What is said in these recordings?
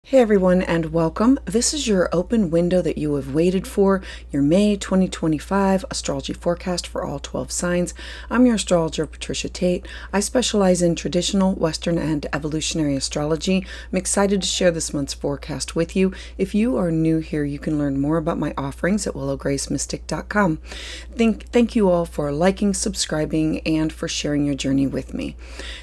Hey everyone, and welcome. This is your open window that you have waited for, your May 2025 astrology forecast for all 12 signs. I'm your astrologer, Patricia Tate. I specialize in traditional, Western, and evolutionary astrology. I'm excited to share this month's forecast with you. If you are new here, you can learn more about my offerings at willowgracemystic.com. Thank you all for liking, subscribing, and for sharing your journey with me.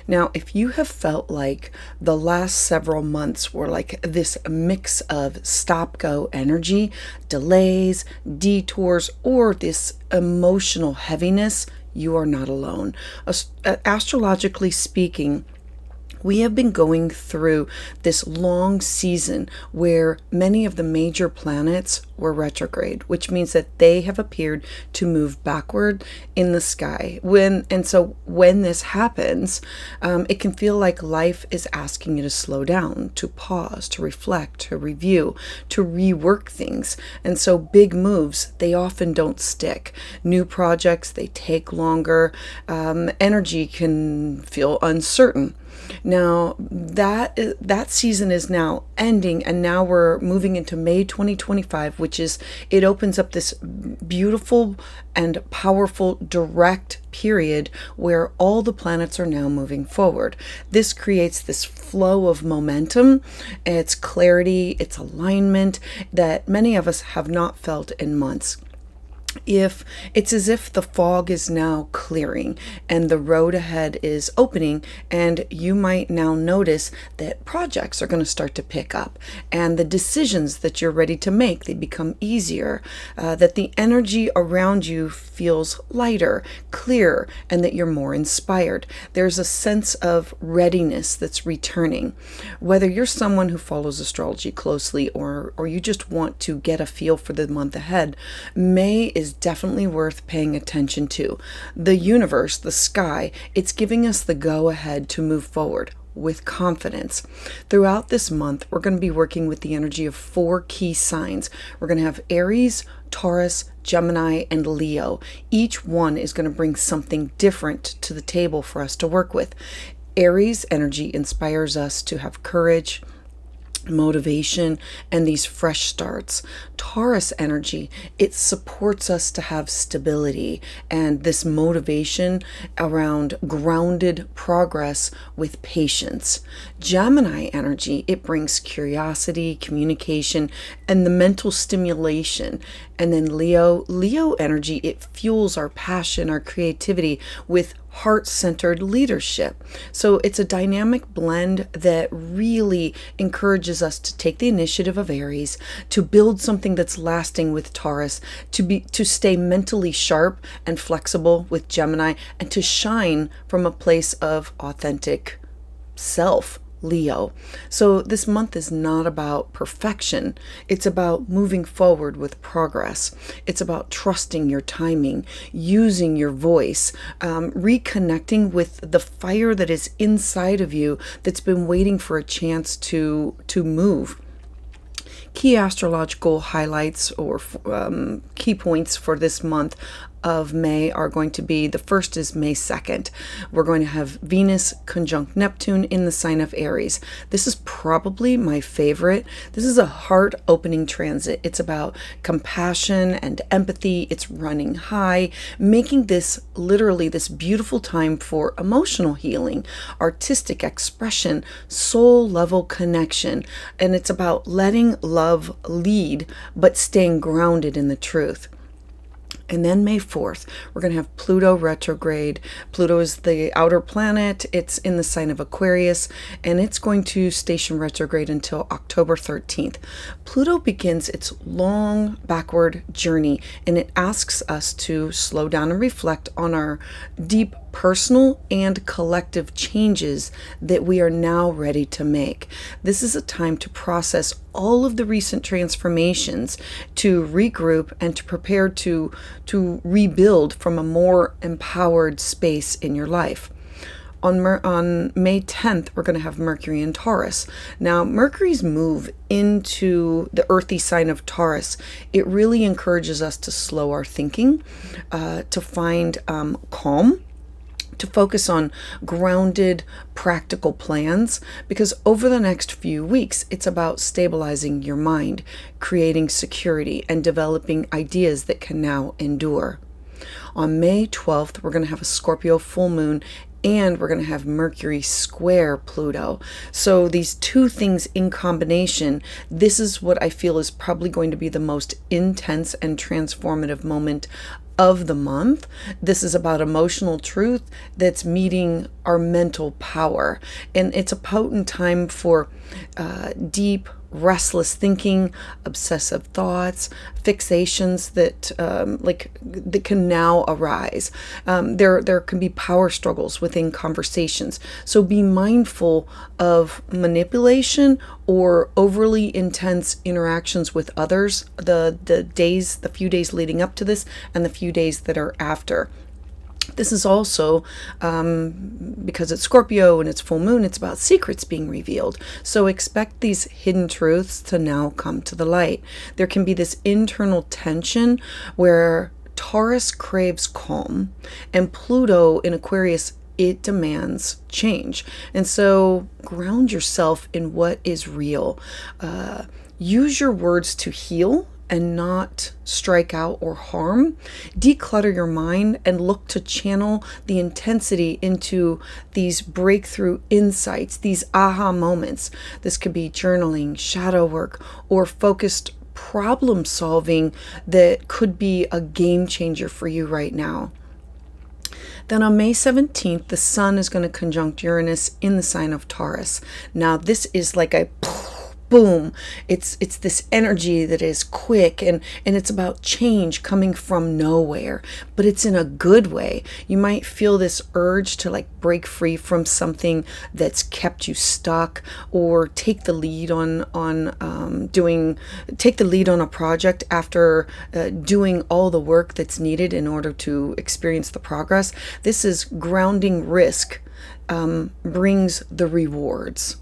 Now, if you have felt like the last several months were like this mix of stop-go energy, delays, detours, or this emotional heaviness, you are not alone. Astrologically speaking, we have been going through this long season where many of the major planets were retrograde, which means that they have appeared to move backward in the sky. So when this happens, it can feel like life is asking you to slow down, to pause, to reflect, to review, to rework things. And so big moves, they often don't stick. New projects, they take longer. Energy can feel uncertain. Now that season is now ending, and now we're moving into May 2025, which is, it opens up this beautiful and powerful direct period where all the planets are now moving forward. This creates this flow of momentum, it's clarity, it's alignment that many of us have not felt in months. It's as if the fog is now clearing and the road ahead is opening, and you might now notice that projects are going to start to pick up, and the decisions that you're ready to make, they become easier, that the energy around you feels lighter, clearer, and that you're more inspired. There's a sense of readiness that's returning. Whether you're someone who follows astrology closely or you just want to get a feel for the month ahead, May is definitely worth paying attention to. The universe, the sky, it's giving us the go ahead to move forward with confidence. Throughout this month, we're going to be working with the energy of 4 key signs. We're going to have Aries, Taurus, Gemini, and Leo. Each one is going to bring something different to the table for us to work with. Aries energy inspires us to have courage, motivation, and these fresh starts. Taurus energy, it supports us to have stability and this motivation around grounded progress with patience. Gemini energy, it brings curiosity, communication, and the mental stimulation. And then Leo energy, it fuels our passion, our creativity with heart-centered leadership. So it's a dynamic blend that really encourages us to take the initiative of Aries, to build something that's lasting with Taurus, to stay mentally sharp and flexible with Gemini, and to shine from a place of authentic self, Leo. So this month is not about perfection. It's about moving forward with progress. It's about trusting your timing, using your voice, reconnecting with the fire that is inside of you that's been waiting for a chance to move. Key astrological highlights or key points for this month of May are going to be, the first is May 2nd. We're going to have Venus conjunct Neptune in the sign of Aries. This is probably my favorite. This is a heart-opening transit. It's about compassion and empathy. It's running high, making this literally this beautiful time for emotional healing, artistic expression, soul-level connection. And it's about letting love lead, but staying grounded in the truth. And then May 4th, we're going to have Pluto retrograde. Pluto is the outer planet. It's in the sign of Aquarius, and it's going to station retrograde until October 13th. Pluto begins its long backward journey, and it asks us to slow down and reflect on our deep personal and collective changes that we are now ready to make. This is a time to process all of the recent transformations, to regroup, and to prepare to rebuild from a more empowered space in your life. On May 10th, we're going to have Mercury in Taurus. Now, Mercury's move into the earthy sign of Taurus, it really encourages us to slow our thinking, to find calm, to focus on grounded, practical plans, because over the next few weeks, it's about stabilizing your mind, creating security, and developing ideas that can now endure. On May 12th, we're going to have a Scorpio full moon, and we're going to have Mercury square Pluto. So these two things in combination, this is what I feel is probably going to be the most intense and transformative moment of the month. This is about emotional truth that's meeting our mental power. And it's a potent time for deep, restless thinking, obsessive thoughts, fixations that that can now arise. There can be power struggles within conversations. So be mindful of manipulation or overly intense interactions with others the few days leading up to this and the few days that are after. This is also, because it's Scorpio and it's full moon, it's about secrets being revealed. So expect these hidden truths to now come to the light. There can be this internal tension where Taurus craves calm and Pluto in Aquarius, it demands change. And so ground yourself in what is real. Use your words to heal and not strike out or harm. Declutter your mind and look to channel the intensity into these breakthrough insights, these aha moments. This could be journaling, shadow work, or focused problem solving that could be a game changer for you right now. Then on May 17th, the sun is going to conjunct Uranus in the sign of Taurus. Now, this is like a boom. It's this energy that is quick and it's about change coming from nowhere, but it's in a good way. You might feel this urge to break free from something that's kept you stuck, or take the lead on a project after doing all the work that's needed in order to experience the progress. This is grounding risk, brings the rewards.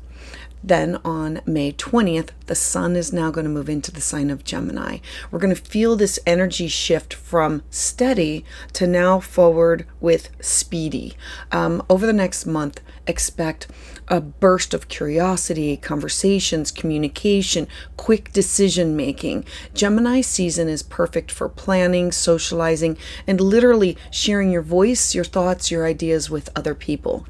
Then on May 20th, the sun is now going to move into the sign of Gemini. We're going to feel this energy shift from steady to now forward with speedy. Over the next month, expect a burst of curiosity, conversations, communication, quick decision making. Gemini season is perfect for planning, socializing, and literally sharing your voice, your thoughts, your ideas with other people.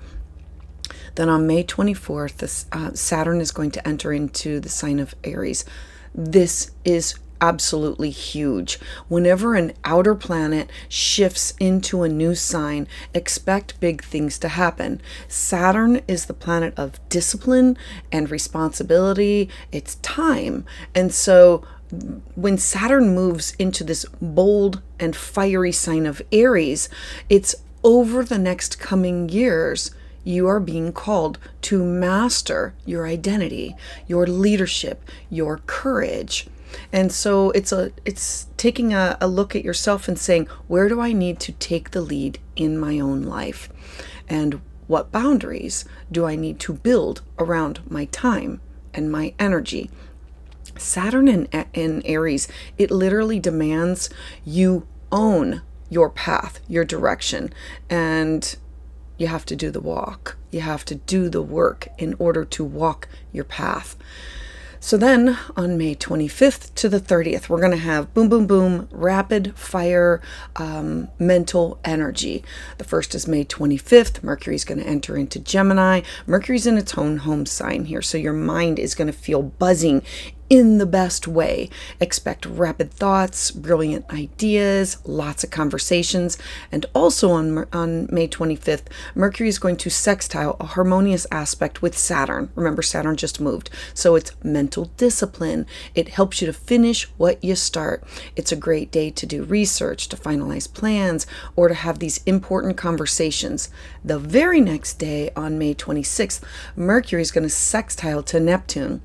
Then on May 24th, Saturn is going to enter into the sign of Aries. This is absolutely huge. Whenever an outer planet shifts into a new sign, expect big things to happen. Saturn is the planet of discipline and responsibility. It's time. And so when Saturn moves into this bold and fiery sign of Aries, it's over the next coming years, you are being called to master your identity, your leadership, your courage. And so it's taking a look at yourself and saying, where do I need to take the lead in my own life? And what boundaries do I need to build around my time and my energy? Saturn in Aries, it literally demands you own your path, your direction, and you have to do the walk. You have to do the work in order to walk your path. So then on May 25th to the 30th, we're going to have boom, boom, boom, rapid fire mental energy. The first is May 25th. Mercury's going to enter into Gemini. Mercury's in its own home sign here. So your mind is going to feel buzzing in the best way. Expect rapid thoughts, brilliant ideas, lots of conversations. And also on May 25th, Mercury is going to sextile a harmonious aspect with Saturn. Remember, Saturn just moved. So it's mental discipline. It helps you to finish what you start. It's a great day to do research, to finalize plans, or to have these important conversations. The very next day, on May 26th, Mercury is going to sextile to Neptune.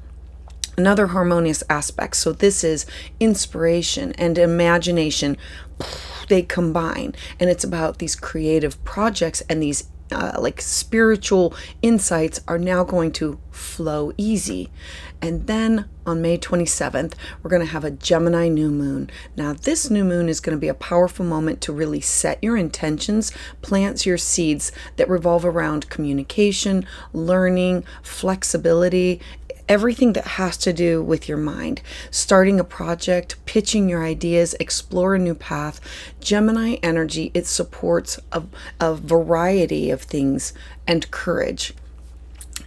Another harmonious aspect. So this is inspiration and imagination. They combine, and it's about these creative projects and these like spiritual insights are now going to flow easy. And then on May 27th, we're going to have a Gemini new moon. Now, this new moon is going to be a powerful moment to really set your intentions, plant your seeds that revolve around communication, learning, flexibility, everything that has to do with your mind. Starting a project, pitching your ideas, explore a new path. Gemini energy, it supports a variety of things and courage.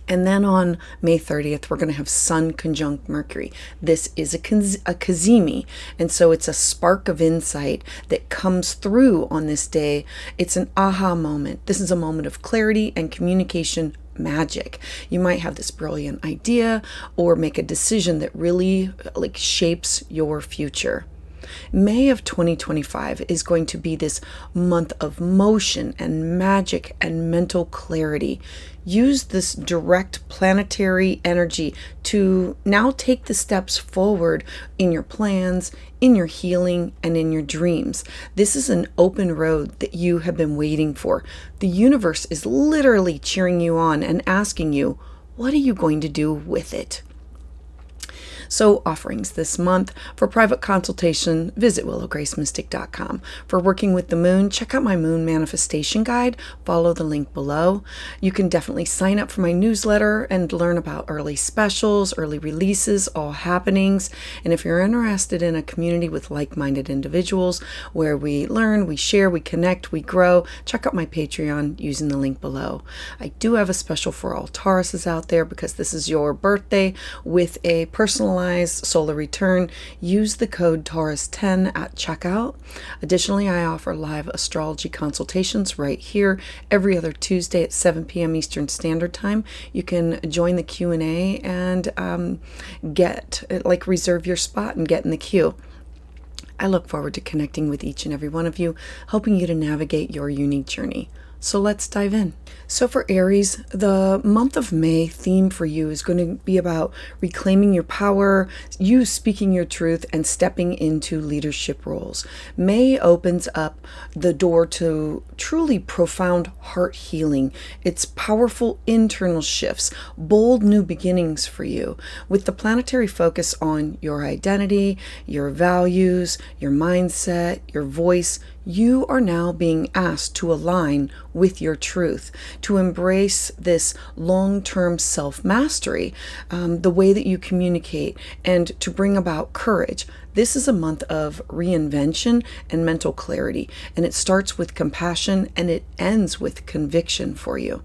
And then on May 30th, we're going to have Sun conjunct Mercury. This is a cazimi, and so it's a spark of insight that comes through on this day. It's an aha moment. This is a moment of clarity and communication magic. You might have this brilliant idea or make a decision that really like shapes your future. May of 2025 is going to be this month of motion and magic and mental clarity. Use this direct planetary energy to now take the steps forward in your plans, in your healing, and in your dreams. This is an open road that you have been waiting for. The universe is literally cheering you on and asking you, what are you going to do with it? So offerings this month. For private consultation, visit willowgracemystic.com. For working with the moon, check out my moon manifestation guide. Follow the link below. You can definitely sign up for my newsletter and learn about early specials, early releases, all happenings. And if you're interested in a community with like-minded individuals where we learn, we share, we connect, we grow, check out my Patreon using the link below. I do have a special for all Tauruses out there because this is your birthday with a personalized solar return. Use the code Taurus10 at checkout. Additionally, I offer live astrology consultations right here every other Tuesday at 7 p.m. Eastern Standard Time. You can join the Q&A and reserve your spot and get in the queue. I look forward to connecting with each and every one of you, helping you to navigate your unique journey. So let's dive in. So for Aries, the month of May theme for you is going to be about reclaiming your power, you speaking your truth, and stepping into leadership roles. May opens up the door to truly profound heart healing. It's powerful internal shifts, bold new beginnings for you. With the planetary focus on your identity, your values, your mindset, your voice, you are now being asked to align with your truth, to embrace this long-term self-mastery, the way that you communicate, and to bring about courage. This is a month of reinvention and mental clarity, and it starts with compassion and it ends with conviction for you.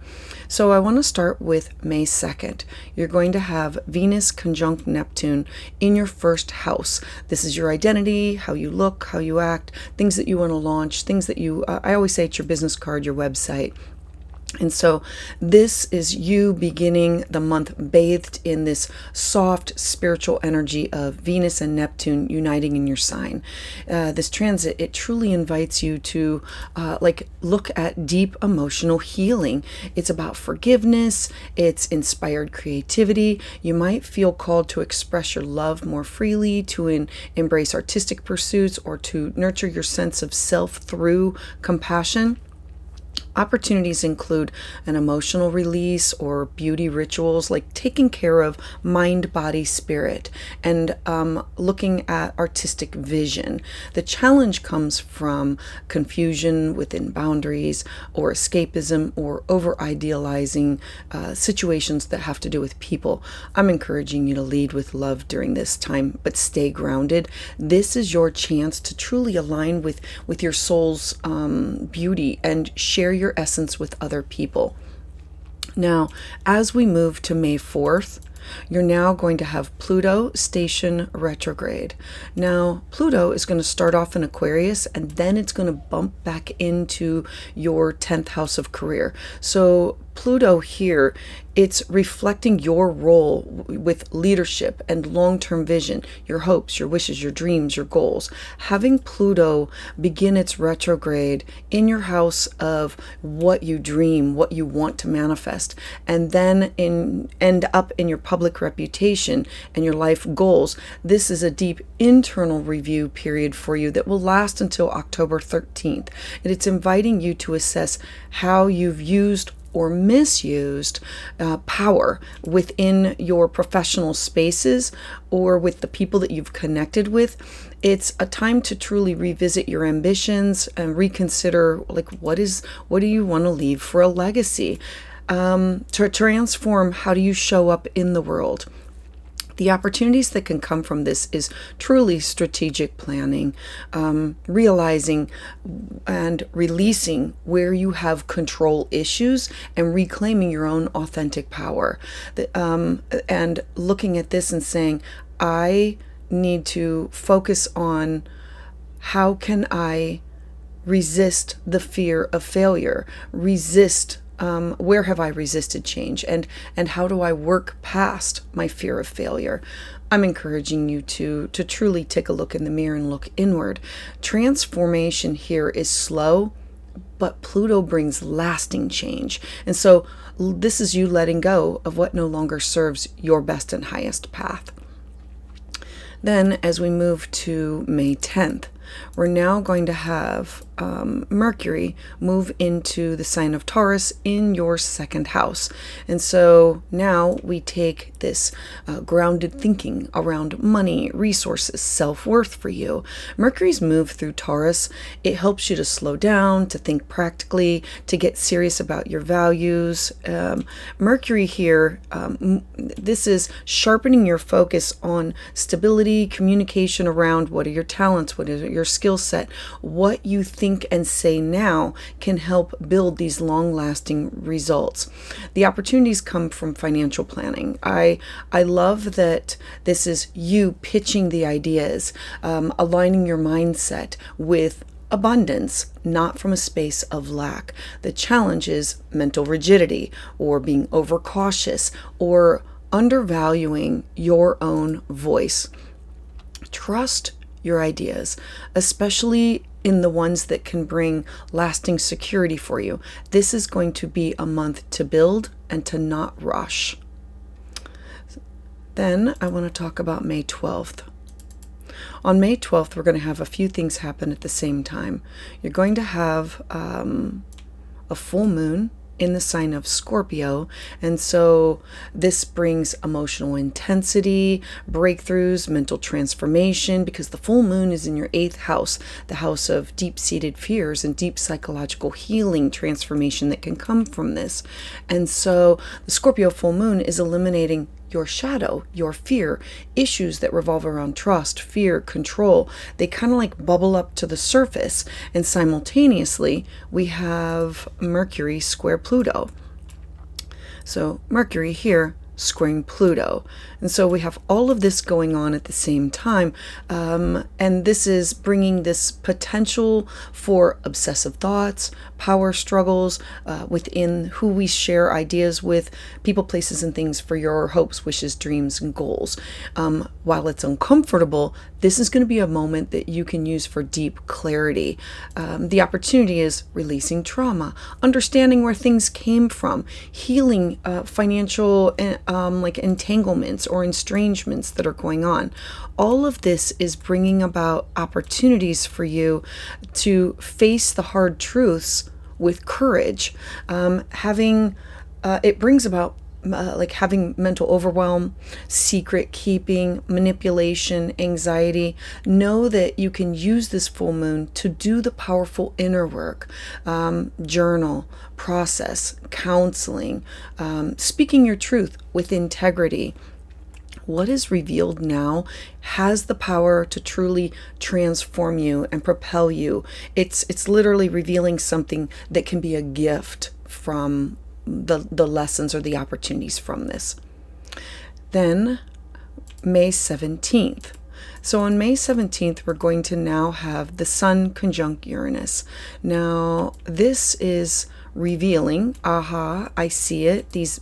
So I want to start with May 2nd. You're going to have Venus conjunct Neptune in your first house. This is your identity, how you look, how you act, things that you want to launch, things that I always say it's your business card, your website. And so this is you beginning the month bathed in this soft spiritual energy of Venus and Neptune uniting in your sign. This transit, it truly invites you to look at deep emotional healing. It's about forgiveness. It's inspired creativity. You might feel called to express your love more freely, to embrace artistic pursuits, or to nurture your sense of self through compassion. Opportunities include an emotional release or beauty rituals, like taking care of mind, body, spirit, and looking at artistic vision. The challenge comes from confusion within boundaries, or escapism, or over-idealizing situations that have to do with people. I'm encouraging you to lead with love during this time, but stay grounded. This is your chance to truly align with your soul's beauty and share your essence with other people. Now, as we move to May 4th, you're now going to have Pluto station retrograde. Now, Pluto is going to start off in Aquarius, and then it's going to bump back into your 10th house of career. So Pluto here, it's reflecting your role with leadership and long-term vision, your hopes, your wishes, your dreams, your goals. Having Pluto begin its retrograde in your house of what you dream, what you want to manifest, and then end up in your public reputation and your life goals. This is a deep internal review period for you that will last until October 13th. And it's inviting you to assess how you've used or misused power within your professional spaces or with the people that you've connected with. It's a time to truly revisit your ambitions and reconsider, like, what do you want to leave for a legacy? To transform, how do you show up in the world? The opportunities that can come from this is truly strategic planning, realizing and releasing where you have control issues and reclaiming your own authentic power. And looking at this and saying, I need to focus on how can I resist the fear of failure, where have I resisted change, and how do I work past my fear of failure? I'm encouraging you to truly take a look in the mirror and look inward. Transformation here is slow, but Pluto brings lasting change. And so this is you letting go of what no longer serves your best and highest path. Then as we move to May 10th, we're now going to have Mercury move into the sign of Taurus in your second house. And so now we take this grounded thinking around money, resources, self-worth for you. Mercury's move through Taurus, it helps you to slow down, to think practically, to get serious about your values. Mercury here, this is sharpening your focus on stability, communication around what are your talents, what is your skill set, what you think and say now can help build these long-lasting results. The opportunities come from financial planning. I love that this is you pitching the ideas, aligning your mindset with abundance, not from a space of lack. The challenge is mental rigidity or being overcautious or undervaluing your own voice. Trust your ideas, especially in the ones that can bring lasting security for you. This is going to be a month to build and to not rush. Then I want to talk about May 12th. On May 12th, we're going to have a few things happen at the same time. You're going to have a full moon in the sign of Scorpio, and so this brings emotional intensity, breakthroughs, mental transformation, because the full moon is in your 8th house, the house of deep-seated fears and deep psychological healing transformation that can come from this. And so the Scorpio full moon is eliminating your shadow, your fear, issues that revolve around trust, fear, control. They kind of like bubble up to the surface. And simultaneously, we have Mercury square Pluto. So Mercury here squaring Pluto. And so we have all of this going on at the same time. And this is bringing this potential for obsessive thoughts, power struggles within who we share ideas with, people, places, and things for your hopes, wishes, dreams, and goals. While it's uncomfortable, this is going to be a moment that you can use for deep clarity. The opportunity is releasing trauma, understanding where things came from, healing financial like entanglements or estrangements that are going on. All of this is bringing about opportunities for you to face the hard truths with courage. It brings about like having mental overwhelm, secret keeping, manipulation, anxiety. Know that you can use this full moon to do the powerful inner work, journal, process, counseling, speaking your truth with integrity. What is revealed now has the power to truly transform you and propel you. It's literally revealing something that can be a gift from the lessons or the opportunities from this. Then May 17th. So on May 17th, we're going to now have the Sun conjunct Uranus. Now, this is revealing, aha, I see it, these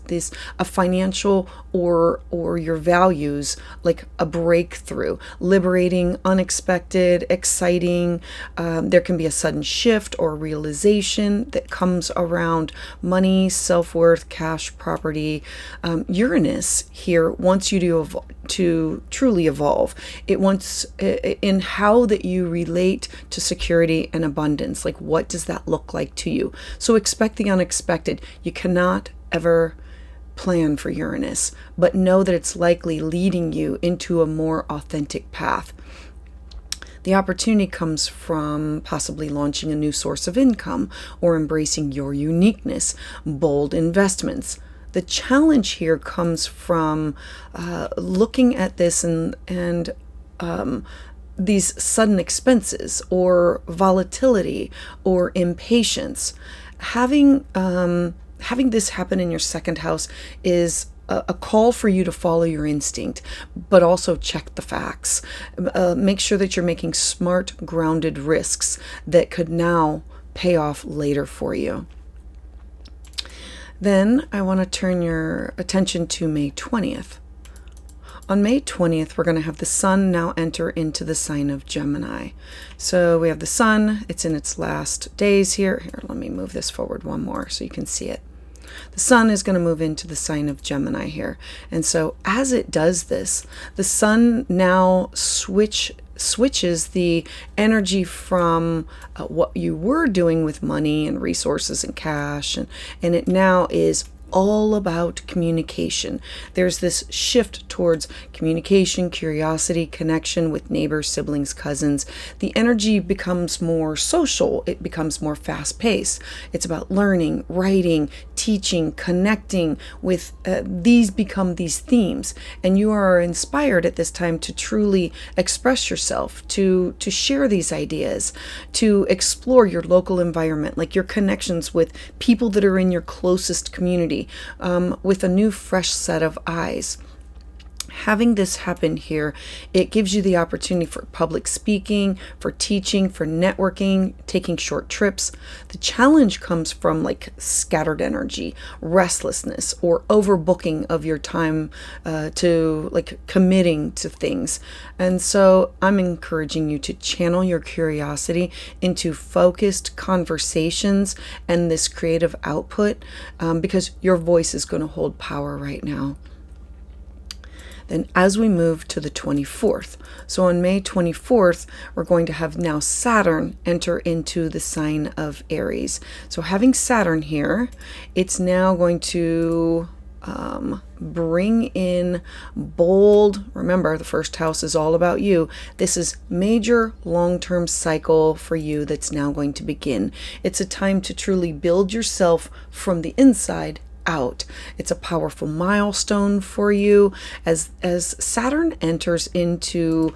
a financial or your values, like a breakthrough, liberating, unexpected, exciting. There can be a sudden shift or realization that comes around money, self-worth, cash, property. Uranus here wants you to truly evolve. It wants in how that you relate to security and abundance. Like, what does that look like to you? So expect the unexpected. You cannot ever plan for Uranus, but know that it's likely leading you into a more authentic path. The opportunity comes from possibly launching a new source of income or embracing your uniqueness, bold investments. The challenge here comes from looking at this and these sudden expenses or volatility or impatience. Having this happen in your second house is a call for you to follow your instinct, but also check the facts. Make sure that you're making smart, grounded risks that could now pay off later for you. Then I want to turn your attention to May 20th. On May 20th, we're going to have the sun now enter into the sign of Gemini. So we have the sun, it's in its last days here. Here, let me move this forward one more so you can see it. The sun is going to move into the sign of Gemini here. And so as it does this, the sun now switches the energy from what you were doing with money and resources and cash, and it now is all about communication. There's this shift towards communication, curiosity, connection with neighbors, siblings, cousins. The energy becomes more social. It becomes more fast-paced. It's about learning, writing, teaching, connecting with these become these themes. And you are inspired at this time to truly express yourself, to share these ideas, to explore your local environment, like your connections with people that are in your closest community, with a new fresh set of eyes. Having this happen here, it gives you the opportunity for public speaking, for teaching, for networking, taking short trips. The challenge comes from like scattered energy, restlessness, or overbooking of your time to like committing to things. And so I'm encouraging you to channel your curiosity into focused conversations and this creative output, because your voice is going to hold power right now. Then as we move to the 24th, so on May 24th, we're going to have now Saturn enter into the sign of Aries. So having Saturn here, it's now going to bring in bold, remember the first house is all about you. This is major long-term cycle for you that's now going to begin. It's a time to truly build yourself from the inside out. It's a powerful milestone for you as Saturn enters into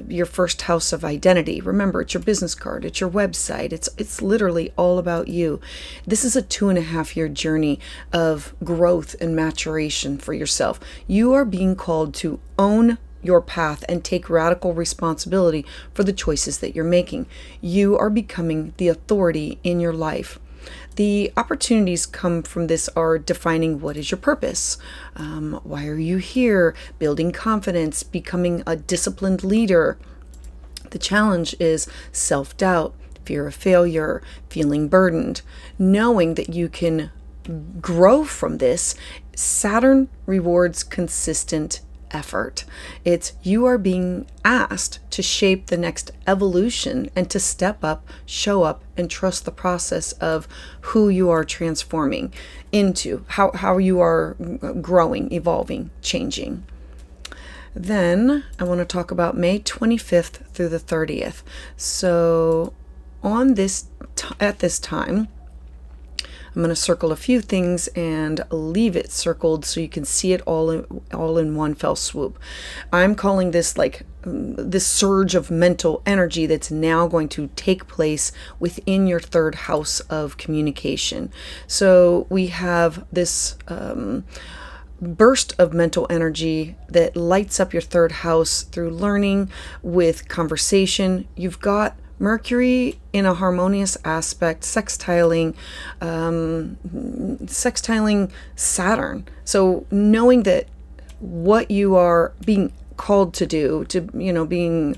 your first house of identity. Remember, it's your business card, it's your website, it's literally all about you. This is a 2.5-year journey of growth and maturation for yourself. You are being called to own your path and take radical responsibility for the choices that you're making. You are becoming the authority in your life. The opportunities come from this are defining what is your purpose, why are you here, building confidence, becoming a disciplined leader. The challenge is self-doubt, fear of failure, feeling burdened. Knowing that you can grow from this, Saturn rewards consistent effort. It's you are being asked to shape the next evolution and to step up, show up, and trust the process of who you are transforming into, how you are growing, evolving, changing. Then I want to talk about May 25th through the 30th. So on at this time, I'm going to circle a few things and leave it circled so you can see it all in one fell swoop. I'm calling this like this surge of mental energy that's now going to take place within your third house of communication. So we have this burst of mental energy that lights up your third house through learning, with conversation. You've got Mercury in a harmonious aspect, sextiling Saturn. So knowing that what you are being called to do, being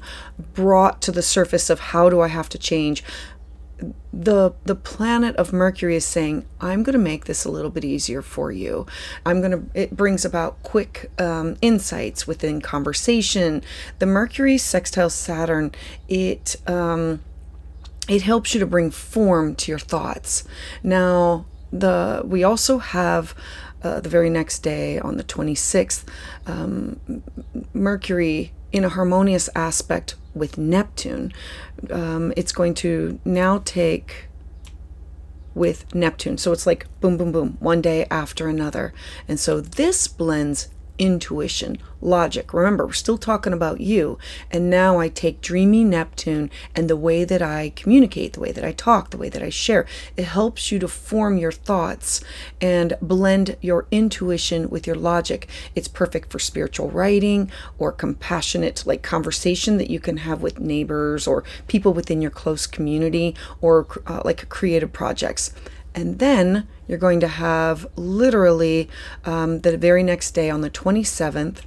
brought to the surface of how do I have to change, the planet of Mercury is saying, I'm going to make this a little bit easier for you. It brings about quick insights within conversation. The Mercury sextile Saturn, it helps you to bring form to your thoughts. Now, we also have the very next day on the 26th, Mercury in a harmonious aspect with Neptune. It's going to now take with Neptune. So it's like boom, boom, boom, one day after another. And so this blends intuition, logic. Remember, we're still talking about you. And now I take dreamy Neptune and the way that I communicate, the way that I talk, the way that I share. It helps you to form your thoughts and blend your intuition with your logic. It's perfect for spiritual writing or compassionate, like conversation that you can have with neighbors or people within your close community, or like creative projects. And then you're going to have literally the very next day on the 27th,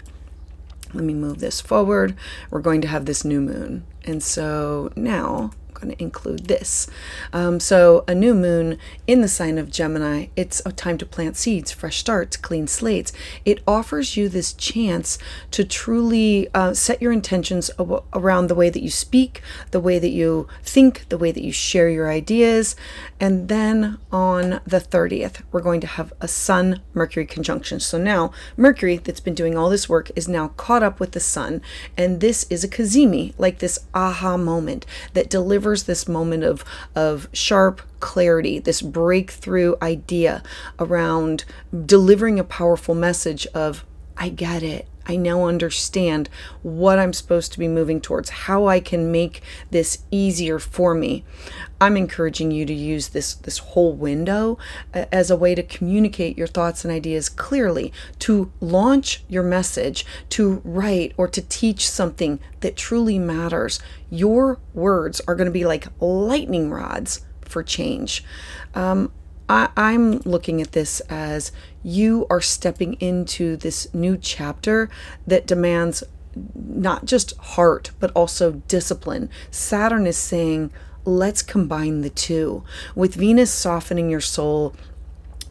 let me move this forward, we're going to have this new moon. And so now I'm going to include this. So a new moon in the sign of Gemini, it's a time to plant seeds, fresh starts, clean slates. It offers you this chance to truly set your intentions around the way that you speak, the way that you think, the way that you share your ideas. And then on the 30th, we're going to have a Sun-Mercury conjunction. So now Mercury, that's been doing all this work, is now caught up with the Sun. And this is a Kazemi, like this aha moment that delivers this moment of sharp clarity, this breakthrough idea around delivering a powerful message of, I get it. I now understand what I'm supposed to be moving towards, how I can make this easier for me. I'm encouraging you to use this whole window as a way to communicate your thoughts and ideas clearly, to launch your message, to write or to teach something that truly matters. Your words are going to be like lightning rods for change. I'm looking at this as you are stepping into this new chapter that demands not just heart, but also discipline. Saturn is saying, let's combine the two. With Venus softening your soul,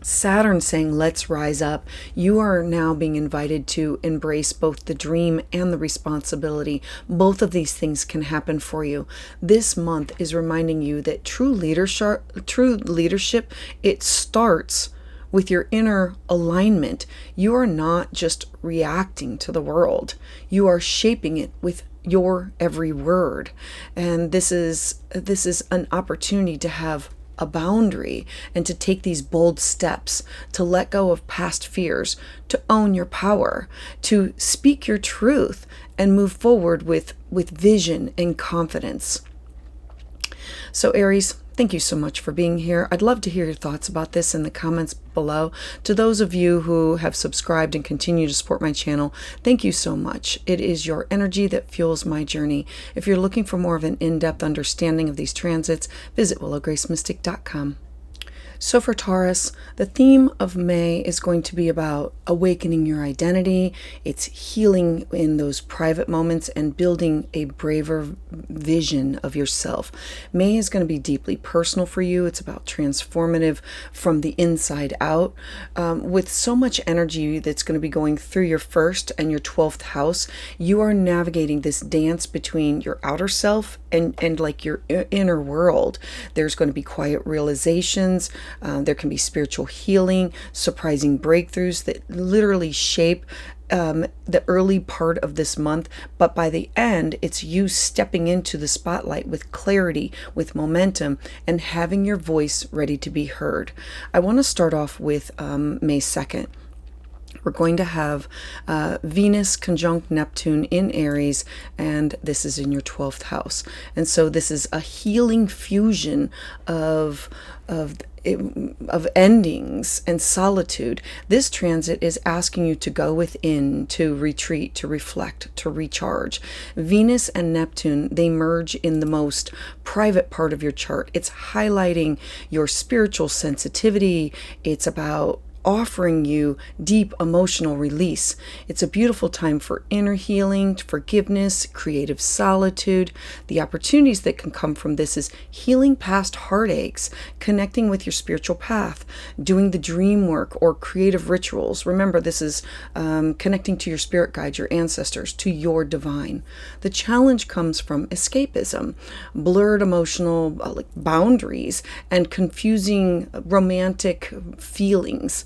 Saturn saying, let's rise up. You are now being invited to embrace both the dream and the responsibility. Both of these things can happen for you. This month is reminding you that true leadership, it starts with your inner alignment. You are not just reacting to the world. You are shaping it with your every word. And this is an opportunity to have a boundary and to take these bold steps, to let go of past fears, to own your power, to speak your truth and move forward with vision and confidence. So Aries, thank you so much for being here. I'd love to hear your thoughts about this in the comments below. To those of you who have subscribed and continue to support my channel, thank you so much. It is your energy that fuels my journey. If you're looking for more of an in-depth understanding of these transits, visit willowgracemystic.com. So for Taurus, the theme of May is going to be about awakening your identity. It's healing in those private moments and building a braver vision of yourself. May is going to be deeply personal for you. It's about transformative from the inside out. With so much energy that's going to be going through your first and your 12th house, you are navigating this dance between your outer self and like your inner world. There's going to be quiet realizations. There can be spiritual healing, surprising breakthroughs that literally shape the early part of this month. But by the end, it's you stepping into the spotlight with clarity, with momentum, and having your voice ready to be heard. I want to start off with May 2nd. we're going to have Venus conjunct Neptune in Aries, and this is in your 12th house. And so this is a healing fusion of endings and solitude. This transit is asking you to go within, to retreat, to reflect, to recharge. Venus and Neptune, they merge in the most private part of your chart. It's highlighting your spiritual sensitivity. It's about offering you deep emotional release. It's a beautiful time for inner healing, forgiveness, creative solitude. The opportunities that can come from this is healing past heartaches, connecting with your spiritual path, doing the dream work or creative rituals. Remember, this is connecting to your spirit guide, your ancestors, to your divine. The challenge comes from escapism, blurred emotional boundaries, and confusing romantic feelings.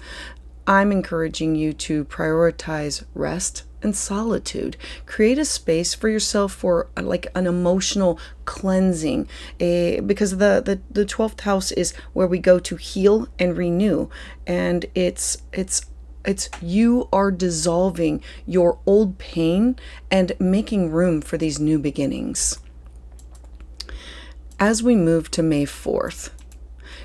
I'm encouraging you to prioritize rest and solitude. Create a space for yourself for an emotional cleansing, because the 12th house is where we go to heal and renew, and it's you are dissolving your old pain and making room for these new beginnings. As we move to May 4th,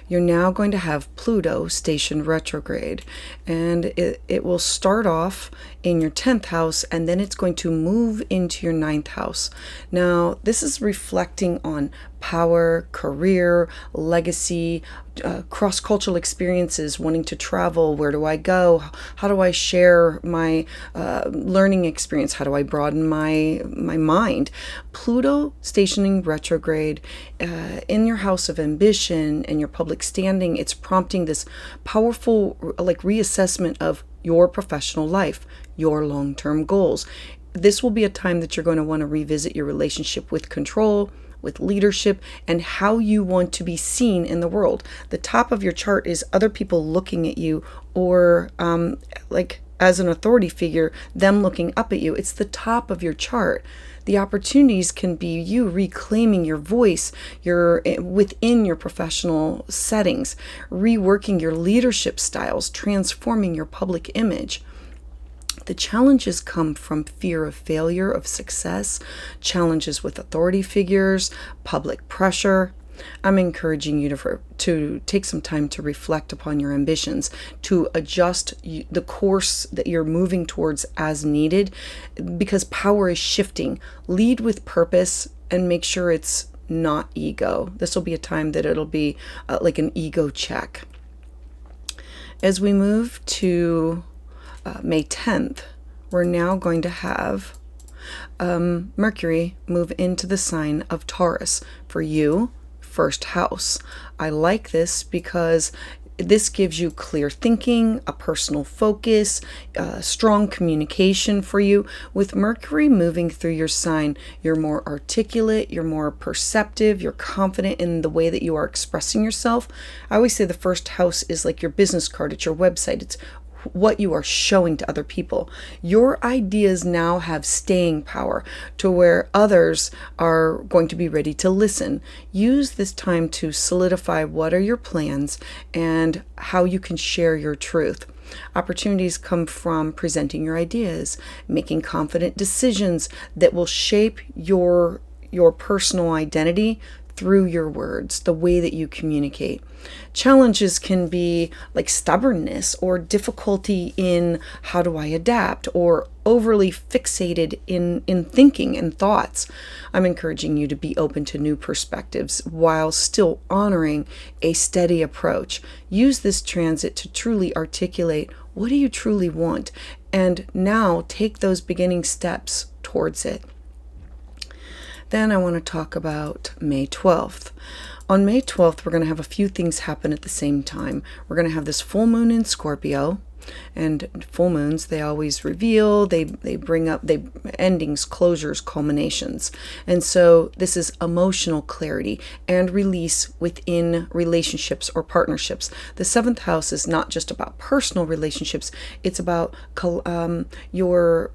you're now going to have Pluto stationed retrograde, and it will start off in your 10th house, and then it's going to move into your 9th house. Now, this is reflecting on power, career, legacy, cross-cultural experiences, wanting to travel. Where do I go? How do I share my learning experience? How do I broaden my mind? Pluto stationing retrograde in your house of ambition and your public standing, it's prompting this powerful reassessment of your professional life, your long-term goals. This will be a time that you're going to want to revisit your relationship with control, with leadership, and how you want to be seen in the world. The top of your chart is other people looking at you, or as an authority figure, them looking up at you. It's the top of your chart. The opportunities can be you reclaiming your voice, within your professional settings, reworking your leadership styles, transforming your public image. The challenges come from fear of failure, of success, challenges with authority figures, public pressure. I'm encouraging you to take some time to reflect upon your ambitions, to adjust the course that you're moving towards as needed, because power is shifting. Lead with purpose and make sure it's not ego. This will be a time that it'll be like an ego check. As we move to May 10th, we're now going to have Mercury move into the sign of Taurus for you, first house. I like this because this gives you clear thinking, a personal focus, strong communication for you. With Mercury moving through your sign, you're more articulate, you're more perceptive, you're confident in the way that you are expressing yourself. I always say the first house is like your business card, it's your website, it's what you are showing to other people. Your ideas now have staying power to where others are going to be ready to listen. Use this time to solidify what are your plans and how you can share your truth. Opportunities come from presenting your ideas, making confident decisions that will shape your personal identity through your words, the way that you communicate. Challenges can be like stubbornness or difficulty in how do I adapt, or overly fixated in thinking and thoughts. I'm encouraging you to be open to new perspectives while still honoring a steady approach. Use this transit to truly articulate what do you truly want, and now take those beginning steps towards it. Then I want to talk about May 12th. On May 12th, we're going to have a few things happen at the same time. We're going to have this full moon in Scorpio, and full moons, they always reveal, they bring up endings, closures, culminations. And so this is emotional clarity and release within relationships or partnerships. The 7th house is not just about personal relationships, it's about your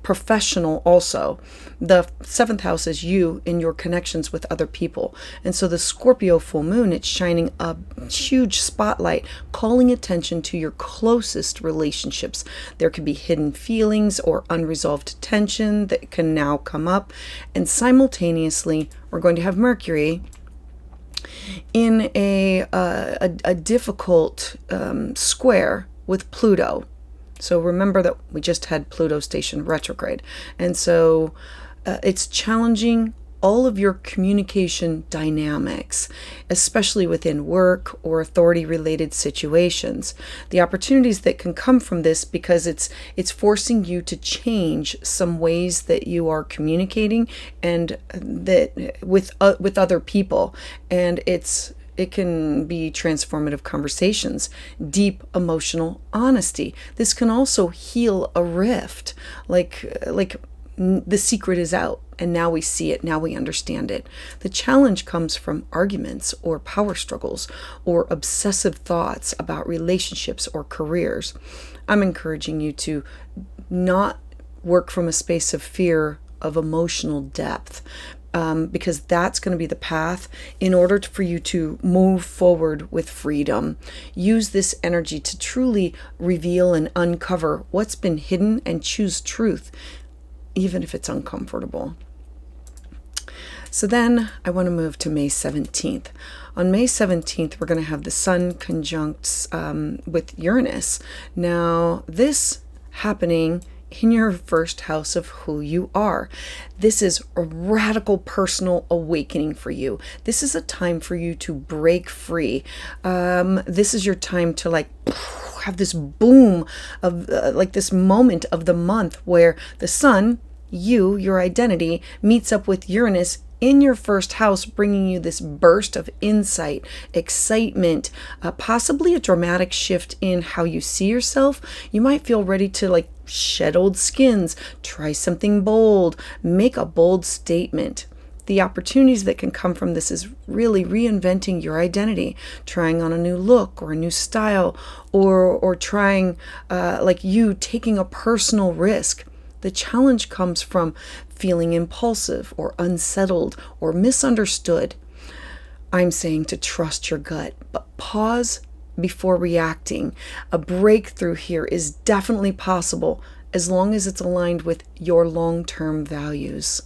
professional also. The 7th house is you in your connections with other people. And so the Scorpio full moon, it's shining a huge spotlight, calling attention to your closest closest relationships. There could be hidden feelings or unresolved tension that can now come up. And simultaneously, we're going to have Mercury in a difficult square with Pluto. So remember that we just had Pluto station retrograde. And so it's challenging all of your communication dynamics, especially within work or authority-related situations. The opportunities that can come from this, because it's forcing you to change some ways that you are communicating and that with other people, and it can be transformative conversations, deep emotional honesty. This can also heal a rift, like the secret is out and now we see it, now we understand it. The challenge comes from arguments or power struggles or obsessive thoughts about relationships or careers. I'm encouraging you to not work from a space of fear of emotional depth, because that's going to be the path in order for you to move forward with freedom. Use this energy to truly reveal and uncover what's been hidden and choose truth, even if it's uncomfortable. So then I want to move to May 17th. On May 17th, we're going to have the Sun conjunct with Uranus. Now, this happening in your first house of who you are. This is a radical personal awakening for you. This is a time for you to break free. This is your time to have this boom of this moment of the month where the Sun, your identity, meets up with Uranus in your first house, bringing you this burst of insight, excitement, possibly a dramatic shift in how you see yourself. You might feel ready to shed old skins, try something bold, make a bold statement. The opportunities that can come from this is really reinventing your identity, trying on a new look or a new style, or trying you taking a personal risk. The challenge comes from feeling impulsive or unsettled or misunderstood. I'm saying to trust your gut, but pause before reacting. A breakthrough here is definitely possible as long as it's aligned with your long-term values.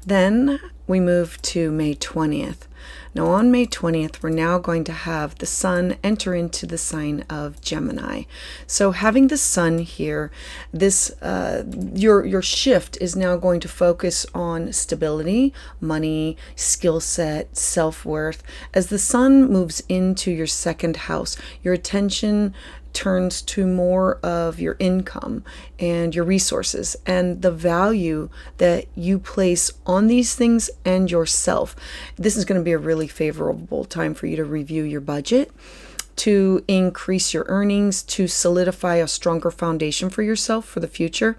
Then we move to May 20th. Now on May 20th, we're now going to have the Sun enter into the sign of Gemini. So having the Sun here, this your shift is now going to focus on stability, money, skill set, self-worth. As the Sun moves into your second house, your attention turns to more of your income and your resources and the value that you place on these things and yourself. This is going to be a really favorable time for you to review your budget, to increase your earnings, to solidify a stronger foundation for yourself for the future.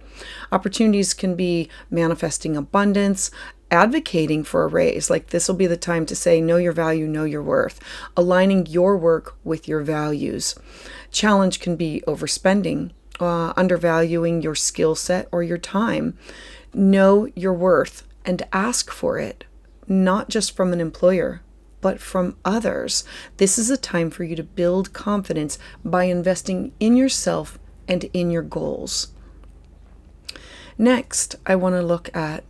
Opportunities can be manifesting abundance, advocating for a raise. This will be the time to say, know your value, know your worth, aligning your work with your values. Challenge can be overspending, undervaluing your skill set or your time. Know your worth and ask for it, not just from an employer, but from others. This is a time for you to build confidence by investing in yourself and in your goals. Next, I want to look at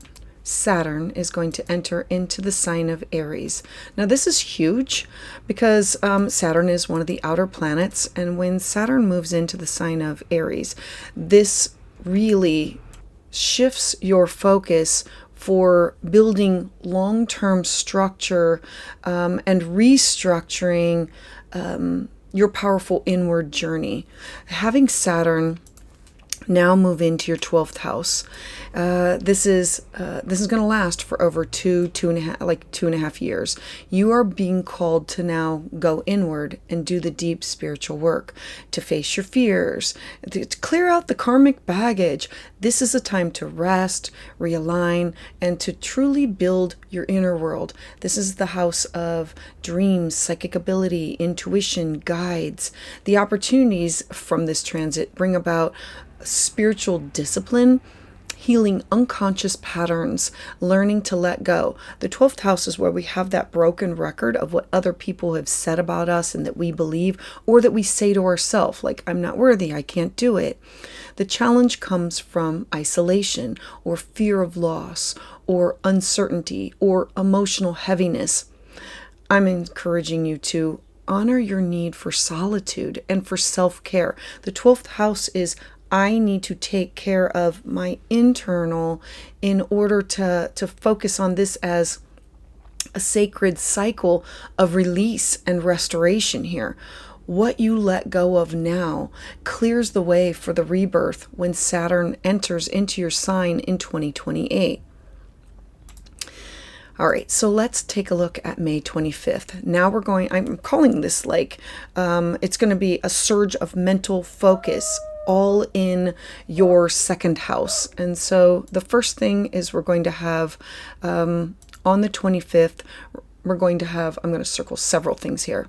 Saturn is going to enter into the sign of Aries. Now this is huge because Saturn is one of the outer planets, and when Saturn moves into the sign of Aries, this really shifts your focus for building long-term structure and restructuring your powerful inward journey. Having Saturn now move into your 12th house. This is going to last for over two and a half years. You are being called to now go inward and do the deep spiritual work, to face your fears, to clear out the karmic baggage. This is a time to rest, realign, and to truly build your inner world. This is the house of dreams, psychic ability, intuition, guides. The opportunities from this transit bring about spiritual discipline, healing unconscious patterns, learning to let go. The 12th house is where we have that broken record of what other people have said about us and that we believe, or that we say to ourselves, like, I'm not worthy, I can't do it. The challenge comes from isolation or fear of loss or uncertainty or emotional heaviness. I'm encouraging you to honor your need for solitude and for self-care. The 12th house is, I need to take care of my internal in order to focus on this as a sacred cycle of release and restoration here. What you let go of now clears the way for the rebirth when Saturn enters into your sign in 2028. All right, so let's take a look at May 25th. Now I'm calling this like, it's going to be a surge of mental focus all in your second house. And so the first thing is we're going to have, on the 25th, I'm going to circle several things here.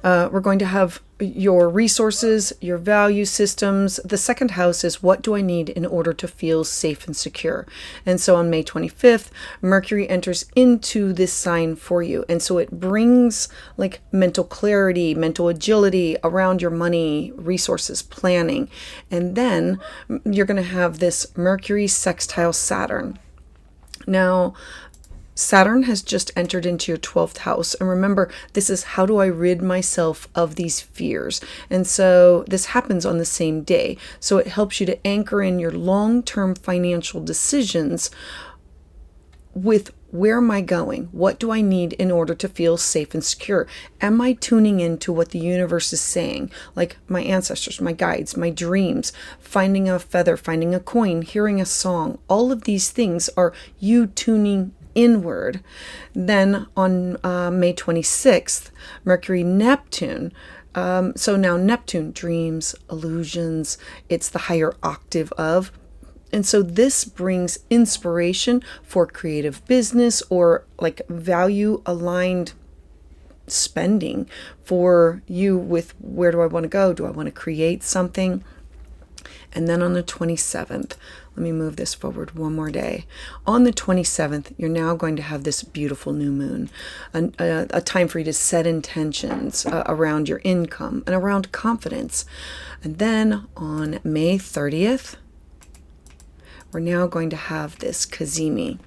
We're going to have your resources, your value systems. The second house is, what do I need in order to feel safe and secure? And so on May 25th, Mercury enters into this sign for you. And so it brings like mental clarity, mental agility around your money, resources, planning. And then you're going to have this Mercury sextile Saturn. Now, Saturn has just entered into your 12th house. And remember, this is, how do I rid myself of these fears? And so this happens on the same day. So it helps you to anchor in your long-term financial decisions with, where am I going? What do I need in order to feel safe and secure? Am I tuning into what the universe is saying? Like my ancestors, my guides, my dreams, finding a feather, finding a coin, hearing a song. All of these things are you tuning inward. Then on May 26th, Mercury Neptune. So now Neptune, dreams, illusions, it's the higher octave of. And so this brings inspiration for creative business or like value aligned spending for you with, where do I want to go? Do I want to create something? And then on the 27th, let me move this forward one more day. On the 27th, you're now going to have this beautiful new moon, a time for you to set intentions around your income and around confidence. And then on May 30th, we're now going to have this cazimi.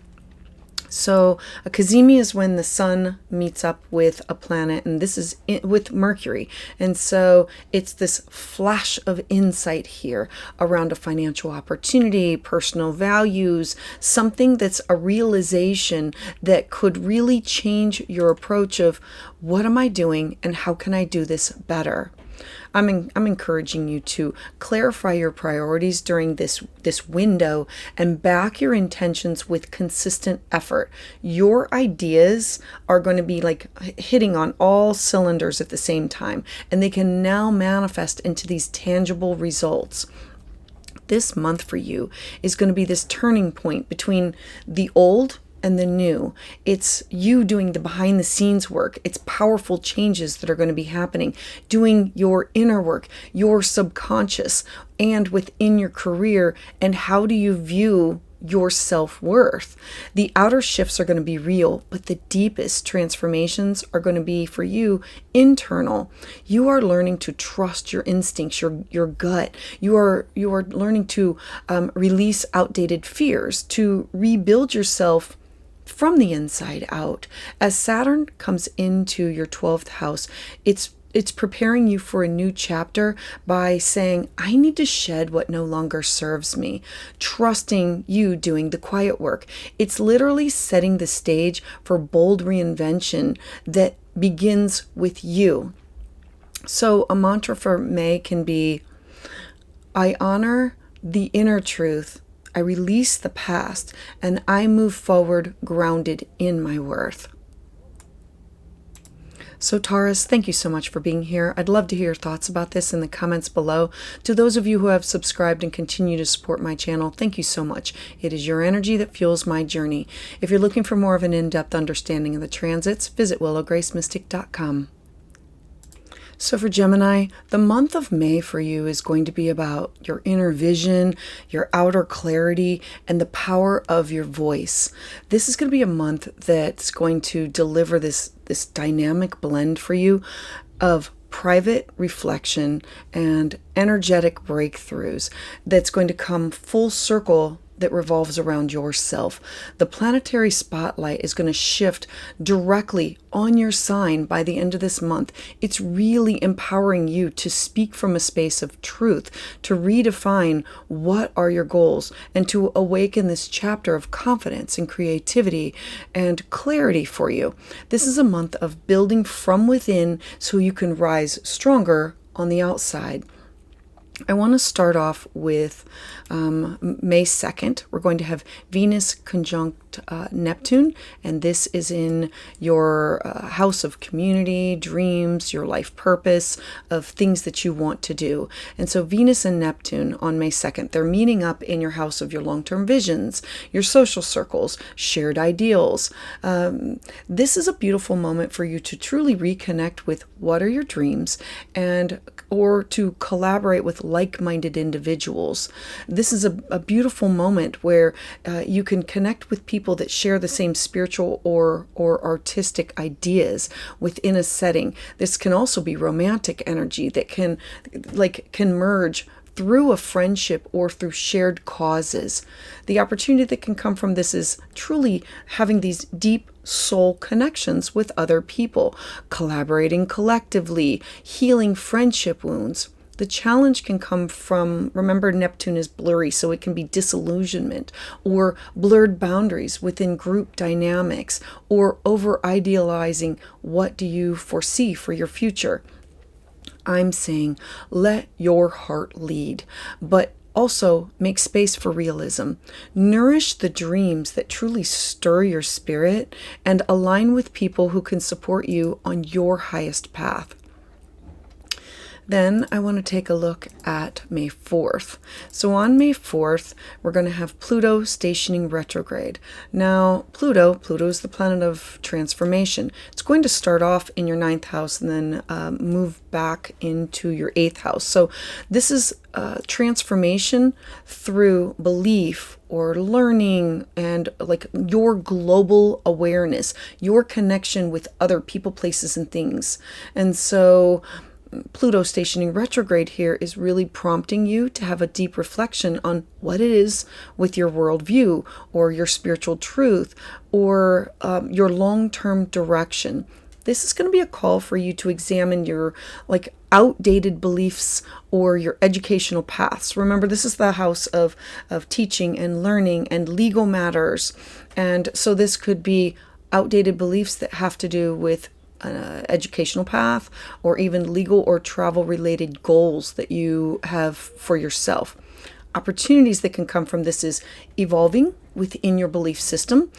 So a cazimi is when the sun meets up with a planet, and this is with Mercury. And so it's this flash of insight here around a financial opportunity, personal values, something that's a realization that could really change your approach of, what am I doing and how can I do this better? I'm encouraging you to clarify your priorities during this window and back your intentions with consistent effort. Your ideas are going to be like hitting on all cylinders at the same time, and they can now manifest into these tangible results. This month for you is going to be this turning point between the old and the new. It's you doing the behind the scenes work. It's powerful changes that are going to be happening, doing your inner work, your subconscious, and within your career. And how do you view your self-worth? The outer shifts are going to be real, but the deepest transformations are going to be for you internal. You are learning to trust your instincts, your gut. You are learning to release outdated fears, to rebuild yourself from the inside out. As Saturn comes into your 12th house, it's preparing you for a new chapter by saying, I need to shed what no longer serves me, trusting you doing the quiet work. It's literally setting the stage for bold reinvention that begins with you. So a mantra for May can be, I honor the inner truth, I release the past, and I move forward grounded in my worth. So Taurus, thank you so much for being here. I'd love to hear your thoughts about this in the comments below. To those of you who have subscribed and continue to support my channel, thank you so much. It is your energy that fuels my journey. If you're looking for more of an in-depth understanding of the transits, visit willowgracemystic.com. So for Gemini, the month of May for you is going to be about your inner vision, your outer clarity, and the power of your voice. This is going to be a month that's going to deliver this dynamic blend for you of private reflection and energetic breakthroughs that's going to come full circle, that revolves around yourself. The planetary spotlight is going to shift directly on your sign by the end of this month. It's really empowering you to speak from a space of truth, to redefine what are your goals, and to awaken this chapter of confidence and creativity and clarity for you. This is a month of building from within so you can rise stronger on the outside. I want to start off with May 2nd. We're going to have Venus conjunct Neptune, and this is in your house of community, dreams, your life purpose, of things that you want to do. And so Venus and Neptune on May 2nd, they're meeting up in your house of your long-term visions, your social circles, shared ideals. This is a beautiful moment for you to truly reconnect with what are your dreams, and or to collaborate with like-minded individuals. This is a beautiful moment where you can connect with people that share the same spiritual or artistic ideas within a setting. This can also be romantic energy that can merge through a friendship or through shared causes. The opportunity that can come from this is truly having these deep soul connections with other people, collaborating collectively, healing friendship wounds. The challenge can come from, remember, Neptune is blurry, so it can be disillusionment or blurred boundaries within group dynamics, or over idealizing what do you foresee for your future. I'm saying let your heart lead, but also make space for realism. Nourish the dreams that truly stir your spirit and align with people who can support you on your highest path. Then I want to take a look at May 4th. So on May 4th, we're going to have Pluto stationing retrograde. Now, Pluto is the planet of transformation. It's going to start off in your 9th house and then move back into your 8th house. So this is transformation through belief or learning and like your global awareness, your connection with other people, places, and things. And so Pluto stationing retrograde here is really prompting you to have a deep reflection on what it is with your worldview or your spiritual truth or your long-term direction. This is going to be a call for you to examine your outdated beliefs or your educational paths. Remember, this is the house of teaching and learning and legal matters. And so this could be outdated beliefs that have to do with educational path or even legal or travel related goals that you have for yourself. Opportunities that can come from this is evolving within your belief system,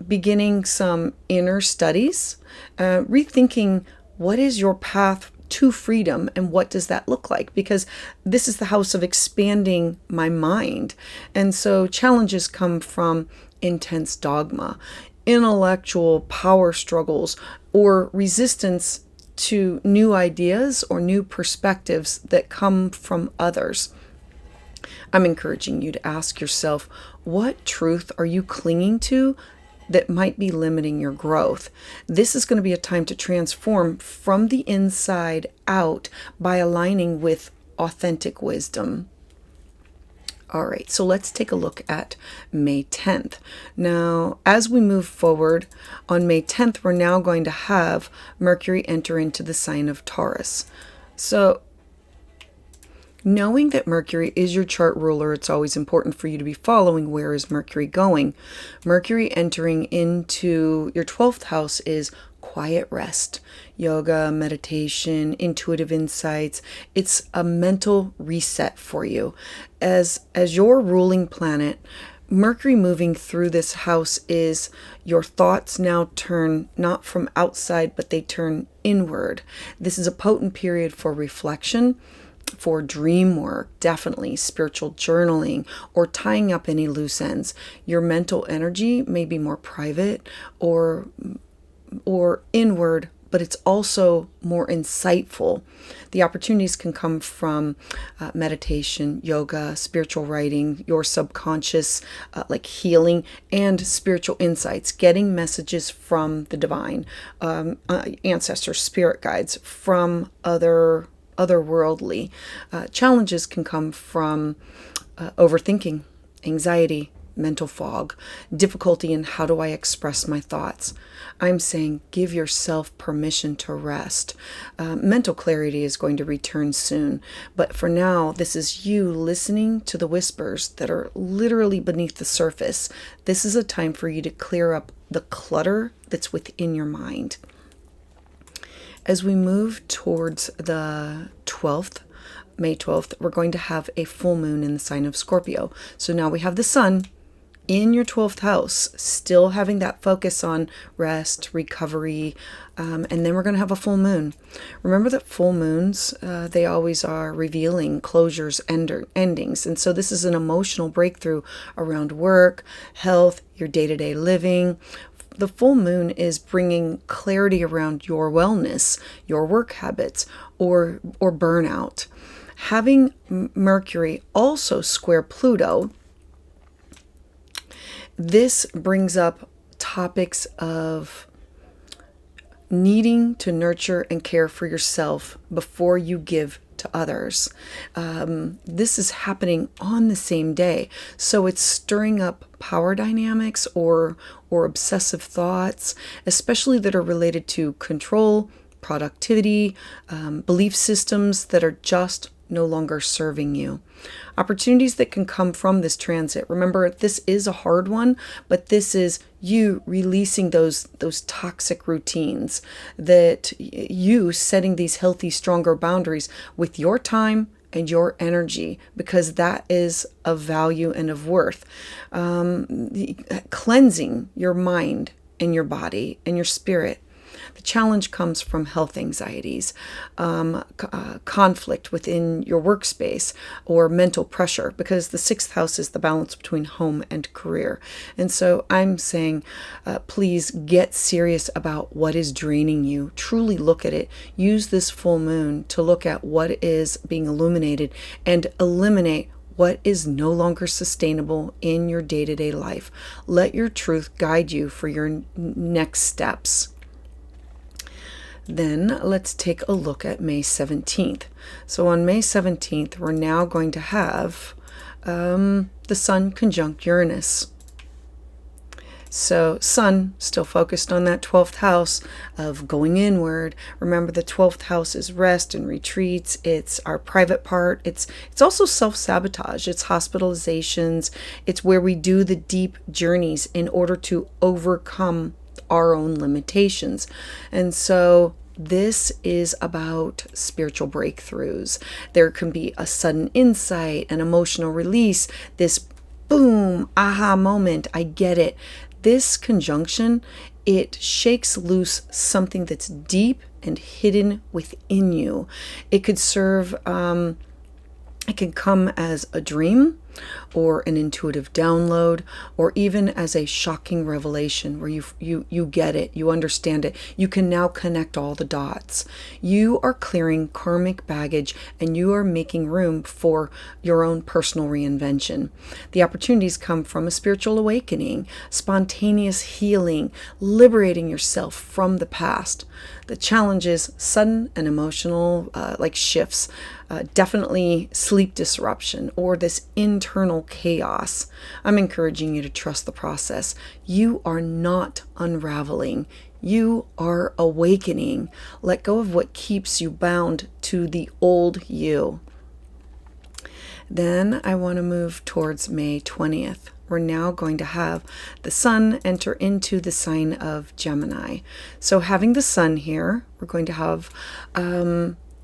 beginning some inner studies, rethinking what is your path to freedom and what does that look like, because this is the house of expanding my mind. And so challenges come from intense dogma, intellectual power struggles, or resistance to new ideas or new perspectives that come from others. I'm encouraging you to ask yourself, what truth are you clinging to that might be limiting your growth? This is going to be a time to transform from the inside out by aligning with authentic wisdom. All right, so let's take a look at May 10th. Now, as we move forward on May 10th, we're now going to have Mercury enter into the sign of Taurus. So knowing that Mercury is your chart ruler, it's always important for you to be following where is Mercury going. Mercury entering into your 12th house is quiet rest, yoga, meditation, intuitive insights. It's a mental reset for you. As your ruling planet, Mercury moving through this house is your thoughts now turn not from outside, but they turn inward. This is a potent period for reflection, for dream work, definitely spiritual journaling, or tying up any loose ends. Your mental energy may be more private or inward, but it's also more insightful. The opportunities can come from meditation, yoga, spiritual writing, your subconscious, like healing, and spiritual insights, getting messages from the divine, ancestors, spirit guides, from otherworldly. Challenges can come from overthinking, anxiety, mental fog, difficulty in how do I express my thoughts. I'm saying give yourself permission to rest. Mental clarity is going to return soon, but for now, this is you listening to the whispers that are literally beneath the surface. This is a time for you to clear up the clutter that's within your mind. As we move towards the 12th, May 12th, we're going to have a full moon in the sign of Scorpio. So now we have the sun in your 12th house, still having that focus on rest, recovery, and then we're going to have a full moon. Remember that full moons, they always are revealing closures, endings. And so this is an emotional breakthrough around work, health, your day-to-day living. The full moon is bringing clarity around your wellness, your work habits, or burnout. Having Mercury also square Pluto, this brings up topics of needing to nurture and care for yourself before you give to others. This is happening on the same day. So it's stirring up power dynamics or obsessive thoughts, especially that are related to control, productivity, belief systems that are just no longer serving you. Opportunities that can come from this transit. Remember, this is a hard one, but this is you releasing those toxic routines, that you setting these healthy, stronger boundaries with your time and your energy, because that is of value and of worth. Cleansing your mind and your body and your spirit. The challenge comes from health anxieties, conflict within your workspace, or mental pressure, because the 6th house is the balance between home and career. And so I'm saying, please get serious about what is draining you. Truly look at it. Use this full moon to look at what is being illuminated and eliminate what is no longer sustainable in your day-to-day life. Let your truth guide you for your next steps. Then let's take a look at May 17th. So on May 17th, we're now going to have the Sun conjunct Uranus. So Sun still focused on that 12th house of going inward. Remember, the 12th house is rest and retreats. It's our private part. It's also self-sabotage. It's hospitalizations. It's where we do the deep journeys in order to overcome our own limitations. And so this is about spiritual breakthroughs. There can be a sudden insight, an emotional release, this boom, aha moment, I get it. This conjunction, it shakes loose something that's deep and hidden within you. It could serve, it can come as a dream, or an intuitive download, or even as a shocking revelation where you get it, you understand it, you can now connect all the dots. You are clearing karmic baggage and you are making room for your own personal reinvention. The opportunities come from a spiritual awakening, spontaneous healing, liberating yourself from the past. The challenge is sudden and emotional shifts, definitely sleep disruption, or this internal chaos. I'm encouraging you to trust the process. You are not unraveling. You are awakening. Let go of what keeps you bound to the old you. Then I want to move towards May 20th. We're now going to have the Sun enter into the sign of Gemini. So having the Sun here, we're going to have,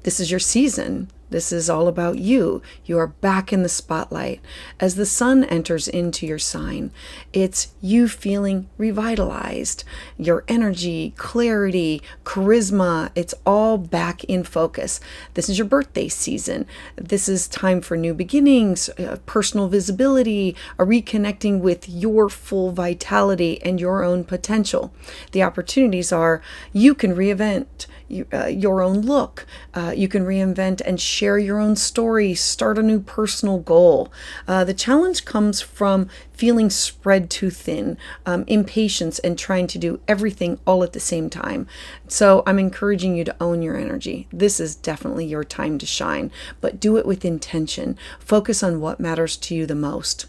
this is your season This is all about you. You are back in the spotlight. As the sun enters into your sign, it's you feeling revitalized. Your energy, clarity, charisma, it's all back in focus. This is your birthday season. This is time for new beginnings, personal visibility, a reconnecting with your full vitality and your own potential. The opportunities are you can reinvent your own look. You can reinvent and share your own story, start a new personal goal. The challenge comes from feeling spread too thin, impatience, and trying to do everything all at the same time. So I'm encouraging you to own your energy. This is definitely your time to shine, but do it with intention. Focus on what matters to you the most.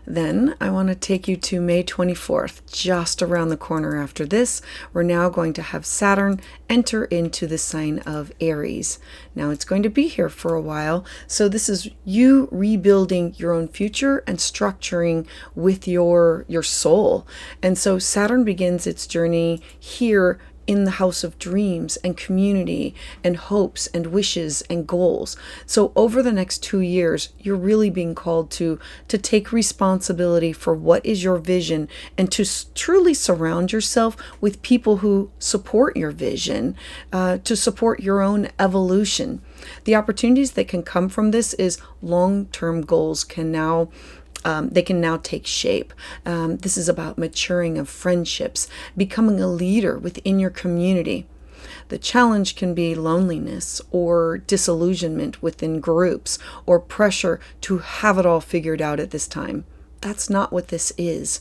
Then I want to take you to May 24th, just around the corner after this. We're now going to have Saturn enter into the sign of Aries. Now it's going to be here for a while. So this is you rebuilding your own future and structuring with your soul. And so Saturn begins its journey here in the house of dreams and community and hopes and wishes and goals. So over the next 2 years, you're really being called to take responsibility for what is your vision and to truly surround yourself with people who support your vision, to support your own evolution. The opportunities that can come from this is long-term goals can now take shape. This is about maturing of friendships, becoming a leader within your community. The challenge can be loneliness or disillusionment within groups or pressure to have it all figured out at this time. That's not what this is.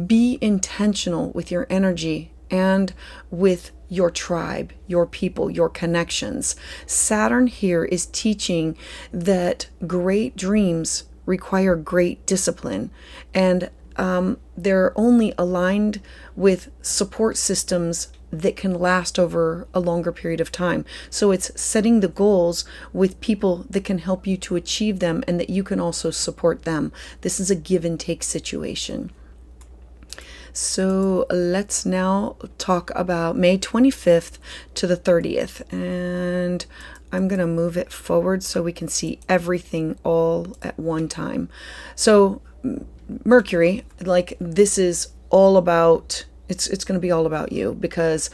Be intentional with your energy and with your tribe, your people, your connections. Saturn here is teaching that great dreams require great discipline, and they're only aligned with support systems that can last over a longer period of time. So it's setting the goals with people that can help you to achieve them and that you can also support them. This is a give and take situation. So let's now talk about May 25th to the 30th. And I'm going to move it forward so we can see everything all at one time. So Mercury, like this is all about, it's going to be all about you because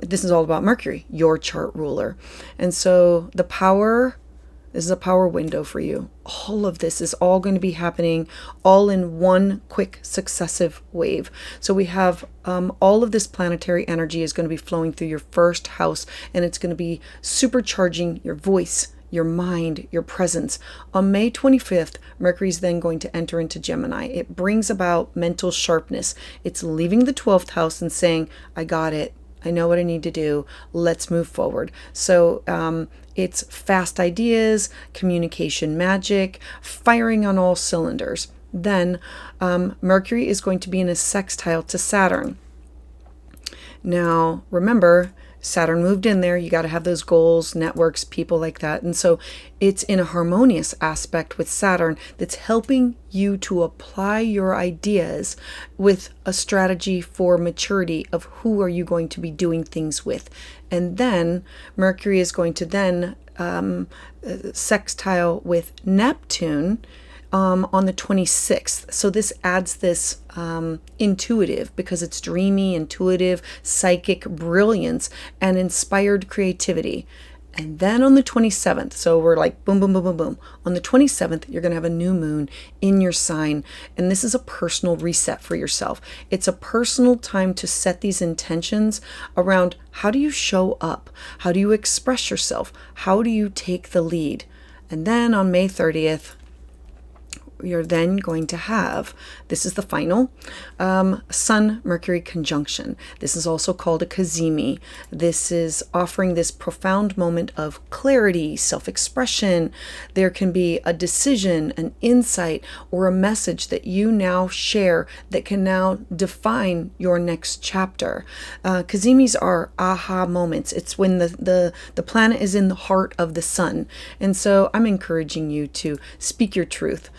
this is all about Mercury, your chart ruler. And so this is a power window for you. All of this is all going to be happening all in one quick successive wave. So we have all of this planetary energy is going to be flowing through your first house, and it's going to be supercharging your voice, your mind, your presence. On May 25th, Mercury is then going to enter into Gemini. It brings about mental sharpness. It's leaving the 12th house and saying, I got it. I know what I need to do. Let's move forward. So it's fast ideas, communication magic, firing on all cylinders. Then Mercury is going to be in a sextile to Saturn. Now, remember, Saturn moved in there. You got to have those goals, networks, people like that. And so it's in a harmonious aspect with Saturn that's helping you to apply your ideas with a strategy for maturity of who are you going to be doing things with. And then Mercury is going to then sextile with Neptune on the 26th. So this adds this intuitive, because it's dreamy, intuitive, psychic brilliance and inspired creativity. And then on the 27th, so we're like boom, boom, boom, boom, boom. On the 27th, you're going to have a new moon in your sign. And this is a personal reset for yourself. It's a personal time to set these intentions around how do you show up? How do you express yourself? How do you take the lead? And then on May 30th, you're then going to have, this is the final, Sun-Mercury conjunction. This is also called a cazimi. This is offering this profound moment of clarity, self-expression. There can be a decision, an insight, or a message that you now share that can now define your next chapter. Cazimis are aha moments. It's when the planet is in the heart of the sun. And so I'm encouraging you to speak your truth.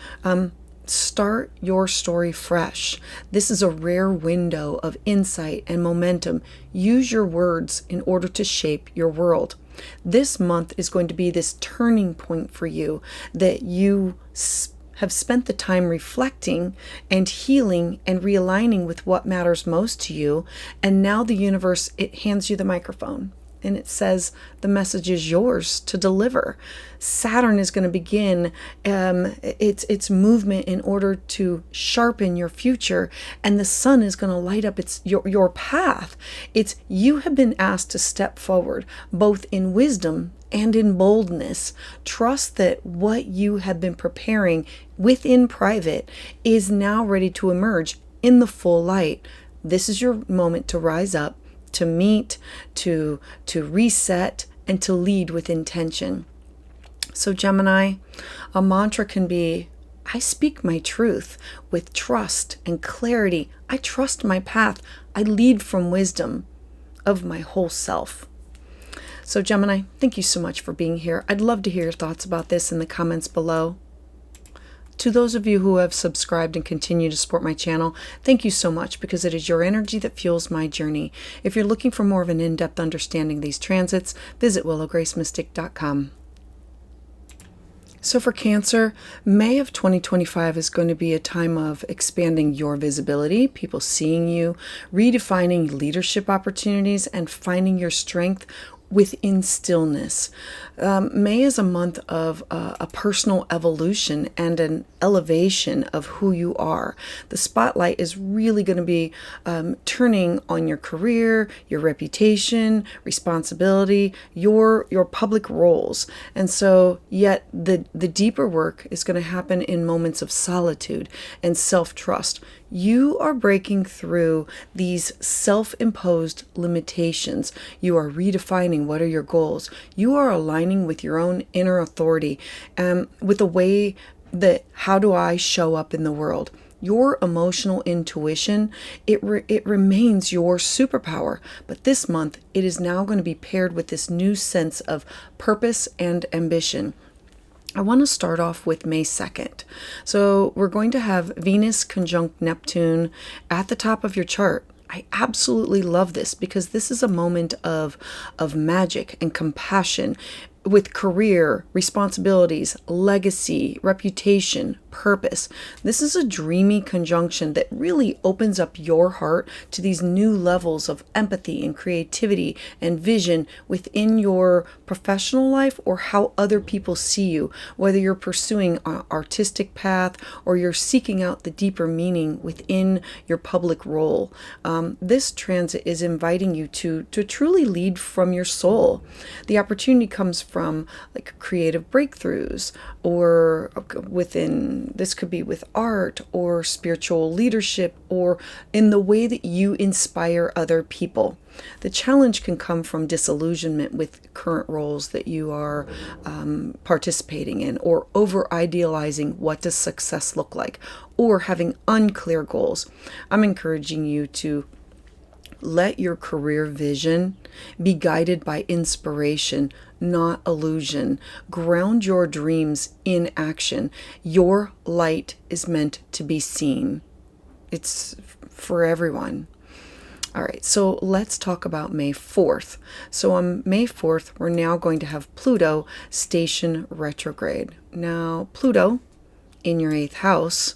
Start your story fresh. This is a rare window of insight and momentum. Use your words in order to shape your world. This month is going to be this turning point for you, that you have spent the time reflecting and healing and realigning with what matters most to you. And now the universe, it hands you the microphone and it says the message is yours to deliver. Saturn is going to begin its movement in order to sharpen your future, and the sun is going to light up your path. You have been asked to step forward, both in wisdom and in boldness. Trust that what you have been preparing within private is now ready to emerge in the full light. This is your moment to rise up, to meet, to reset, and to lead with intention. So Gemini, a mantra can be, I speak my truth with trust and clarity. I trust my path. I lead from wisdom of my whole self. So Gemini, thank you so much for being here. I'd love to hear your thoughts about this in the comments below. To those of you who have subscribed and continue to support my channel, thank you so much, because it is your energy that fuels my journey. If you're looking for more of an in-depth understanding of these transits, visit willowgracemystic.com. So for Cancer, May of 2025 is going to be a time of expanding your visibility, people seeing you, redefining leadership opportunities, and finding your strength within stillness. May is a month of a personal evolution and an elevation of who you are. The spotlight is really going to be turning on your career, your reputation, responsibility, your public roles. And so yet the deeper work is going to happen in moments of solitude and self-trust. You are breaking through these self-imposed limitations. You are redefining what are your goals. You are aligning with your own inner authority, with the way that, how do I show up in the world? Your emotional intuition, it remains your superpower. But this month, it is now going to be paired with this new sense of purpose and ambition. I want to start off with May 2nd. So we're going to have Venus conjunct Neptune at the top of your chart. I absolutely love this, because this is a moment of magic and compassion with career, responsibilities, legacy, reputation, purpose. This is a dreamy conjunction that really opens up your heart to these new levels of empathy and creativity and vision within your professional life, or how other people see you, whether you're pursuing an artistic path or you're seeking out the deeper meaning within your public role. This transit is inviting you to truly lead from your soul. The opportunity comes from like creative breakthroughs, or this could be with art or spiritual leadership, or in the way that you inspire other people. The challenge can come from disillusionment with current roles that you are participating in, or over idealizing what does success look like, or having unclear goals. I'm encouraging you to let your career vision be guided by inspiration, not illusion. Ground your dreams in action. Your light is meant to be seen. It's for everyone. All right, so let's talk about May 4th. So on May 4th, we're now going to have Pluto station retrograde. Now, Pluto in your 8th house,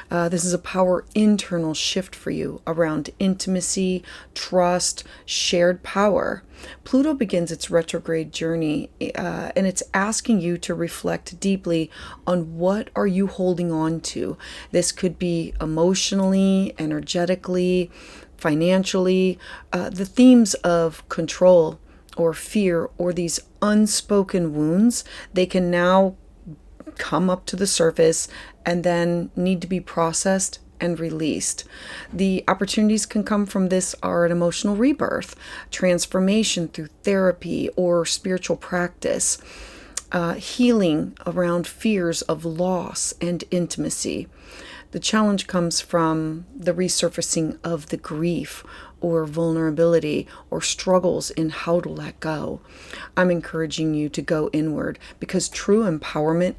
this is a power internal shift for you around intimacy, trust, shared power. Pluto begins its retrograde journey, and it's asking you to reflect deeply on what are you holding on to. This could be emotionally, energetically, financially, the themes of control or fear, or these unspoken wounds. They can now come up to the surface and then need to be processed and released. The opportunities can come from this are an emotional rebirth, transformation through therapy or spiritual practice, healing around fears of loss and intimacy. The challenge comes from the resurfacing of the grief or vulnerability or struggles in how to let go. I'm encouraging you to go inward, because true empowerment,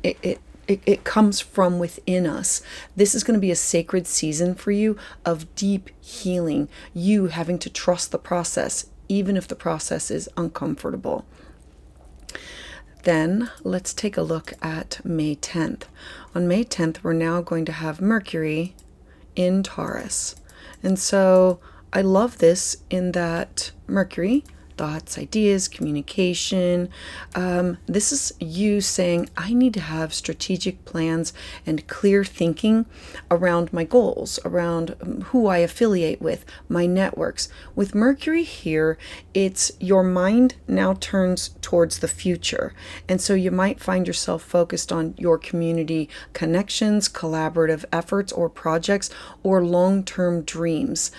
it comes from within us. This is going to be a sacred season for you of deep healing, you having to trust the process, even if the process is uncomfortable. Then let's take a look at May 10th. On May 10th, we're now going to have Mercury in Taurus. And so I love this in that Mercury, thoughts, ideas, communication. This is you saying, I need to have strategic plans and clear thinking around my goals, around who I affiliate with, my networks. With Mercury here, it's your mind now turns towards the future. And so you might find yourself focused on your community connections, collaborative efforts or projects, or long-term dreams.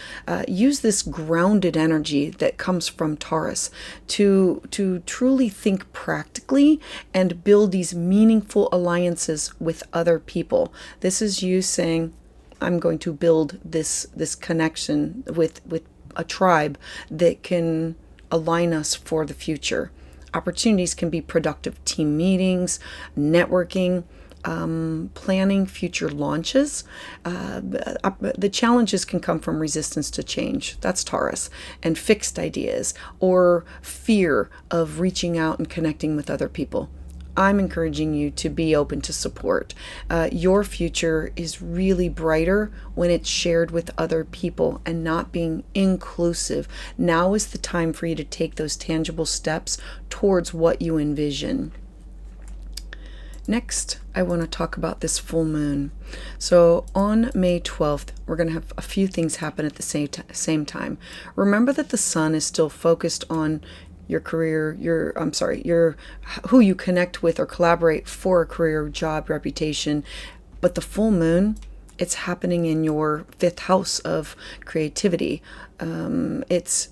Use this grounded energy that comes from Taurus to truly think practically and build these meaningful alliances with other people. This is you saying, I'm going to build this connection with a tribe that can align us for the future. Opportunities can be productive team meetings, networking, planning future launches. The challenges can come from resistance to change. That's Taurus. And fixed ideas or fear of reaching out and connecting with other people. I'm encouraging you to be open to support. Your future is really brighter when it's shared with other people and not being inclusive. Now is the time for you to take those tangible steps towards what you envision. Next, I want to talk about this full moon. So on May 12th, we're going to have a few things happen at the same time. Remember that the sun is still focused on your career, your who you connect with or collaborate for a career, job, reputation. But the full moon, it's happening in your fifth house of creativity. It's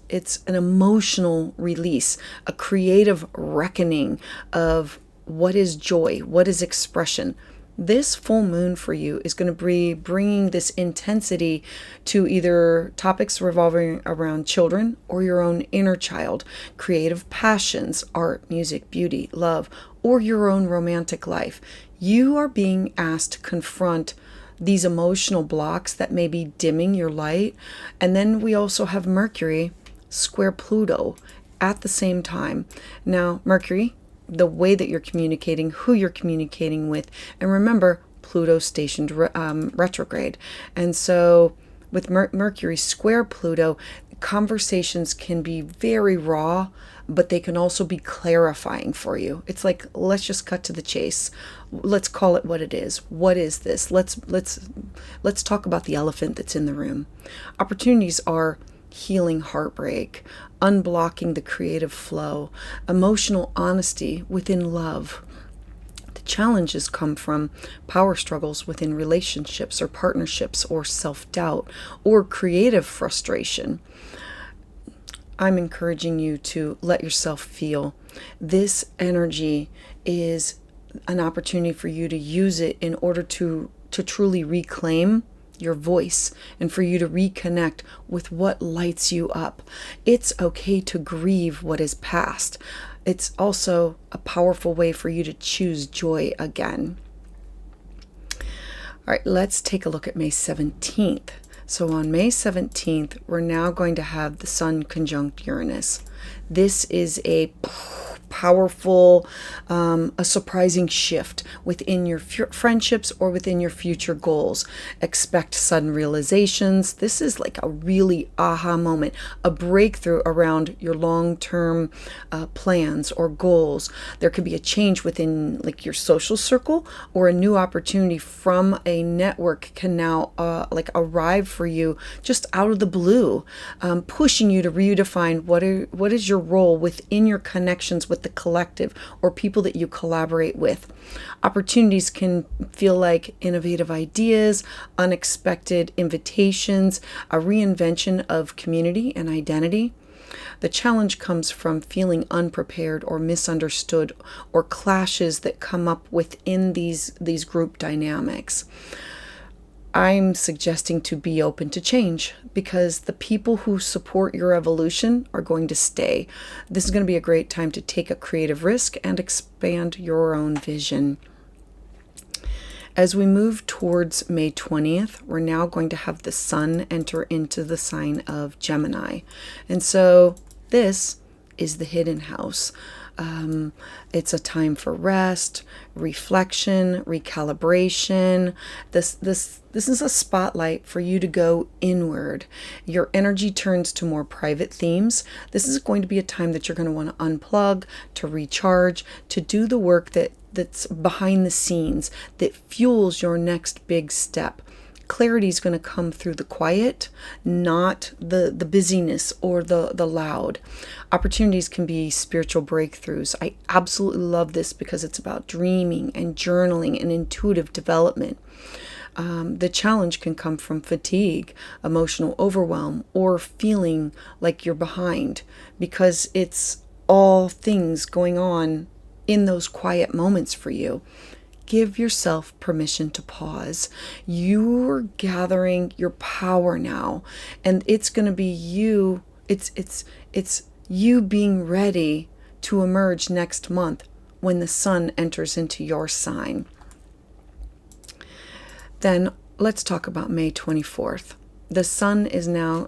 an emotional release, a creative reckoning of what is joy, what is expression. This full moon for you is going to be bringing this intensity to either topics revolving around children or your own inner child, creative passions, art, music, beauty, love, or your own romantic life. You are being asked to confront these emotional blocks that may be dimming your light. And then we also have Mercury square Pluto at the same time. Now, Mercury, the way that you're communicating, who you're communicating with, and remember, Pluto stationed retrograde. And so with Mercury square Pluto, conversations can be very raw, but they can also be clarifying for you. It's like, let's just cut to the chase. Let's call it what it is. What is this? Let's talk about the elephant that's in the room. Opportunities are healing heartbreak, unblocking the creative flow, emotional honesty within love. The challenges come from power struggles within relationships or partnerships or self-doubt or creative frustration. I'm encouraging you to let yourself feel. This energy is an opportunity for you to use it in order to truly reclaim your voice and for you to reconnect with what lights you up. It's okay to grieve what is past. It's also a powerful way for you to choose joy again. All right, let's take a look at May 17th. So on May 17th, we're now going to have the Sun conjunct Uranus. This is a powerful, a surprising shift within your friendships or within your future goals. Expect sudden realizations. This is like a really aha moment, a breakthrough around your long-term plans or goals. There could be a change within like your social circle, or a new opportunity from a network can now arrive for you just out of the blue, pushing you to redefine what is your role within your connections with the collective or people that you collaborate with. Opportunities can feel like innovative ideas, unexpected invitations, a reinvention of community and identity. The challenge comes from feeling unprepared or misunderstood, or clashes that come up within these group dynamics. I'm suggesting to be open to change, because the people who support your evolution are going to stay. This is going to be a great time to take a creative risk and expand your own vision. As we move towards May 20th, we're now going to have the Sun enter into the sign of Gemini. And so this is the hidden house. It's a time for rest, reflection, recalibration. This is a spotlight for you to go inward. Your energy turns to more private themes. This is going to be a time that you're going to want to unplug, to recharge, to do the work that's behind the scenes, that fuels your next big step. Clarity is going to come through the quiet, not the busyness or the loud. Opportunities can be spiritual breakthroughs. I absolutely love this because it's about dreaming and journaling and intuitive development. The challenge can come from fatigue, emotional overwhelm, or feeling like you're behind because it's all things going on in those quiet moments for you. Give yourself permission to pause. You're gathering your power now, and it's going to be you. It's you being ready to emerge next month when the sun enters into your sign. Then let's talk about May 24th. Saturn is now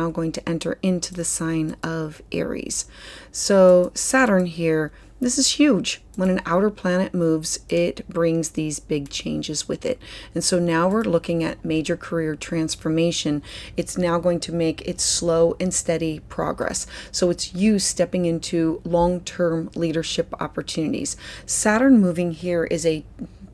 going to enter into the sign of Aries. So Saturn here, this is huge. When an outer planet moves, it brings these big changes with it. And so now we're looking at major career transformation. It's now going to make its slow and steady progress. So it's you stepping into long-term leadership opportunities. Saturn moving here is a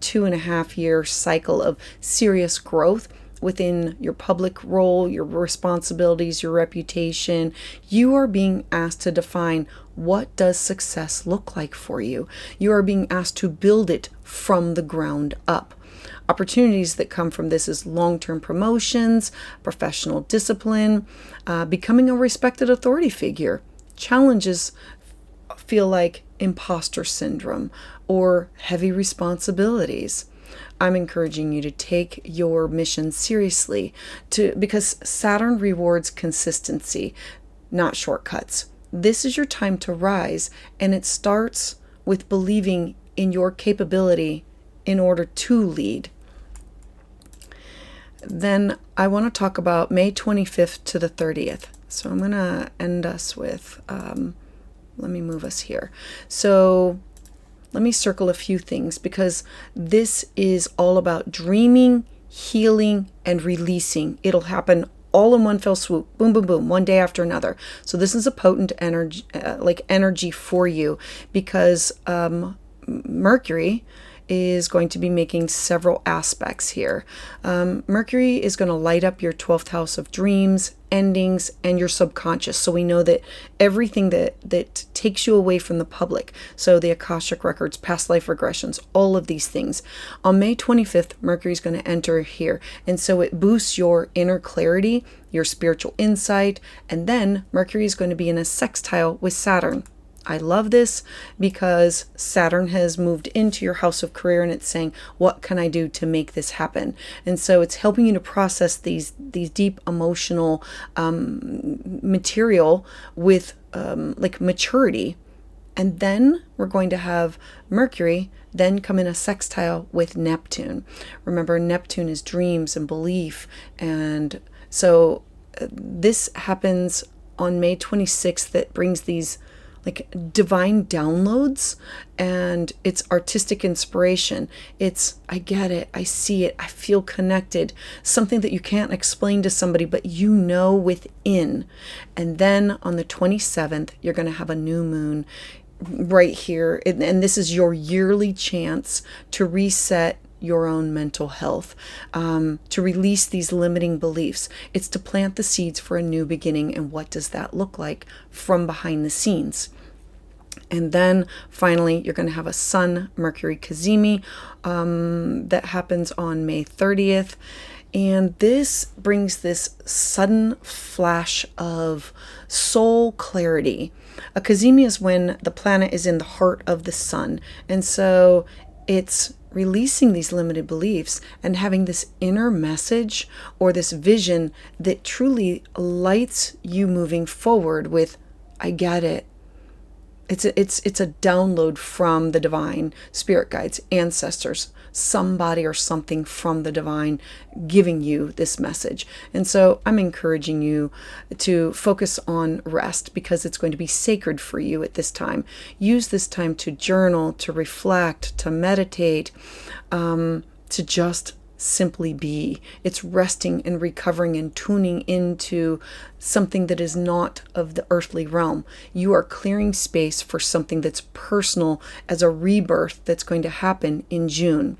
2.5-year cycle of serious growth within your public role, your responsibilities, your reputation. You are being asked to define, what does success look like for you? You are being asked to build it from the ground up. Opportunities that come from this is long-term promotions, professional discipline, becoming a respected authority figure. Challenges feel like imposter syndrome or heavy responsibilities. I'm encouraging you to take your mission seriously because Saturn rewards consistency, not shortcuts. This is your time to rise, and it starts with believing in your capability in order to lead. Then I want to talk about May 25th to the 30th. So I'm going to end us with, let me move us here. So let me circle a few things because this is all about dreaming, healing, and releasing. It'll happen all in one fell swoop. Boom, boom, boom, one day after another. So this is a potent energy for you because Mercury is going to be making several aspects here. Mercury is going to light up your 12th house of dreams, endings, and your subconscious. So we know that everything that takes you away from the public, so the Akashic records, past life regressions, all of these things. On May 25th, Mercury is going to enter here. And so it boosts your inner clarity, your spiritual insight, and then Mercury is going to be in a sextile with Saturn. I love this because Saturn has moved into your house of career and it's saying, what can I do to make this happen? And so it's helping you to process these deep emotional material with like maturity. And then we're going to have Mercury then come in a sextile with Neptune. Remember, Neptune is dreams and belief. And so this happens on May 26th that brings these like divine downloads, and it's artistic inspiration. It's, I get it, I see it, I feel connected, something that you can't explain to somebody, but you know within. And then on the 27th, you're going to have a new moon right here. And this is your yearly chance to reset your own mental health, to release these limiting beliefs. It's to plant the seeds for a new beginning. And what does that look like from behind the scenes? And then finally, you're going to have a Sun Mercury Cazimi that happens on May 30th. And this brings this sudden flash of soul clarity. A Cazimi is when the planet is in the heart of the sun. And so it's releasing these limited beliefs and having this inner message or this vision that truly lights you moving forward with, I get it. It's a download from the divine, spirit guides, ancestors, somebody or something from the divine giving you this message. And so I'm encouraging you to focus on rest, because it's going to be sacred for you at this time. Use this time to journal, to reflect, to meditate, to just simply be. It's resting and recovering and tuning into something that is not of the earthly realm. You are clearing space for something that's personal, as a rebirth that's going to happen in June.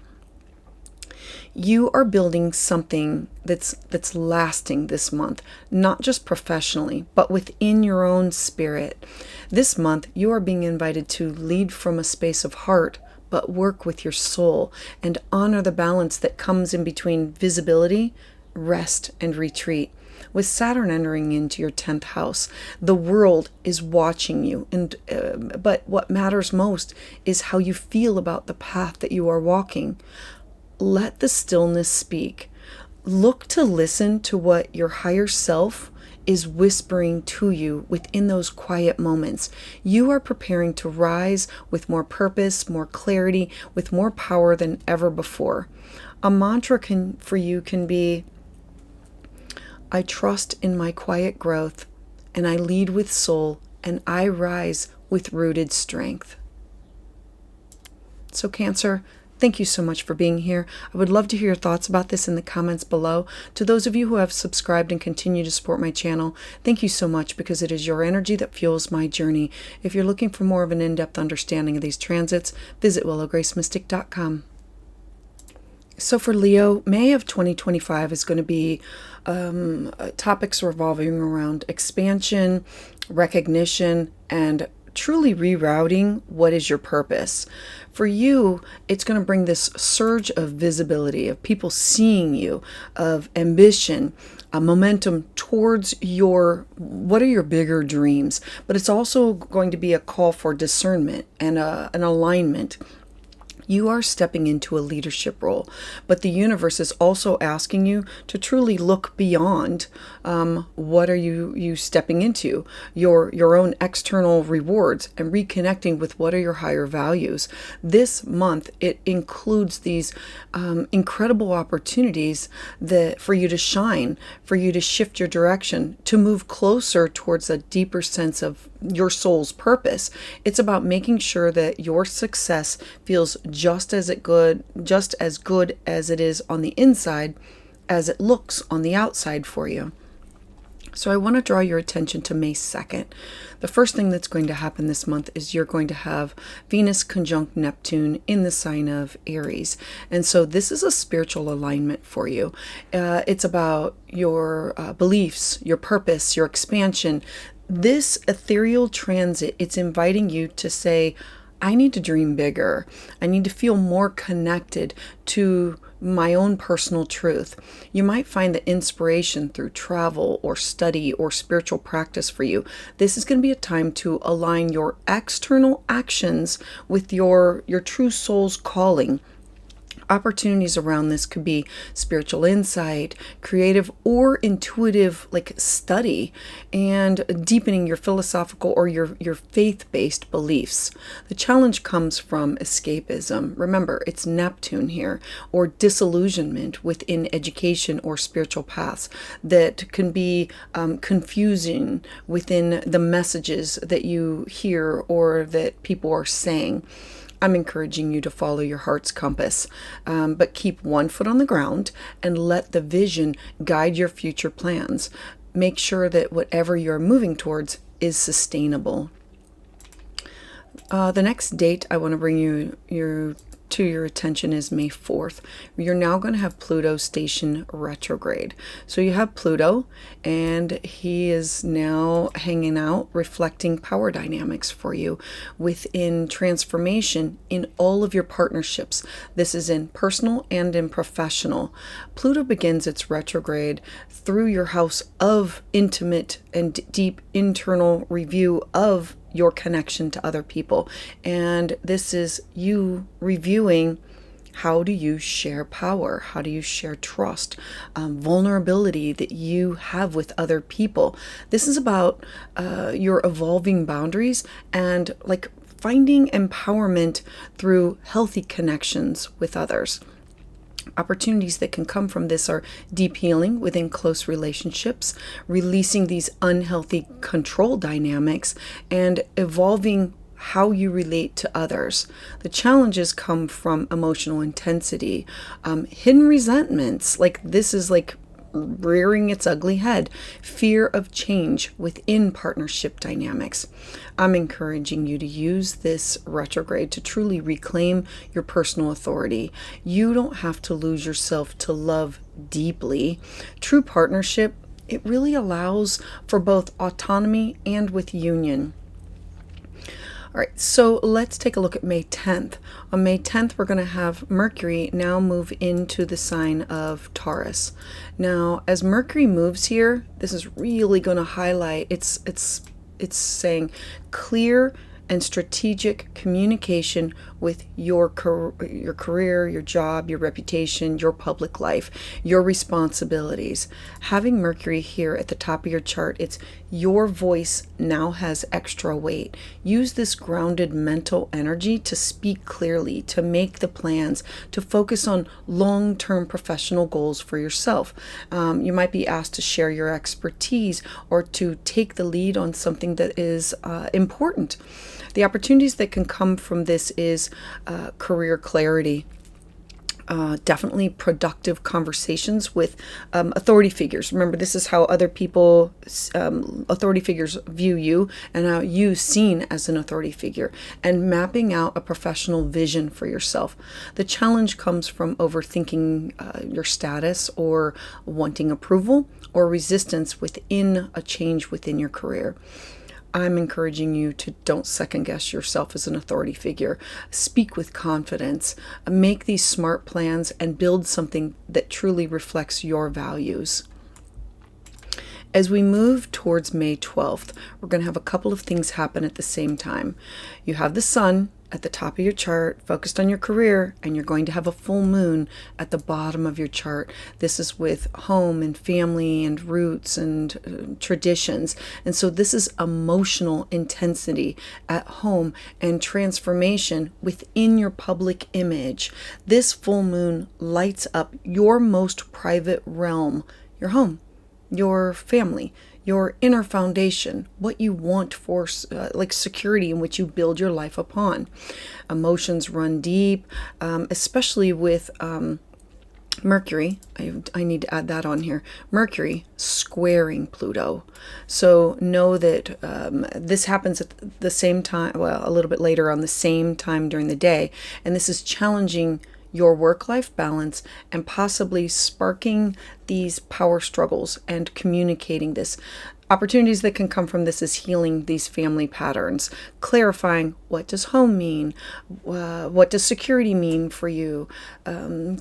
You are building something that's lasting this month, not just professionally, but within your own spirit. This month, you are being invited to lead from a space of heart, but work with your soul and honor the balance that comes in between visibility, rest, and retreat. With Saturn entering into your 10th house, the world is watching you, but what matters most is how you feel about the path that you are walking. Let the stillness speak. Look to listen to what your higher self is whispering to you within those quiet moments. You are preparing to rise with more purpose, more clarity, with more power than ever before. A mantra for you can be, I trust in my quiet growth, and I lead with soul, and I rise with rooted strength. So Cancer, thank you so much for being here. I would love to hear your thoughts about this in the comments below. To those of you who have subscribed and continue to support my channel, thank you so much, because it is your energy that fuels my journey. If you're looking for more of an in-depth understanding of these transits, visit willowgracemystic.com. So for Leo, May of 2025 is going to be topics revolving around expansion, recognition, and truly rerouting what is your purpose. For you, it's going to bring this surge of visibility, of people seeing you, of ambition, a momentum towards what are your bigger dreams. But it's also going to be a call for discernment and an alignment. You are stepping into a leadership role, but the universe is also asking you to truly look beyond what are you stepping into, your own external rewards, and reconnecting with what are your higher values. This month, it includes these incredible opportunities for you to shine, for you to shift your direction, to move closer towards a deeper sense of your soul's purpose. It's about making sure that your success feels just as good as it is on the inside as it looks on the outside for you. So I want to draw your attention to May 2nd. The first thing that's going to happen this month is you're going to have Venus conjunct Neptune in the sign of Aries. And so this is a spiritual alignment for you. It's about your beliefs, your purpose, your expansion. This ethereal transit, it's inviting you to say, I need to dream bigger. I need to feel more connected to my own personal truth. You might find the inspiration through travel or study or spiritual practice for you. This is going to be a time to align your external actions with your true soul's calling. Opportunities around this could be spiritual insight, creative or intuitive study, and deepening your philosophical or your faith-based beliefs. The challenge comes from escapism. Remember, it's Neptune here, or disillusionment within education or spiritual paths that can be confusing within the messages that you hear or that people are saying. I'm encouraging you to follow your heart's compass, but keep one foot on the ground and let the vision guide your future plans. Make sure that whatever you're moving towards is sustainable. The next date I want to bring to your attention is May 4th. You're now going to have Pluto station retrograde. So you have Pluto, and he is now hanging out, reflecting power dynamics for you within transformation in all of your partnerships. This is in personal and in professional. Pluto begins its retrograde through your house of intimate and deep internal review of your connection to other people. And this is you reviewing How do you share power? How do you share trust, vulnerability that you have with other people? This is about your evolving boundaries and like finding empowerment through healthy connections with others. Opportunities that can come from this are deep healing within close relationships, releasing these unhealthy control dynamics, and evolving how you relate to others. The challenges come from emotional intensity, hidden resentments, like this is like rearing its ugly head, fear of change within partnership dynamics. I'm encouraging you to use this retrograde to truly reclaim your personal authority. You don't have to lose yourself to love deeply. True partnership, it really allows for both autonomy and with union. All right, so let's take a look at May 10th. On May 10th, we're going to have Mercury now move into the sign of Taurus. Now, as Mercury moves here, this is really going to highlight, it's saying clear and strategic communication with your career, your job, your reputation, your public life, your responsibilities. Having Mercury here at the top of your chart, it's your voice now has extra weight. Use this grounded mental energy to speak clearly, to make the plans, to focus on long-term professional goals for yourself. You might be asked to share your expertise or to take the lead on something that is important. The opportunities that can come from this is career clarity. Definitely productive conversations with authority figures. Remember, this is how other people, authority figures view you and how you seen as an authority figure, and mapping out a professional vision for yourself. The challenge comes from overthinking your status or wanting approval or resistance within a change within your career. I'm encouraging you to don't second guess yourself as an authority figure. Speak with confidence. Make these smart plans and build something that truly reflects your values. As we move towards May 12th, we're going to have a couple of things happen at the same time. You have the sun at the top of your chart, focused on your career, and you're going to have a full moon at the bottom of your chart. This is with home and family and roots and traditions. And so this is emotional intensity at home and transformation within your public image. This full moon lights up your most private realm, your home, your family, your inner foundation, what you want for like security in which you build your life upon. Emotions run deep, especially with Mercury. I need to add that on here. Mercury squaring Pluto. So know that this happens at the same time, well, a little bit later on the same time during the day. And this is challenging your work-life balance and possibly sparking these power struggles and communicating this. Opportunities that can come from this is healing these family patterns, clarifying what does home mean, what does security mean for you,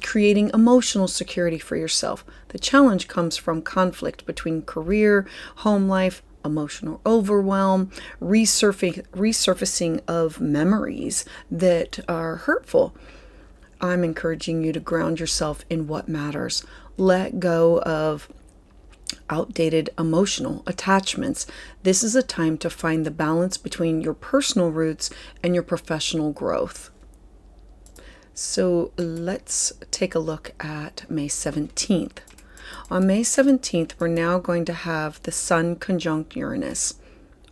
creating emotional security for yourself. The challenge comes from conflict between career, home life, emotional overwhelm, resurfacing of memories that are hurtful. I'm encouraging you to ground yourself in what matters. Let go of outdated emotional attachments. This is a time to find the balance between your personal roots and your professional growth. So let's take a look at May 17th. On May 17th, we're now going to have the Sun conjunct Uranus.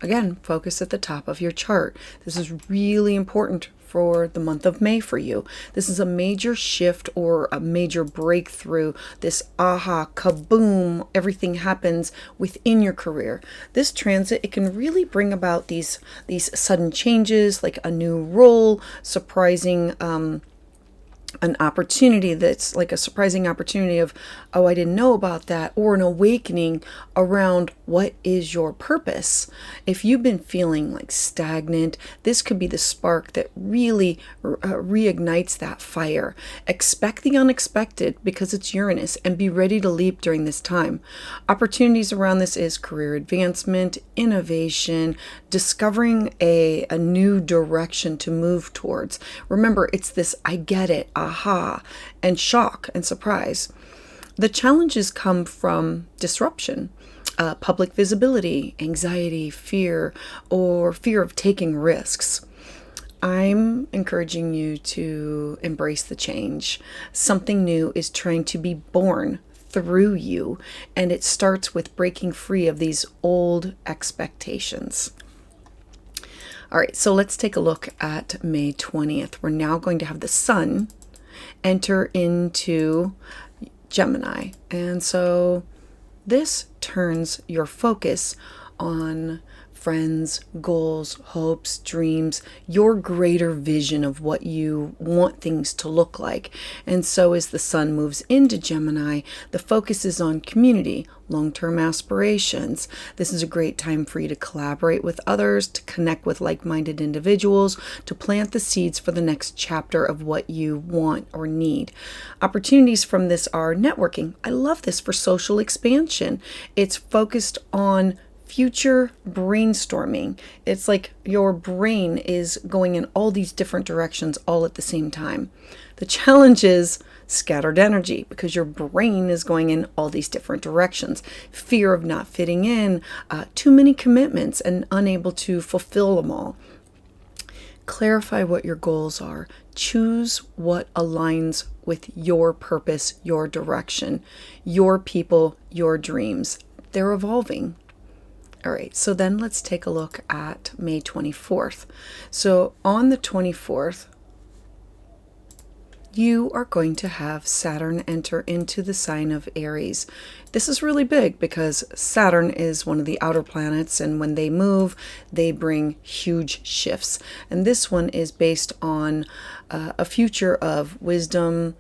Again, focus at the top of your chart. This is really important for the month of May for you. This is a major shift or a major breakthrough. This aha, kaboom, everything happens within your career. This transit, it can really bring about these sudden changes, like a new role, surprising an opportunity that's like a surprising opportunity of, oh, I didn't know about that, or an awakening around what is your purpose. If you've been feeling like stagnant, this could be the spark that really reignites that fire. Expect the unexpected because it's Uranus, and be ready to leap during this time. Opportunities around this is career advancement, innovation, discovering a new direction to move towards. Remember, it's this I get it, aha and shock and surprise. The challenges come from disruption, public visibility, anxiety, fear, or fear of taking risks. I'm encouraging you to embrace the change. Something new is trying to be born through you, and it starts with breaking free of these old expectations. All right, so let's take a look at May 20th. We're now going to have the sun enter into Gemini. And so this turns your focus on friends, goals, hopes, dreams, your greater vision of what you want things to look like. And so as the sun moves into Gemini, the focus is on community, long-term aspirations. This is a great time for you to collaborate with others, to connect with like-minded individuals, to plant the seeds for the next chapter of what you want or need. Opportunities from this are networking. I love this for social expansion. It's focused on future brainstorming. It's like your brain is going in all these different directions all at the same time. The challenge is scattered energy because your brain is going in all these different directions. Fear of not fitting in, too many commitments and unable to fulfill them all. Clarify what your goals are. Choose what aligns with your purpose, your direction, your people, your dreams. They're evolving. All right, so then let's take a look at May 24th. So on the 24th, you are going to have Saturn enter into the sign of Aries. This is really big because Saturn is one of the outer planets, and when they move, they bring huge shifts. And this one is based on a future of wisdom,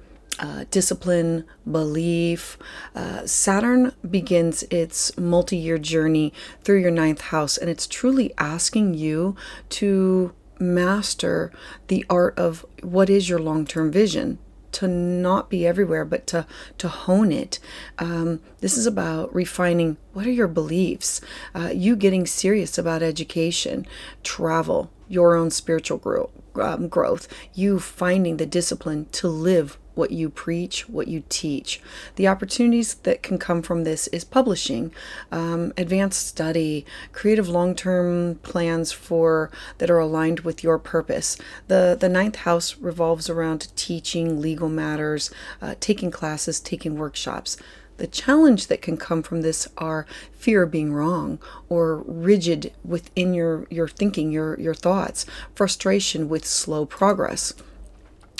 discipline, belief. Saturn begins its multi-year journey through your 9th house, and it's truly asking you to master the art of what is your long-term vision, to not be everywhere, but to hone it. This is about refining what are your beliefs, you getting serious about education, travel, your own spiritual growth, you finding the discipline to live what you preach, what you teach. The opportunities that can come from this is publishing, advanced study, creative long-term plans that are aligned with your purpose. The 9th house revolves around teaching legal matters, taking classes, taking workshops. The challenge that can come from this are fear of being wrong or rigid within your thinking, your thoughts, frustration with slow progress.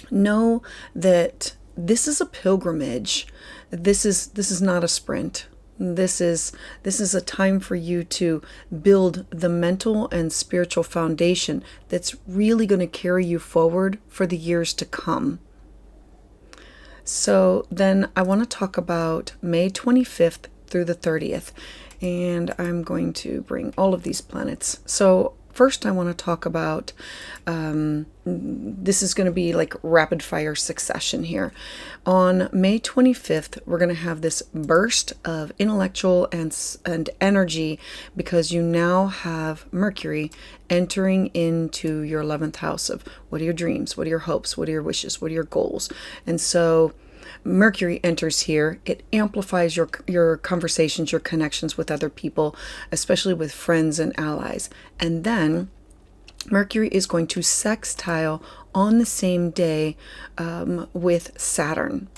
Know that this is a pilgrimage. This is not a sprint. This is a time for you to build the mental and spiritual foundation that's really going to carry you forward for the years to come. So then I want to talk about May 25th through the 30th, and I'm going to bring all of these planets. So first I want to talk about, this is going to be like rapid fire succession here. On May 25th, we're going to have this burst of intellectual and energy because you now have Mercury entering into your 11th house of what are your dreams, what are your hopes, what are your wishes, what are your goals. And so Mercury enters here. It amplifies your conversations, your connections with other people, especially with friends and allies. And then Mercury is going to sextile on the same day with Saturn.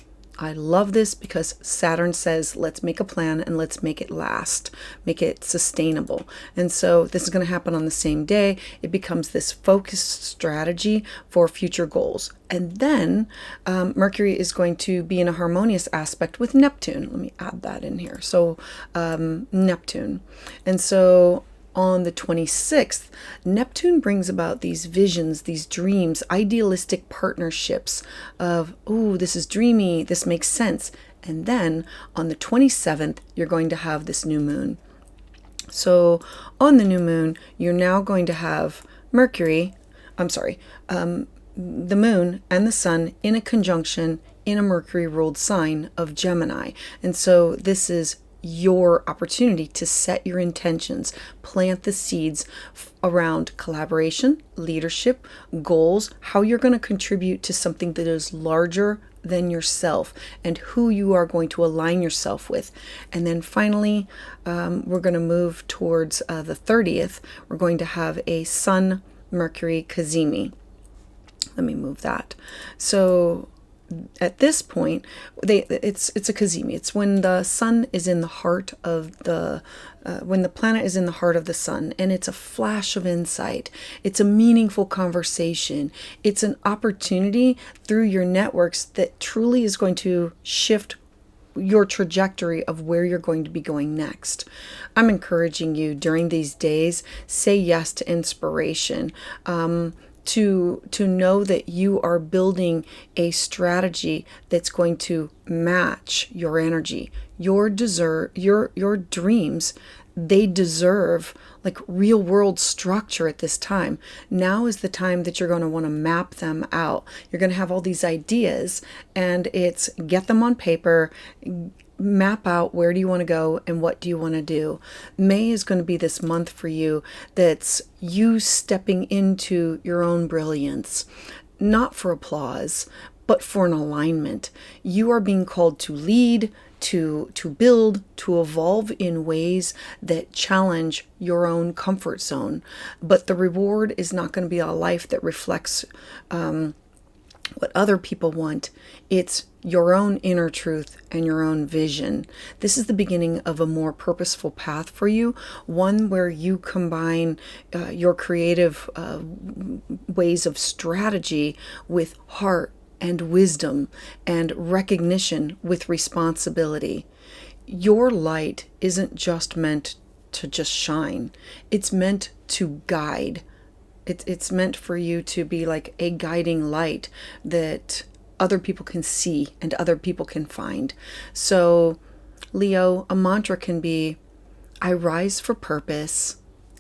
I love this because Saturn says, let's make a plan and let's make it last, make it sustainable. And so this is going to happen on the same day. It becomes this focused strategy for future goals. And then Mercury is going to be in a harmonious aspect with Neptune. Let me add that in here. So Neptune. And so on the 26th, Neptune brings about these visions, these dreams, idealistic partnerships of, oh, this is dreamy, this makes sense. And then on the 27th, you're going to have this new moon. So on the new moon, you're now going to have the moon and the sun in a conjunction in a Mercury ruled sign of Gemini. And so this is your opportunity to set your intentions, plant the seeds around collaboration, leadership, goals, how you're going to contribute to something that is larger than yourself, and who you are going to align yourself with. And then finally, we're going to move towards the 30th. We're going to have a Sun Mercury Cazimi. Let me move that. So at this point, it's a Cazimi. It's when the sun is in the heart of when the planet is in the heart of the sun, and it's a flash of insight. It's a meaningful conversation. It's an opportunity through your networks that truly is going to shift your trajectory of where you're going to be going next. I'm encouraging you during these days, say yes to inspiration. To know that you are building a strategy that's going to match your energy, your dreams. They deserve like real world structure at this time. Now is the time that you're going to want to map them out. You're going to have all these ideas, and it's get them on paper, map out where do you want to go and what do you want to do. May is going to be this month for you that's you stepping into your own brilliance, not for applause, but for an alignment. You are being called to lead, to build, to evolve in ways that challenge your own comfort zone. But the reward is not going to be a life that reflects what other people want. It's your own inner truth and your own vision. This is the beginning of a more purposeful path for you, one where you combine your creative ways of strategy with heart and wisdom and recognition with responsibility. Your light isn't just meant to just shine. It's meant to guide. It's meant for you to be like a guiding light that other people can see and other people can find. So, Leo, a mantra can be, I rise for purpose,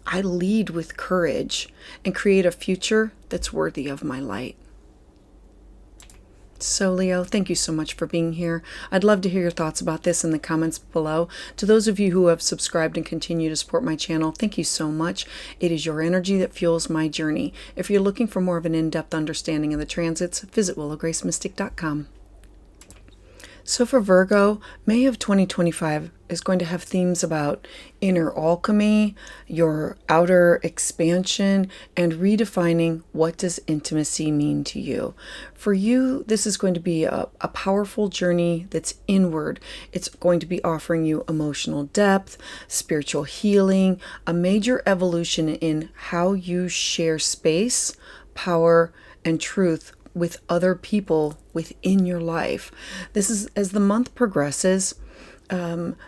I lead with courage, and create a future that's worthy of my light. So Leo, thank you so much for being here. I'd love to hear your thoughts about this in the comments below. To those of you who have subscribed and continue to support my channel, thank you so much. It is your energy that fuels my journey. If you're looking for more of an in-depth understanding of the transits, visit willowgracemystic.com. So for Virgo, May of 2025 is going to have themes about inner alchemy, your outer expansion, and redefining what does intimacy mean to you. For you, this is going to be a powerful journey that's inward. It's going to be offering you emotional depth, spiritual healing, a major evolution in how you share space, power, and truth with other people within your life. This is, as the month progresses,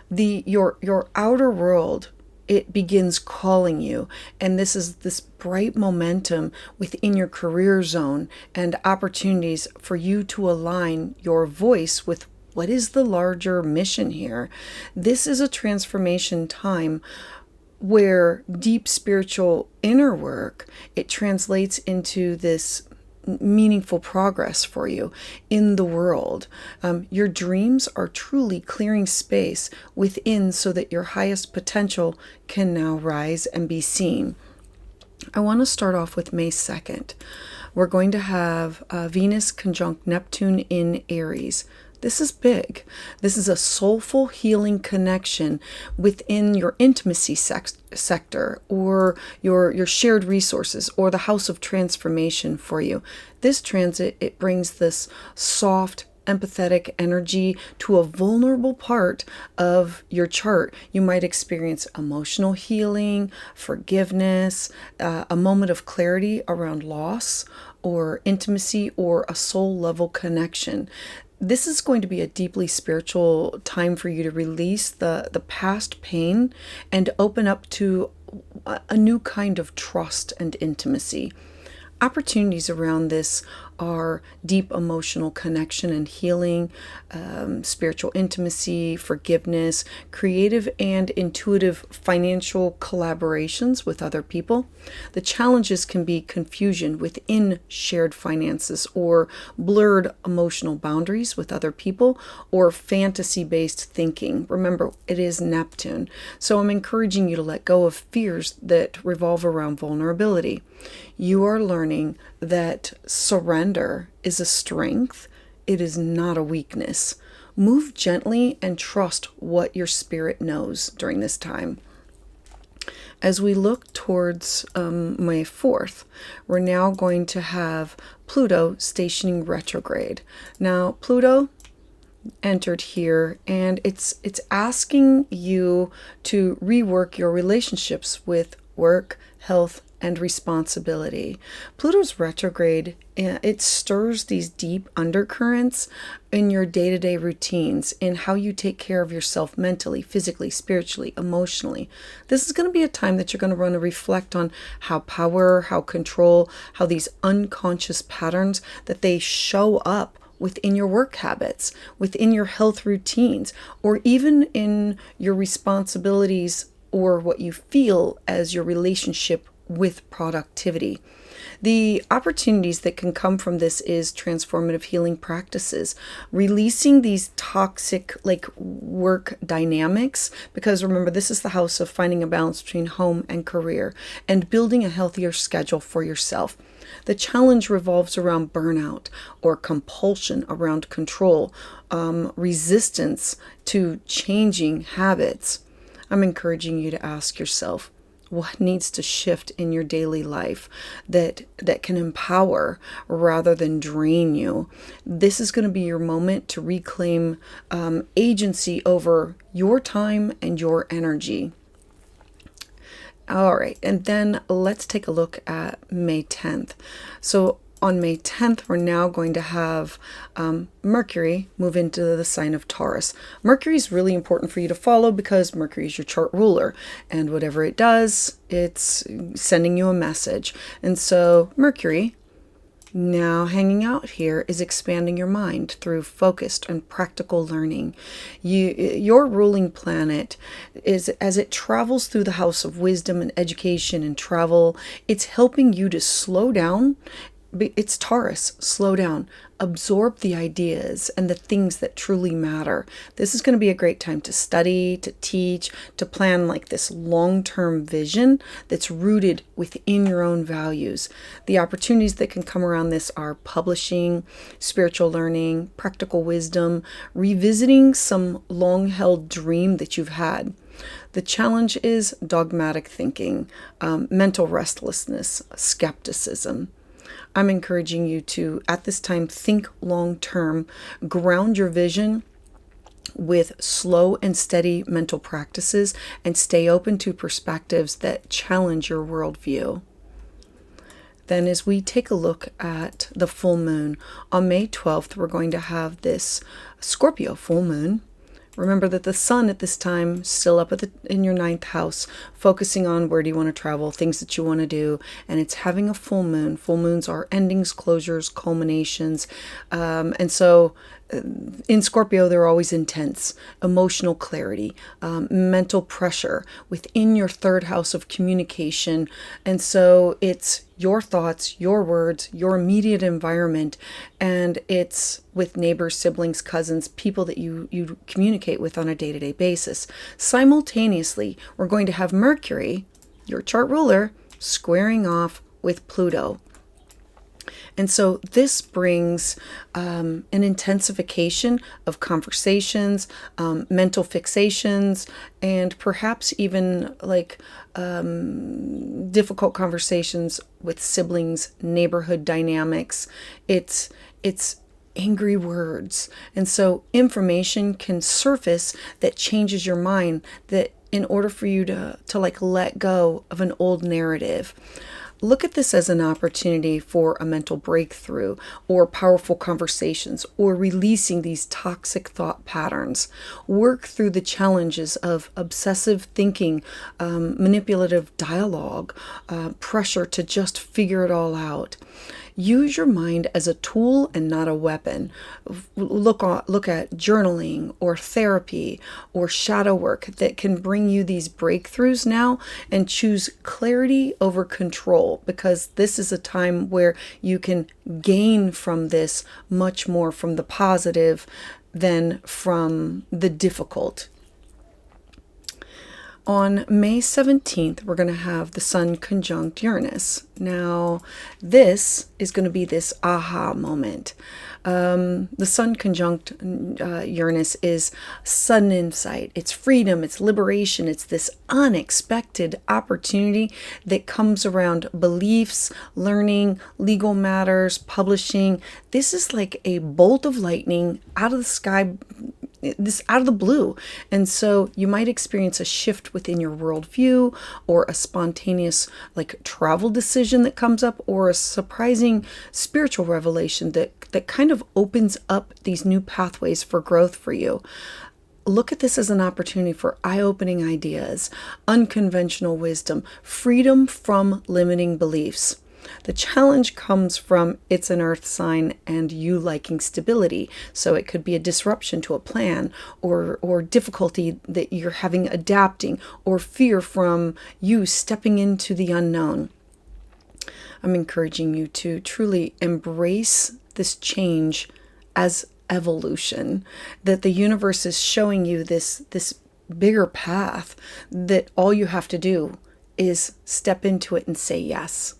your outer world, it begins calling you, and this is this bright momentum within your career zone and opportunities for you to align your voice with what is the larger mission here. This is a transformation time where deep spiritual inner work, it translates into this meaningful progress for you in the world. Your dreams are truly clearing space within so that your highest potential can now rise and be seen. I want to start off with May 2nd. We're going to have Venus conjunct Neptune in Aries. This is big. This is a soulful healing connection within your intimacy sector or your shared resources or the house of transformation for you. This transit, it brings this soft, empathetic energy to a vulnerable part of your chart. You might experience emotional healing, forgiveness, a moment of clarity around loss or intimacy or a soul level connection. This is going to be a deeply spiritual time for you to release the past pain and open up to a new kind of trust and intimacy. Opportunities around this are deep emotional connection and healing, spiritual intimacy, forgiveness, creative and intuitive financial collaborations with other people. The challenges can be confusion within shared finances, or blurred emotional boundaries with other people, or fantasy-based thinking. Remember, it is Neptune. So I'm encouraging you to let go of fears that revolve around vulnerability. You are learning that surrender is a strength. It is not a weakness. Move gently and trust what your spirit knows during this time. As we look towards May 4th, we're now going to have Pluto stationing retrograde. Now, Pluto entered here, and it's asking you to rework your relationships with work, health, and responsibility. Pluto's retrograde, it stirs these deep undercurrents in your day-to-day routines, in how you take care of yourself mentally, physically, spiritually, emotionally. This is going to be a time that you're going to want to reflect on how power, how control, how these unconscious patterns, that they show up within your work habits, within your health routines, or even in your responsibilities, or what you feel as your relationship with productivity. The opportunities that can come from this is transformative healing practices, releasing these toxic work dynamics, because remember, this is the house of finding a balance between home and career, and building a healthier schedule for yourself. The challenge revolves around burnout or compulsion around control, resistance to changing habits. I'm encouraging you to ask yourself, what needs to shift in your daily life that can empower rather than drain you? This is going to be your moment to reclaim agency over your time and your energy. All right, and then let's take a look at May 10th. So on May 10th, we're now going to have Mercury move into the sign of Taurus. Mercury is really important for you to follow, because Mercury is your chart ruler, and whatever it does, it's sending you a message. And so Mercury, now hanging out here, is expanding your mind through focused and practical learning. Your ruling planet is, as it travels through the house of wisdom and education and travel, it's helping you to slow down. It's Taurus, slow down, absorb the ideas and the things that truly matter. This is going to be a great time to study, to teach, to plan this long-term vision that's rooted within your own values. The opportunities that can come around this are publishing, spiritual learning, practical wisdom, revisiting some long-held dream that you've had. The challenge is dogmatic thinking, mental restlessness, skepticism. I'm encouraging you to, at this time, think long-term, ground your vision with slow and steady mental practices, and stay open to perspectives that challenge your worldview. Then as we take a look at the full moon, on May 12th, we're going to have this Scorpio full moon. Remember that the sun at this time still up in your 9th house, focusing on where do you want to travel, things that you want to do, and it's having a full moon. Full moons are endings, closures, culminations, and so in Scorpio, they're always intense, emotional clarity, mental pressure within your 3rd house of communication. And so it's your thoughts, your words, your immediate environment, and it's with neighbors, siblings, cousins, people that you communicate with on a day-to-day basis. Simultaneously, we're going to have Mercury, your chart ruler, squaring off with Pluto. And so this brings an intensification of conversations, mental fixations, and perhaps even difficult conversations with siblings, neighborhood dynamics. It's angry words. And so information can surface that changes your mind, that in order for you to let go of an old narrative. Look at this as an opportunity for a mental breakthrough, or powerful conversations, or releasing these toxic thought patterns. Work through the challenges of obsessive thinking, manipulative dialogue, pressure to just figure it all out. Use your mind as a tool and not a weapon. Look at journaling or therapy or shadow work that can bring you these breakthroughs now, and choose clarity over control, because this is a time where you can gain from this much more from the positive than from the difficult. On May 17th, we're going to have the Sun conjunct Uranus. Now, this is going to be this aha moment. The Sun conjunct Uranus is sudden insight. It's freedom, it's liberation, it's this unexpected opportunity that comes around beliefs, learning, legal matters, publishing. This is like a bolt of lightning out of the sky, this out of the blue. And so you might experience a shift within your worldview, or a spontaneous like travel decision that comes up, or a surprising spiritual revelation that kind of opens up these new pathways for growth for you. Look at this as an opportunity for eye-opening ideas, unconventional wisdom, freedom from limiting beliefs. The challenge comes from it's an earth sign and you liking stability. So it could be a disruption to a plan, or difficulty that you're having adapting, or fear from you stepping into the unknown. I'm encouraging you to truly embrace this change as evolution, that the universe is showing you this bigger path, that all you have to do is step into it and say yes.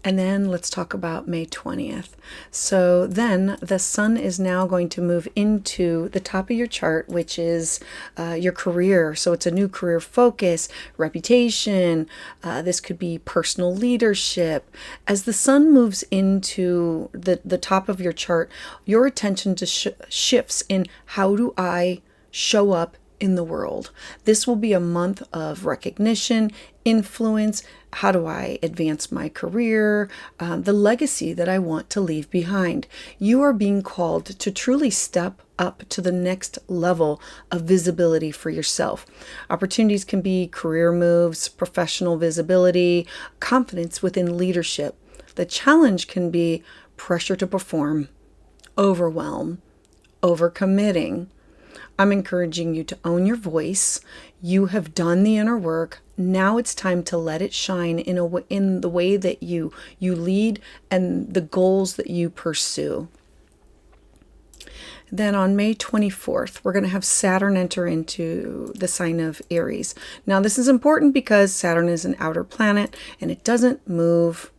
And then let's talk about May 20th. So then the sun is now going to move into the top of your chart, which is your career. So it's a new career focus, reputation. This could be personal leadership. As the sun moves into the top of your chart, your attention shifts in how do I show up in the world. This will be a month of recognition, influence. How do I advance my career? The legacy that I want to leave behind. You are being called to truly step up to the next level of visibility for yourself. Opportunities can be career moves, professional visibility, confidence within leadership. The challenge can be pressure to perform, overwhelm, overcommitting. I'm encouraging you to own your voice. You have done the inner work. Now it's time to let it shine in the way that you lead and the goals that you pursue. Then on May 24th, we're going to have Saturn enter into the sign of Aries. Now this is important because Saturn is an outer planet and it doesn't move.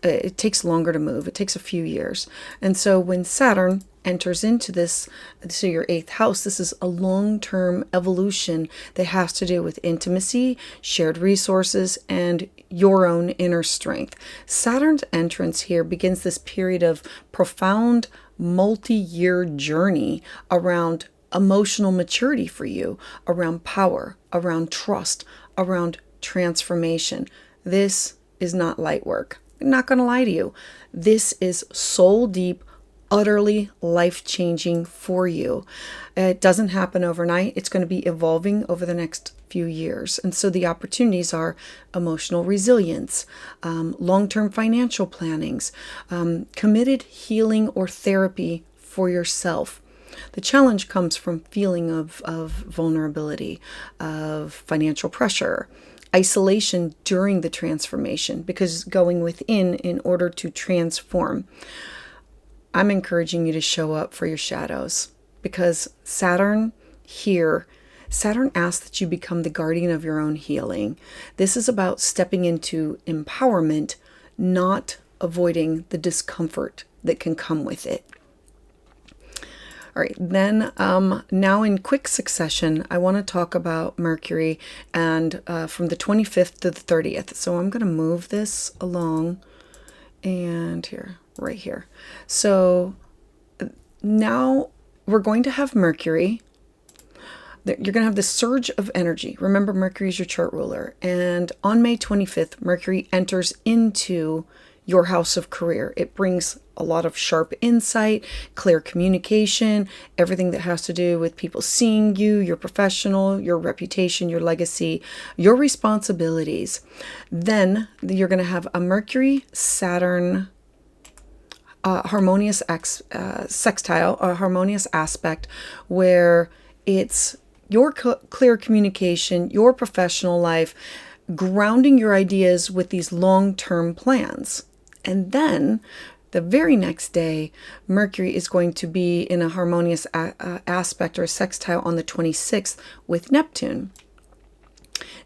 It takes longer to move. It takes a few years. And so when Saturn enters into this, so your 8th house, this is a long-term evolution that has to do with intimacy, shared resources, and your own inner strength. Saturn's entrance here begins this period of profound multi-year journey around emotional maturity for you, around power, around trust, around transformation. This is not light work. I'm not going to lie to you. This is soul deep, utterly life-changing for you. It doesn't happen overnight. It's going to be evolving over the next few years. And so the opportunities are emotional resilience, long-term financial plannings, committed healing or therapy for yourself. The challenge comes from feeling of vulnerability, of financial pressure, isolation during the transformation, because going within in order to transform. I'm encouraging you to show up for your shadows, because Saturn asks that you become the guardian of your own healing. This is about stepping into empowerment, not avoiding the discomfort that can come with it. All right, then now in quick succession, I want to talk about Mercury and from the 25th to the 30th. So I'm going to move this along and here, right here. So now we're going to have Mercury. You're going to have this surge of energy. Remember, Mercury is your chart ruler. And on May 25th, Mercury enters into your house of career. It brings a lot of sharp insight, clear communication, everything that has to do with people seeing you, your professional, your reputation, your legacy, your responsibilities. Then you're going to have a Mercury, Saturn, harmonious sextile, a harmonious aspect where it's your clear communication, your professional life, grounding your ideas with these long-term plans. And then the very next day, Mercury is going to be in a harmonious aspect or a sextile on the 26th with Neptune.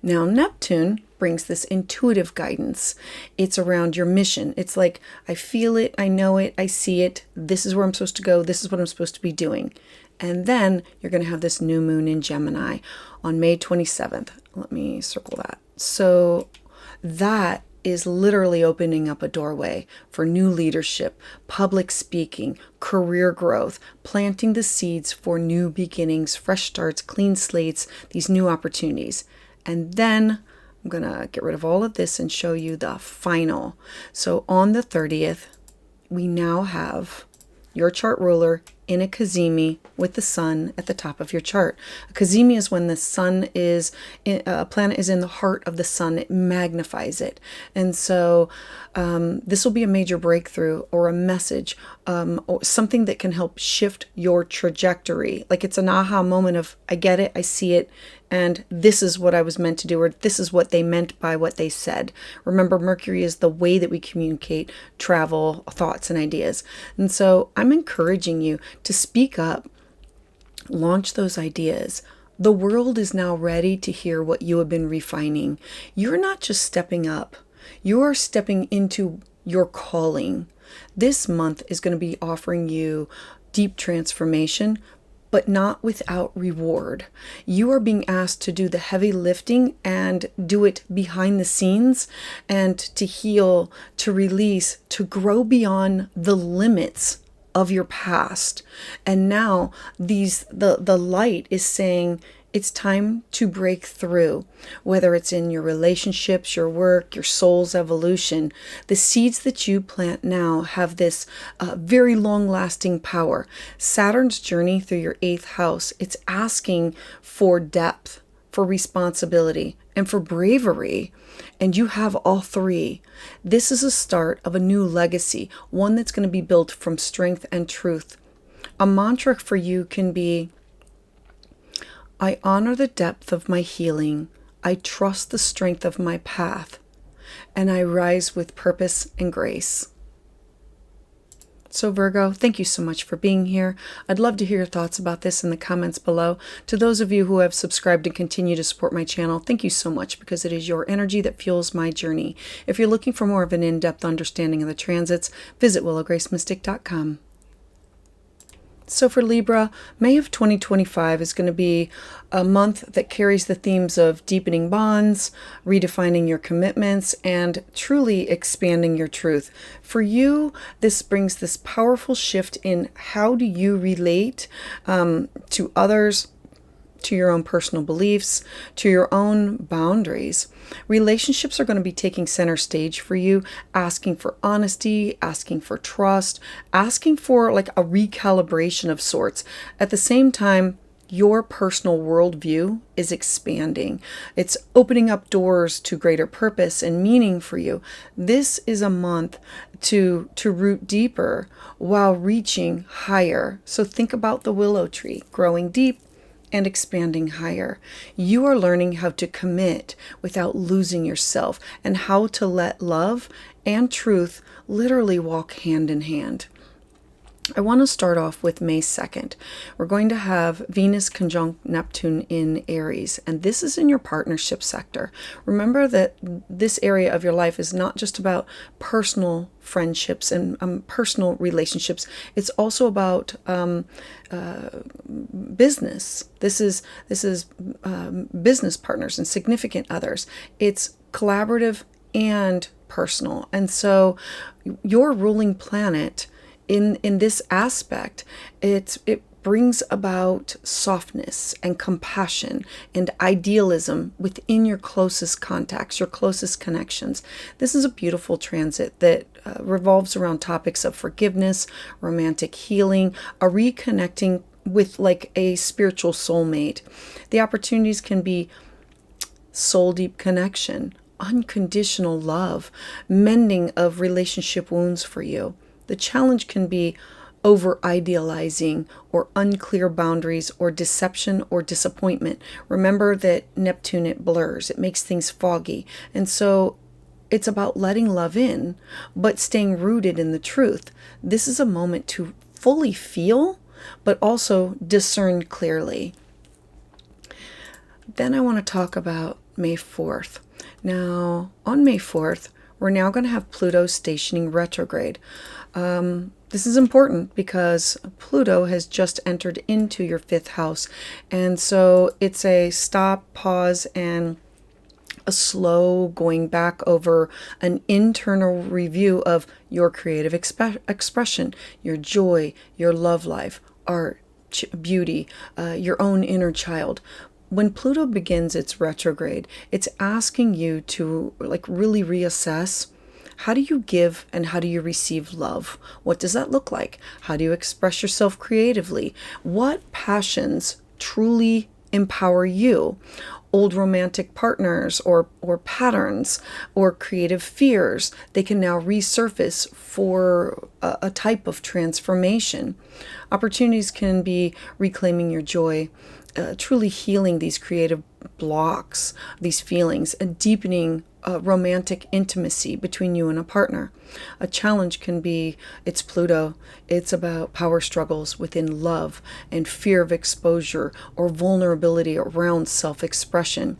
Now, Neptune brings this intuitive guidance. It's around your mission. It's like, I feel it, I know it, I see it. This is where I'm supposed to go. This is what I'm supposed to be doing. And then you're going to have this new moon in Gemini on May 27th. Let me circle that. So that is literally opening up a doorway for new leadership, public speaking, career growth, planting the seeds for new beginnings, fresh starts, clean slates, these new opportunities. And then I'm going to get rid of all of this and show you the final. So on the 30th, we now have your chart ruler in a cazimi with the sun at the top of your chart. A cazimi is when the sun is, a planet is in the heart of the sun. It magnifies it. And so this will be a major breakthrough or a message or something that can help shift your trajectory. Like it's an aha moment of, I get it, I see it, and this is what I was meant to do, or this is what they meant by what they said. Remember, Mercury is the way that we communicate, travel, thoughts, and ideas. And so I'm encouraging you to speak up, launch those ideas. The world is now ready to hear what you have been refining. You're not just stepping up, you are stepping into your calling. This month is going to be offering you deep transformation, but not without reward. You are being asked to do the heavy lifting and do it behind the scenes, and to heal, to release, to grow beyond the limits of your past. And now the light is saying it's time to break through, whether it's in your relationships, your work, your soul's evolution. The seeds that you plant now have this very long-lasting power. Saturn's journey through your 8th house, it's asking for depth, for responsibility, and for bravery. And you have all three. This is a start of a new legacy, one that's going to be built from strength and truth. A mantra for you can be, I honor the depth of my healing. I trust the strength of my path, and I rise with purpose and grace. So Virgo, thank you so much for being here. I'd love to hear your thoughts about this in the comments below. To those of you who have subscribed and continue to support my channel, thank you so much, because it is your energy that fuels my journey. If you're looking for more of an in-depth understanding of the transits, visit willowgracemystic.com. So for Libra, May of 2025 is going to be a month that carries the themes of deepening bonds, redefining your commitments, and truly expanding your truth. For you, this brings this powerful shift in how do you relate to others, to your own personal beliefs, to your own boundaries. Relationships are going to be taking center stage for you, asking for honesty, asking for trust, asking for like a recalibration of sorts. At the same time, your personal worldview is expanding. It's opening up doors to greater purpose and meaning for you. This is a month to root deeper while reaching higher. So think about the willow tree, growing deep and expanding higher. You are learning how to commit without losing yourself, and how to let love and truth literally walk hand in hand. I want to start off with May 2nd. We're going to have Venus conjunct Neptune in Aries, and this is in your partnership sector. Remember that this area of your life is not just about personal friendships and personal relationships. It's also about business. This is business partners and significant others. It's collaborative and personal. And so your ruling planet in this aspect, it brings about softness and compassion and idealism within your closest contacts, your closest connections. This is a beautiful transit that revolves around topics of forgiveness, romantic healing, a reconnecting with like a spiritual soulmate. The opportunities can be soul deep connection, unconditional love, mending of relationship wounds for you. The challenge can be over idealizing or unclear boundaries or deception or disappointment. Remember that Neptune, it blurs, it makes things foggy. And so it's about letting love in, but staying rooted in the truth. This is a moment to fully feel, but also discern clearly. Then I want to talk about May 4th. Now, on May 4th, we're now going to have Pluto stationing retrograde. This is important because Pluto has just entered into your 5th house. And so it's a stop, pause, and a slow going back over an internal review of your creative expression, your joy, your love life, art, beauty, your own inner child. When Pluto begins its retrograde, it's asking you to like really reassess, how do you give and how do you receive love? What does that look like? How do you express yourself creatively? What passions truly empower you? Old romantic partners or patterns or creative fears, they can now resurface for a type of transformation. Opportunities can be reclaiming your joy, truly healing these creative blocks, these feelings, and deepening romantic intimacy between you and a partner. A challenge can be, it's Pluto, it's about power struggles within love and fear of exposure or vulnerability around self-expression.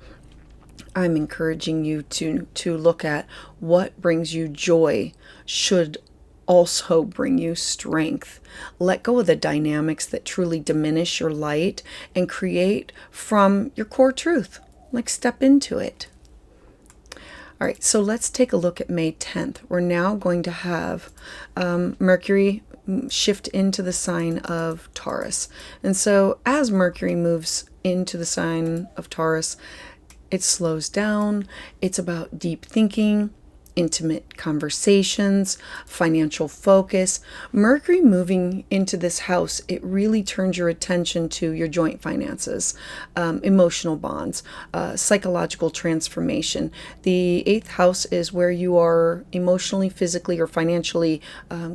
I'm encouraging you to look at what brings you joy should also bring you strength. Let go of the dynamics that truly diminish your light and create from your core truth. Like step into it. All right, so let's take a look at May 10th. We're now going to have Mercury shift into the sign of Taurus. And so as Mercury moves into the sign of Taurus, it slows down. It's about deep thinking, intimate conversations, financial focus. Mercury moving into this house, it really turns your attention to your joint finances, emotional bonds, psychological transformation. The 8th house is where you are emotionally, physically, or financially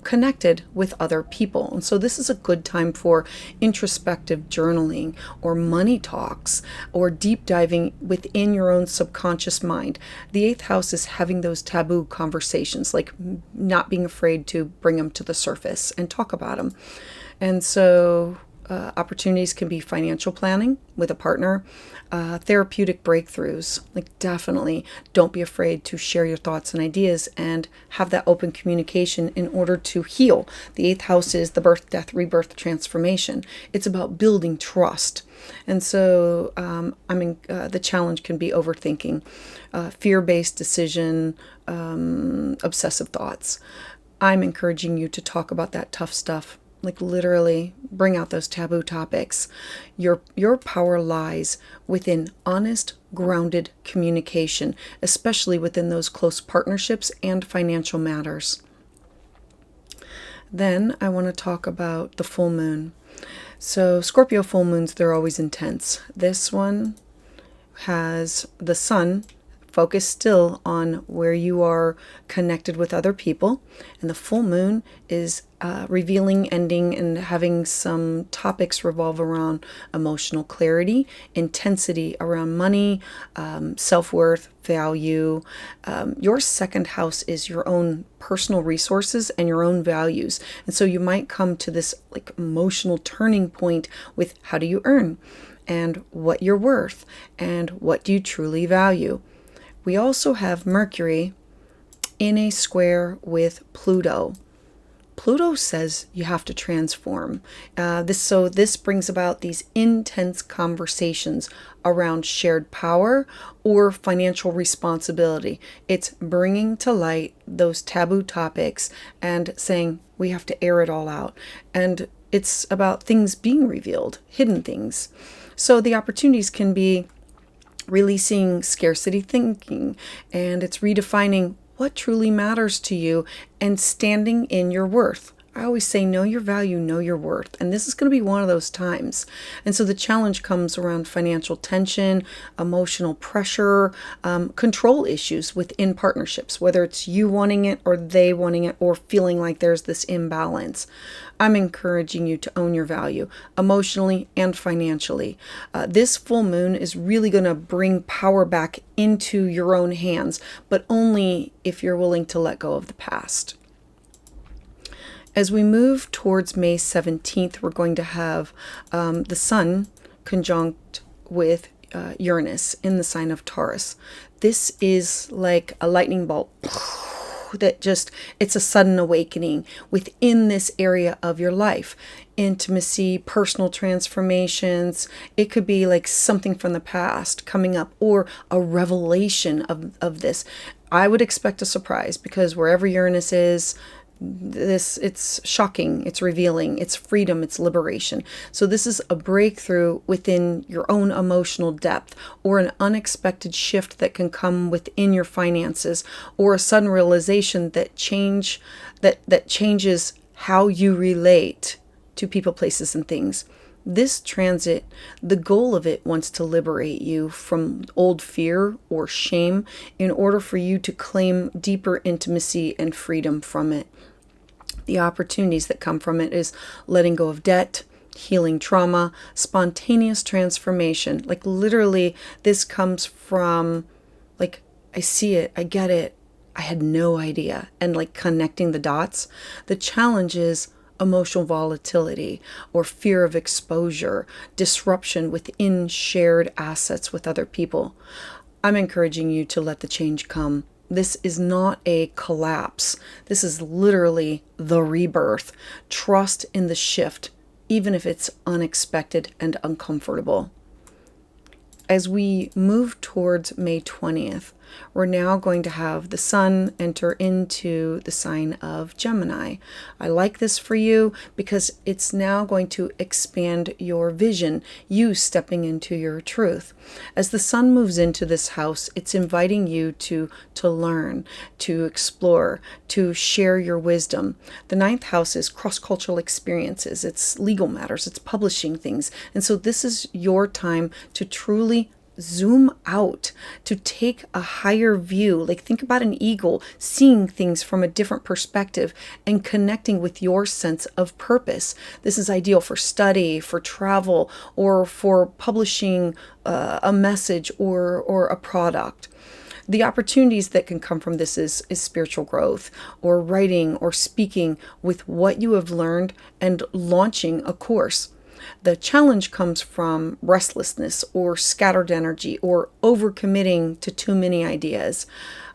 connected with other people. And so this is a good time for introspective journaling or money talks or deep diving within your own subconscious mind. The 8th house is having those taboo conversations, like not being afraid to bring them to the surface and talk about them. And so opportunities can be financial planning with a partner, therapeutic breakthroughs. Like definitely don't be afraid to share your thoughts and ideas and have that open communication in order to heal. The 8th house is the birth, death, rebirth, transformation. It's about building trust. And so the challenge can be overthinking, fear-based decision, obsessive thoughts. I'm encouraging you to talk about that tough stuff. Like literally bring out those taboo topics. Your power lies within honest, grounded communication, especially within those close partnerships and financial matters. Then I want to talk about the full moon. So Scorpio full moons, they're always intense. This one has the sun focused still on where you are connected with other people. And the full moon is revealing, ending, and having some topics revolve around emotional clarity, intensity around money, self-worth, value. Your 2nd house is your own personal resources and your own values. And so you might come to this like emotional turning point with how do you earn and what you're worth and what do you truly value. We also have Mercury in a square with Pluto. Pluto says you have to transform. This brings about these intense conversations around shared power or financial responsibility. It's bringing to light those taboo topics and saying we have to air it all out. And it's about things being revealed, hidden things. So the opportunities can be releasing scarcity thinking, and it's redefining what truly matters to you and standing in your worth. I always say, know your value, know your worth. And this is going to be one of those times. And so the challenge comes around financial tension, emotional pressure, control issues within partnerships, whether it's you wanting it or they wanting it, or feeling like there's this imbalance. I'm encouraging you to own your value emotionally and financially. This full moon is really going to bring power back into your own hands, but only if you're willing to let go of the past. As we move towards May 17th, we're going to have the sun conjunct with Uranus in the sign of Taurus. This is like a lightning bolt that just, it's a sudden awakening within this area of your life. Intimacy, personal transformations. It could be like something from the past coming up, or a revelation of this. I would expect a surprise, because wherever Uranus is, it's shocking, it's revealing, it's freedom, it's liberation. So this is a breakthrough within your own emotional depth, or an unexpected shift that can come within your finances, or a sudden realization that changes how you relate to people, places, and things. This transit, the goal of it wants to liberate you from old fear or shame in order for you to claim deeper intimacy and freedom from it. The opportunities that come from it is letting go of debt, healing trauma, spontaneous transformation. Like literally, this comes from like, I see it, I get it, I had no idea, and like connecting the dots. The challenge is emotional volatility or fear of exposure, disruption within shared assets with other people. I'm encouraging you to let the change come. This is not a collapse. This is literally the rebirth. Trust in the shift, even if it's unexpected and uncomfortable. As we move towards May 20th, we're now going to have the sun enter into the sign of Gemini. I like this for you because it's now going to expand your vision, you stepping into your truth. As the sun moves into this house, it's inviting you to learn, to explore, to share your wisdom. The ninth house is cross-cultural experiences. It's legal matters. It's publishing things. And so this is your time to truly zoom out, to take a higher view. Like think about an eagle, seeing things from a different perspective and connecting with your sense of purpose. This is ideal for study, for travel, or for publishing a message or a product. The opportunities that can come from this is spiritual growth, or writing or speaking with what you have learned, and launching a course. The challenge comes from restlessness or scattered energy or overcommitting to too many ideas.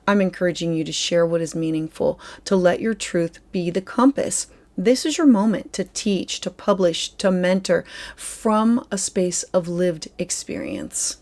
I'm encouraging you to share what is meaningful, to let your truth be the compass. This is your moment to teach, to publish, to mentor from a space of lived experience.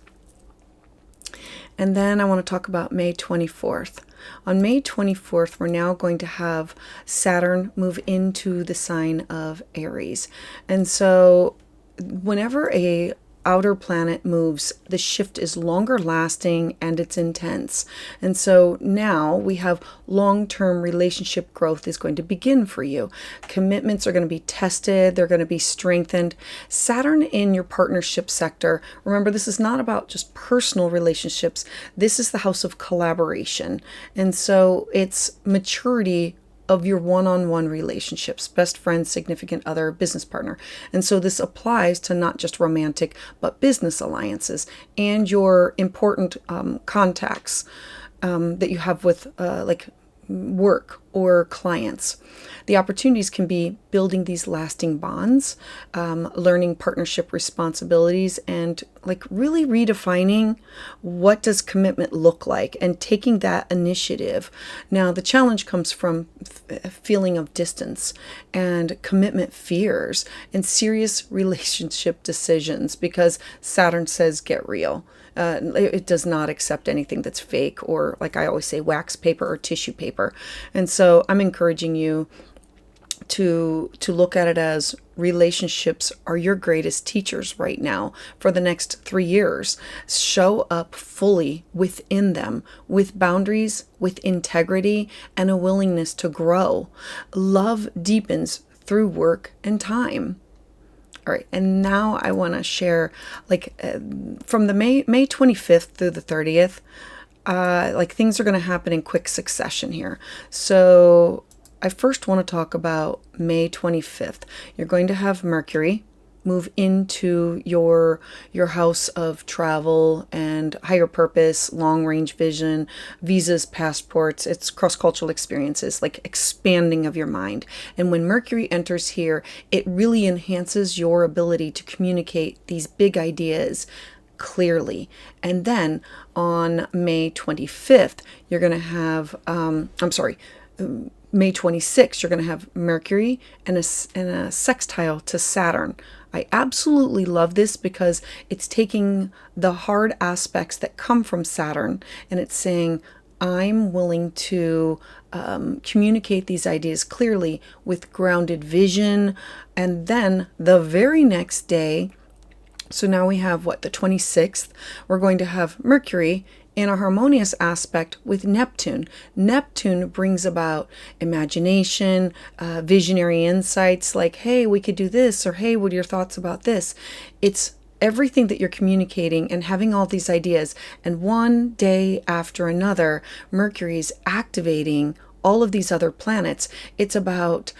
And then I want to talk about May 24th. On May 24th, we're now going to have Saturn move into the sign of Aries. And so whenever a outer planet moves, the shift is longer lasting and it's intense. And so now we have long-term relationship growth is going to begin for you. Commitments are going to be tested. They're going to be strengthened. Saturn in your partnership sector. Remember, this is not about just personal relationships. This is the house of collaboration. And so it's maturity of your one-on-one relationships, best friend, significant other, business partner. And so this applies to not just romantic, but business alliances and your important contacts that you have with like work or clients. The opportunities can be building these lasting bonds, learning partnership responsibilities, and like really redefining what does commitment look like and taking that initiative. Now, the challenge comes from a feeling of distance and commitment fears and serious relationship decisions, because Saturn says get real. It does not accept anything that's fake, or like I always say, wax paper or tissue paper. And so I'm encouraging you to look at it as relationships are your greatest teachers right now for the next 3 years. Show up fully within them with boundaries, with integrity, and a willingness to grow. Love deepens through work and time. All right, and now I want to share, from the May 25th through the 30th, things are going to happen in quick succession here. So I first want to talk about May 25th. You're going to have Mercury move into your house of travel and higher purpose, long range vision, visas, passports. It's cross-cultural experiences, like expanding of your mind. And when Mercury enters here, it really enhances your ability to communicate these big ideas clearly. And then on May 25th, you're going to have, May 26th, you're going to have Mercury and a sextile to Saturn. I absolutely love this because it's taking the hard aspects that come from Saturn and it's saying, I'm willing to communicate these ideas clearly with grounded vision. And then the very next day, so now we have the 26th, we're going to have Mercury in a harmonious aspect with Neptune. Neptune brings about imagination, visionary insights like, hey, we could do this, or hey, what are your thoughts about this? It's everything that you're communicating and having all these ideas. And one day after another, Mercury's activating all of these other planets. It's about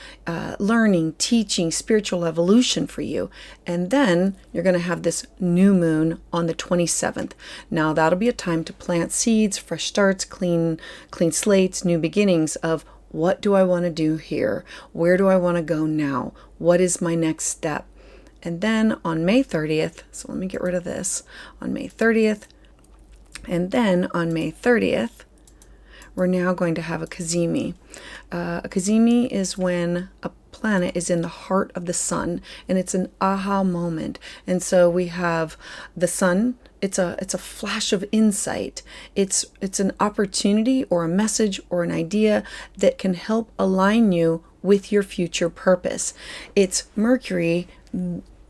learning, teaching, spiritual evolution for you. And then you're going to have this new moon on the 27th. Now that'll be a time to plant seeds, fresh starts, clean slates, new beginnings of what do I want to do here? Where do I want to go now? What is my next step? And then on May 30th, so let me get rid of this, on May 30th, and then on May 30th, we're now going to have a cazimi. A cazimi is when a planet is in the heart of the sun, and it's an aha moment. And so we have the sun. It's a flash of insight. It's an opportunity or a message or an idea that can help align you with your future purpose. It's Mercury,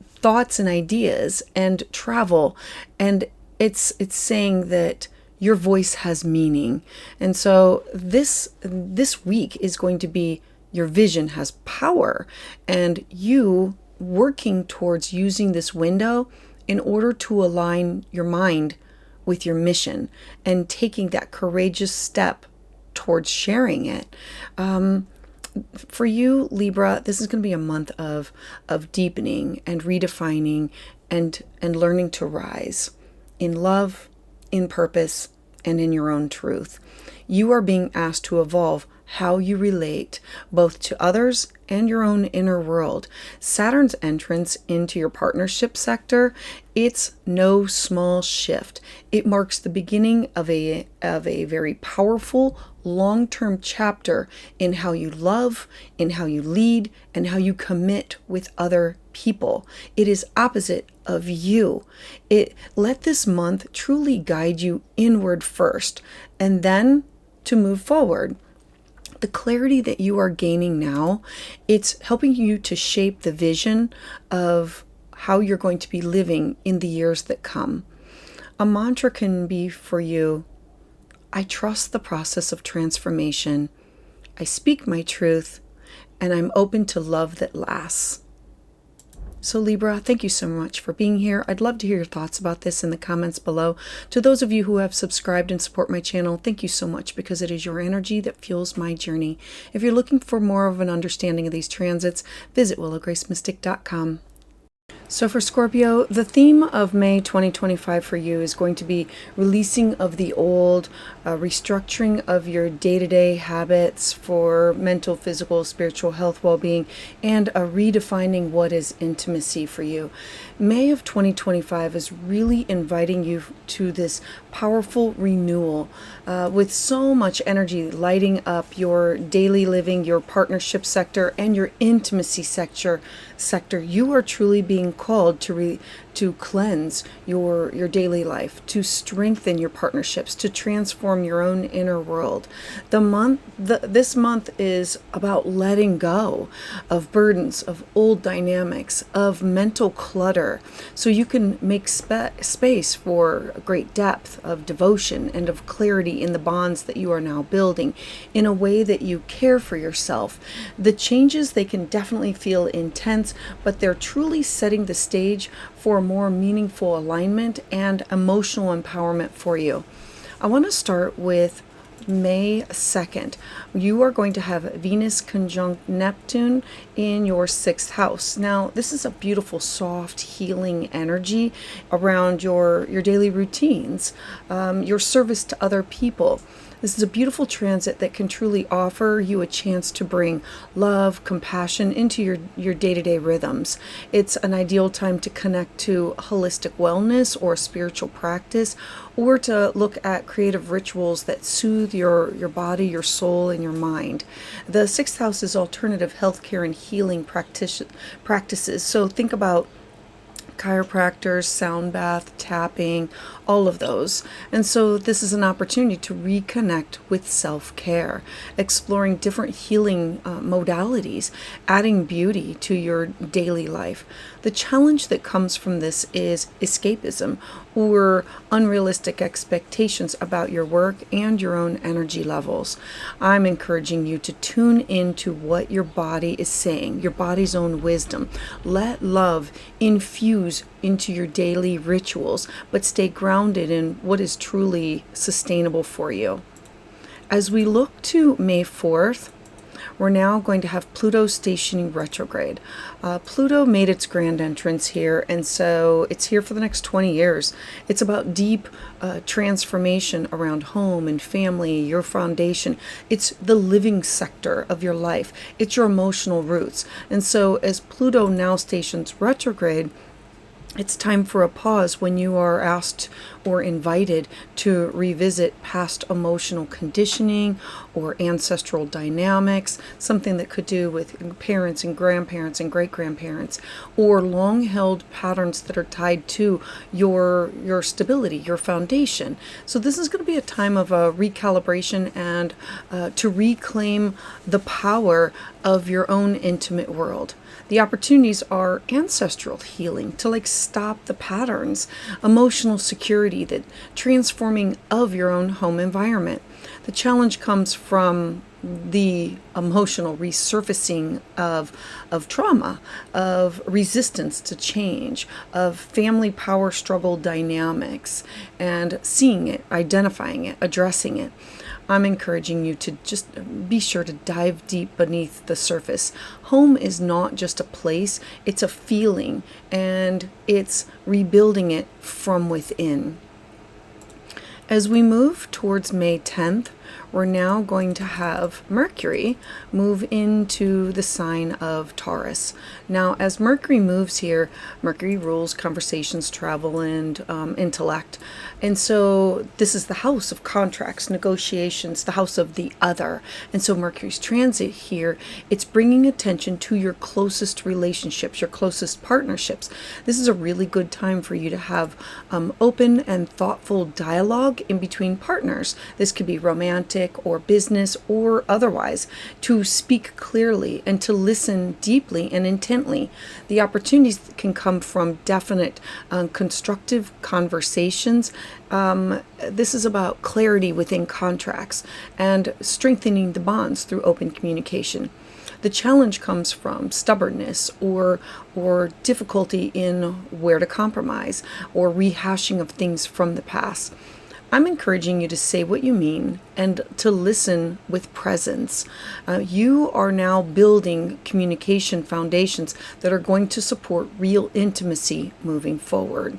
thoughts and ideas and travel, and it's saying that your voice has meaning. And so this week is going to be your vision has power, and you working towards using this window in order to align your mind with your mission and taking that courageous step towards sharing it. For you, Libra, this is going to be a month of deepening and redefining and learning to rise in love, in purpose, and in your own truth. You are being asked to evolve how you relate both to others and your own inner world. Saturn's entrance into your partnership sector, it's no small shift. It marks the beginning of a very powerful long-term chapter in how you love, in how you lead, and how you commit with other people. It is opposite of you. Let this month truly guide you inward first, and then to move forward. The clarity that you are gaining now, it's helping you to shape the vision of how you're going to be living in the years that come. A mantra can be for you, I trust the process of transformation. I speak my truth, and I'm open to love that lasts. So Libra, thank you so much for being here. I'd love to hear your thoughts about this in the comments below. To those of you who have subscribed and support my channel, thank you so much, because it is your energy that fuels my journey. If you're looking for more of an understanding of these transits, visit willowgracemystic.com. So for Scorpio, the theme of May 2025 for you is going to be releasing of the old, restructuring of your day-to-day habits for mental, physical, spiritual health, well-being, and redefining what is intimacy for you. May of 2025 is really inviting you to this powerful renewal with so much energy lighting up your daily living, your partnership sector, and your intimacy sector. You are truly being called to to cleanse your daily life, to strengthen your partnerships, to transform your own inner world. This month is about letting go of burdens, of old dynamics, of mental clutter, so you can make space for great depth of devotion and of clarity in the bonds that you are now building in a way that you care for yourself. The changes, they can definitely feel intense, but they're truly setting the stage for a more meaningful alignment and emotional empowerment for you. I want to start with May 2nd. You are going to have Venus conjunct Neptune in your 6th house. Now, this is a beautiful, soft, healing energy around your daily routines, your service to other people. This is a beautiful transit that can truly offer you a chance to bring love, compassion into your day-to-day rhythms. It's an ideal time to connect to holistic wellness or spiritual practice, or to look at creative rituals that soothe your body, your soul, and your mind. The 6th house is alternative healthcare and healing practices. So think about chiropractors, sound bath, tapping, all of those. And so this is an opportunity to reconnect with self-care, exploring different healing modalities, adding beauty to your daily life. The challenge that comes from this is escapism or unrealistic expectations about your work and your own energy levels. I'm encouraging you to tune into what your body is saying, your body's own wisdom. Let love infuse into your daily rituals, but stay grounded in what is truly sustainable for you. As we look to May 4th, we're now going to have Pluto stationing retrograde. Pluto made its grand entrance here, and so it's here for the next 20 years. It's about deep transformation around home and family, your foundation. It's the living sector of your life. It's your emotional roots. And so as Pluto now stations retrograde, it's time for a pause when you are asked or invited to revisit past emotional conditioning or ancestral dynamics, something that could do with parents and grandparents and great-grandparents, or long-held patterns that are tied to your stability, your foundation. So this is going to be a time of a recalibration and to reclaim the power of your own intimate world. The opportunities are ancestral healing, to stop the patterns, emotional security, that transforming of your own home environment. The challenge comes from the emotional resurfacing of trauma, of resistance to change, of family power struggle dynamics, and seeing it, identifying it, addressing it. I'm encouraging you to just be sure to dive deep beneath the surface. Home is not just a place, it's a feeling, and it's rebuilding it from within. As we move towards May 10th, we're now going to have Mercury move into the sign of Taurus. Now, as Mercury moves here, Mercury rules conversations, travel, and intellect. And so this is the house of contracts, negotiations, the house of the other. And so Mercury's transit here, it's bringing attention to your closest relationships, your closest partnerships. This is a really good time for you to have open and thoughtful dialogue in between partners. This could be romantic or business or otherwise, to speak clearly and to listen deeply and intently. The opportunities can come from definite constructive conversations. This is about clarity within contracts and strengthening the bonds through open communication. The challenge comes from stubbornness or difficulty in where to compromise or rehashing of things from the past. I'm encouraging you to say what you mean and to listen with presence. You are now building communication foundations that are going to support real intimacy moving forward.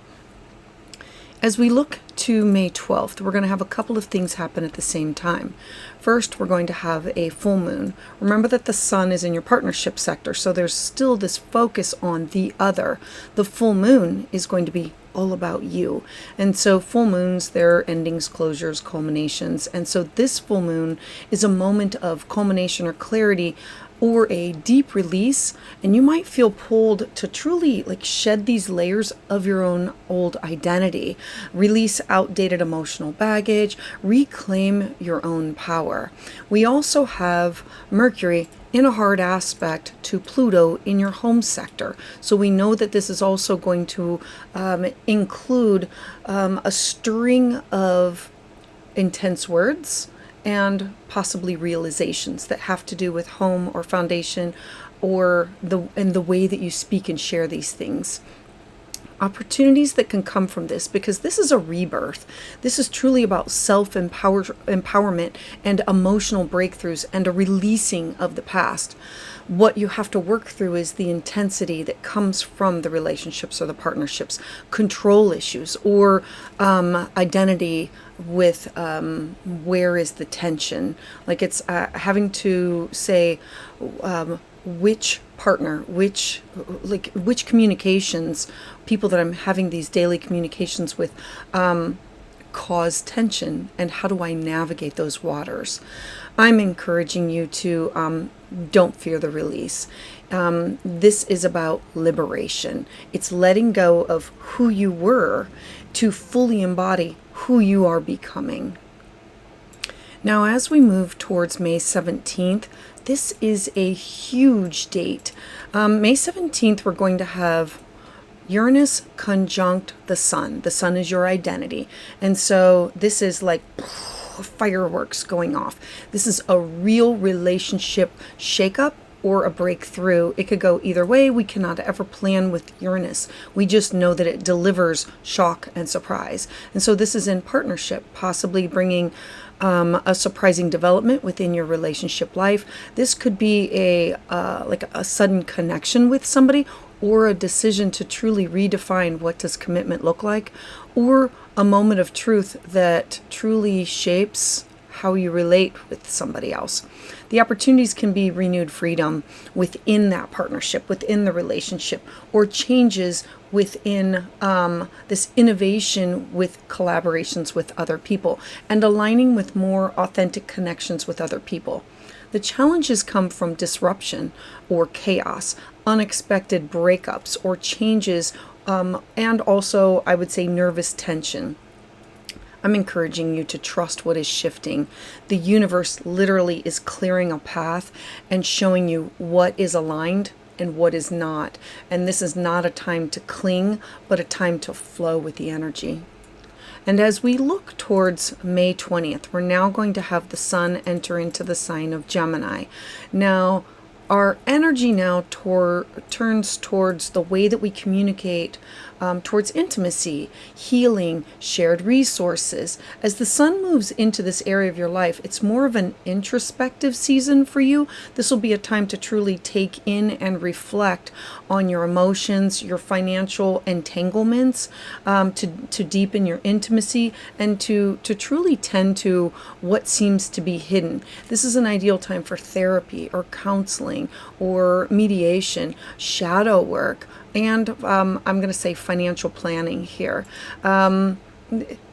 As we look to May 12th, we're going to have a couple of things happen at the same time. First, we're going to have a full moon. Remember that the sun is in your partnership sector, so there's still this focus on the other. The full moon is going to be all about you. And so full moons, they're endings, closures, culminations. And so this full moon is a moment of culmination or clarity or a deep release, and you might feel pulled to truly like shed these layers of your own old identity, release outdated emotional baggage, reclaim your own power. We also have Mercury in a hard aspect to Pluto in your home sector. So we know that this is also going to include a string of intense words and possibly realizations that have to do with home or foundation, or the way that you speak and share these things. Opportunities that can come from this, because this is a rebirth. This is truly about empowerment and emotional breakthroughs and a releasing of the past. What you have to work through is the intensity that comes from the relationships or the partnerships, control issues, or identity with where is the tension. Like it's having to say which partner, which communications, people that I'm having these daily communications with, cause tension, and how do I navigate those waters. I'm encouraging you to don't fear the release. This is about liberation. It's letting go of who you were to fully embody who you are becoming. Now, as we move towards May 17th, this is a huge date. May 17th, we're going to have Uranus conjunct the Sun. The Sun is your identity. And so this is like fireworks going off. This is a real relationship shakeup or a breakthrough. It could go either way. We cannot ever plan with Uranus. We just know that it delivers shock and surprise. And so this is in partnership, possibly bringing a surprising development within your relationship life. This could be like a sudden connection with somebody, or a decision to truly redefine what does commitment look like, or a moment of truth that truly shapes how you relate with somebody else. The opportunities can be renewed freedom within that partnership, within the relationship, or changes within this innovation with collaborations with other people, and aligning with more authentic connections with other people. The challenges come from disruption or chaos, unexpected breakups or changes, and also, I would say, nervous tension. I'm encouraging you to trust what is shifting. The universe literally is clearing a path and showing you what is aligned and what is not. And this is not a time to cling, but a time to flow with the energy. And as we look towards May 20th, we're now going to have the Sun enter into the sign of Gemini. Now, our energy now turns towards the way that we communicate, towards intimacy, healing, shared resources. As the Sun moves into this area of your life, it's more of an introspective season for you. This will be a time to truly take in and reflect on your emotions, your financial entanglements, to deepen your intimacy, and to truly tend to what seems to be hidden. This is an ideal time for therapy or counseling or mediation, shadow work, and I'm going to say financial planning here.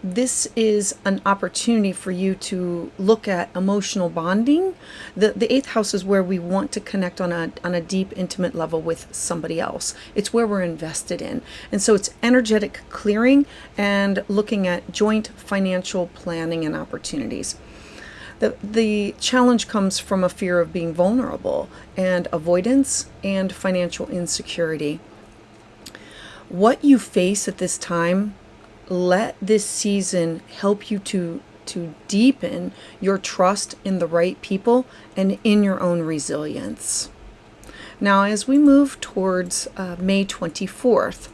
This is an opportunity for you to look at emotional bonding. The eighth house is where we want to connect on a deep, intimate level with somebody else. It's where we're invested in. And so it's energetic clearing and looking at joint financial planning and opportunities. The challenge comes from a fear of being vulnerable and avoidance and financial insecurity. What you face at this time, let this season help you to deepen your trust in the right people and in your own resilience. Now, as we move towards May 24th,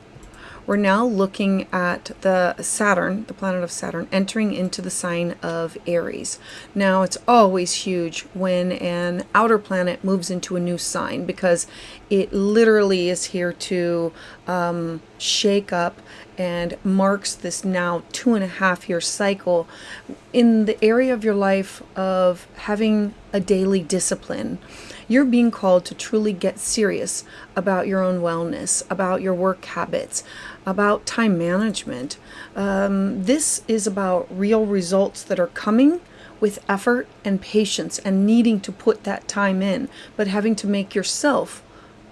we're now looking at the Saturn, the planet of Saturn, entering into the sign of Aries. Now, it's always huge when an outer planet moves into a new sign, because it literally is here to shake up and marks this now 2.5-year cycle in the area of your life of having a daily discipline. You're being called to truly get serious about your own wellness, about your work habits, about time management. This is about real results that are coming with effort and patience and needing to put that time in, but having to make yourself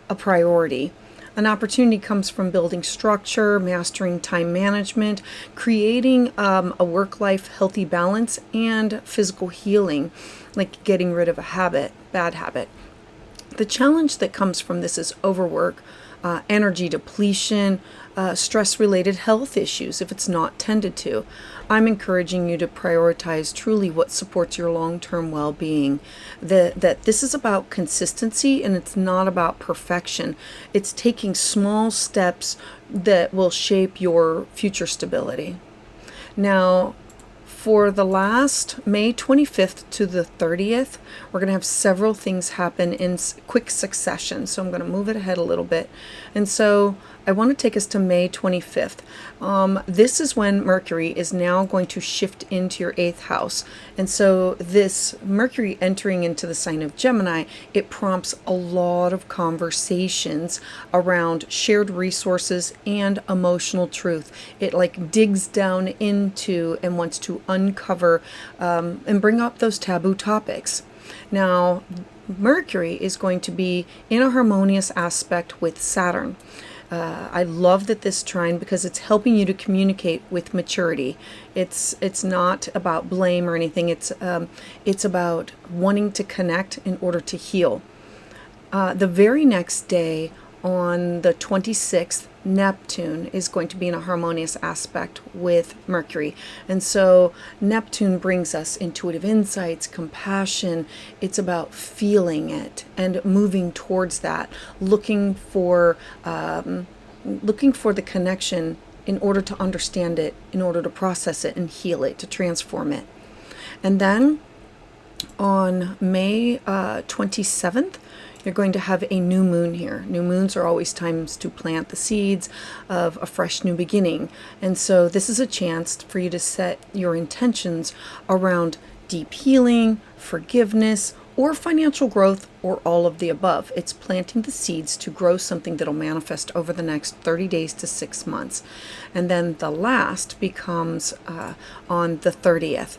a priority. An opportunity comes from building structure, mastering time management, creating a work-life healthy balance, and physical healing, like getting rid of a bad habit. The challenge that comes from this is overwork, energy depletion, stress-related health issues if it's not tended to. I'm encouraging you to prioritize truly what supports your long-term well-being. That this is about consistency and it's not about perfection. It's taking small steps that will shape your future stability. Now, for the last May 25th to the 30th, we're going to have several things happen in quick succession. So I'm going to move it ahead a little bit. And so I want to take us to May 25th. This is when Mercury is now going to shift into your 8th house. And so this Mercury entering into the sign of Gemini, it prompts a lot of conversations around shared resources and emotional truth. It like digs down into and wants to uncover and bring up those taboo topics. Now, Mercury is going to be in a harmonious aspect with Saturn. I love that this trine because it's helping you to communicate with maturity. It's not about blame or anything. It's about wanting to connect in order to heal. The very next day, on the 26th, Neptune is going to be in a harmonious aspect with Mercury. And so Neptune brings us intuitive insights, compassion. It's about feeling it and moving towards that, looking for the connection in order to understand it, in order to process it and heal it, to transform it. And then on May 27th, you're going to have a new moon here. New moons are always times to plant the seeds of a fresh new beginning. And so this is a chance for you to set your intentions around deep healing, forgiveness, or financial growth, or all of the above. It's planting the seeds to grow something that'll manifest over the next 30 days to 6 months. And then the last becomes on the 30th.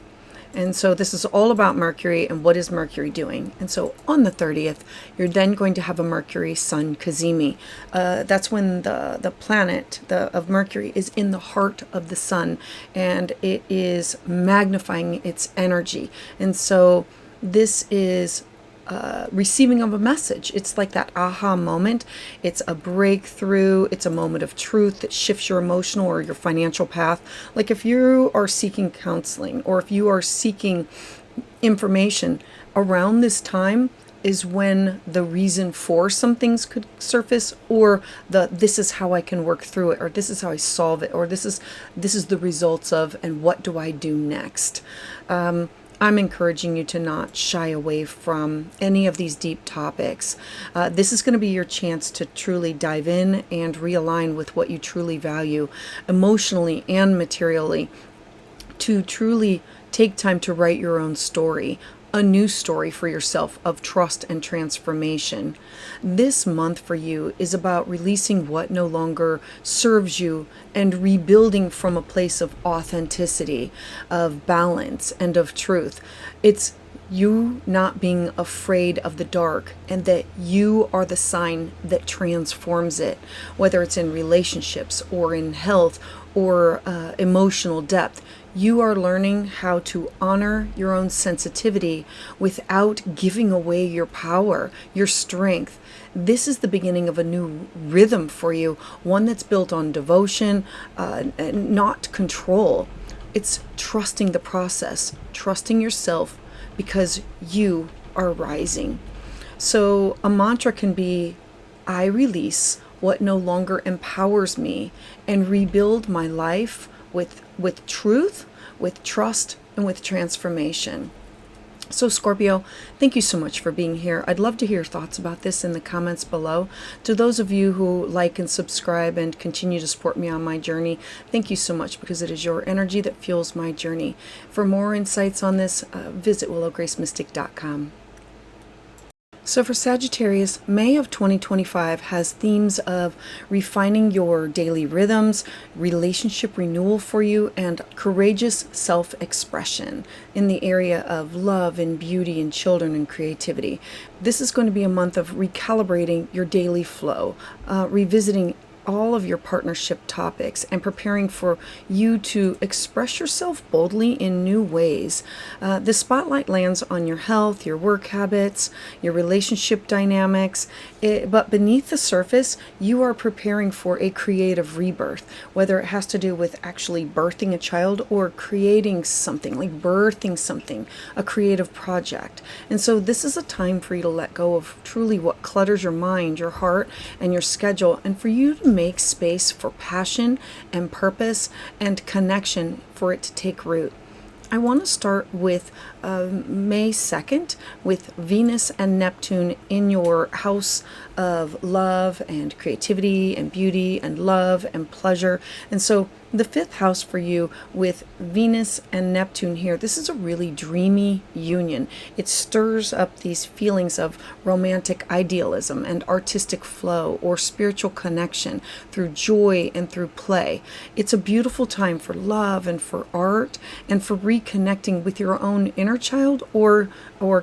And so this is all about Mercury and what is Mercury doing. And so on the 30th, you're then going to have a Mercury Sun Cazimi. That's when the planet of Mercury is in the heart of the sun, and it is magnifying its energy. And so this is receiving of a message. It's like that aha moment. It's a breakthrough. It's a moment of truth that shifts your emotional or your financial path. Like if you are seeking counseling or if you are seeking information around this time is when the reason for some things could surface, or this is how I can work through it, or this is how I solve it, or this is the results of, and what do I do next? I'm encouraging you to not shy away from any of these deep topics. This is going to be your chance to truly dive in and realign with what you truly value emotionally and materially, to truly take time to write your own story, a new story for yourself of trust and transformation. This month for you is about releasing what no longer serves you and rebuilding from a place of authenticity, of balance, and of truth. It's you not being afraid of the dark, and that you are the sign that transforms it, whether it's in relationships or in health or emotional depth. You are learning how to honor your own sensitivity without giving away your power, your strength. This is the beginning of a new rhythm for you, one that's built on devotion, not control. It's trusting the process, trusting yourself, because you are rising. So a mantra can be, I release what no longer empowers me and rebuild my life with truth, with trust, and with transformation. So Scorpio, thank you so much for being here. I'd love to hear your thoughts about this in the comments below. To those of you who like and subscribe and continue to support me on my journey, thank you so much, because it is your energy that fuels my journey. For more insights on this, visit willowgracemystic.com. So for Sagittarius, May of 2025 has themes of refining your daily rhythms, relationship renewal for you, and courageous self-expression in the area of love and beauty and children and creativity. This is going to be a month of recalibrating your daily flow, revisiting all of your partnership topics and preparing for you to express yourself boldly in new ways. The spotlight lands on your health, your work habits, your relationship dynamics, but beneath the surface, you are preparing for a creative rebirth, whether it has to do with actually birthing a child or creating something, like birthing something, a creative project. And so this is a time for you to let go of truly what clutters your mind, your heart, and your schedule, and for you to make space for passion and purpose and connection for it to take root. I want to start with May 2nd with Venus and Neptune in your house of love and creativity and beauty and love and pleasure. And so the fifth house for you with Venus and Neptune here, this is a really dreamy union. It stirs up these feelings of romantic idealism and artistic flow or spiritual connection through joy and through play. It's a beautiful time for love and for art and for reconnecting with your own inner child or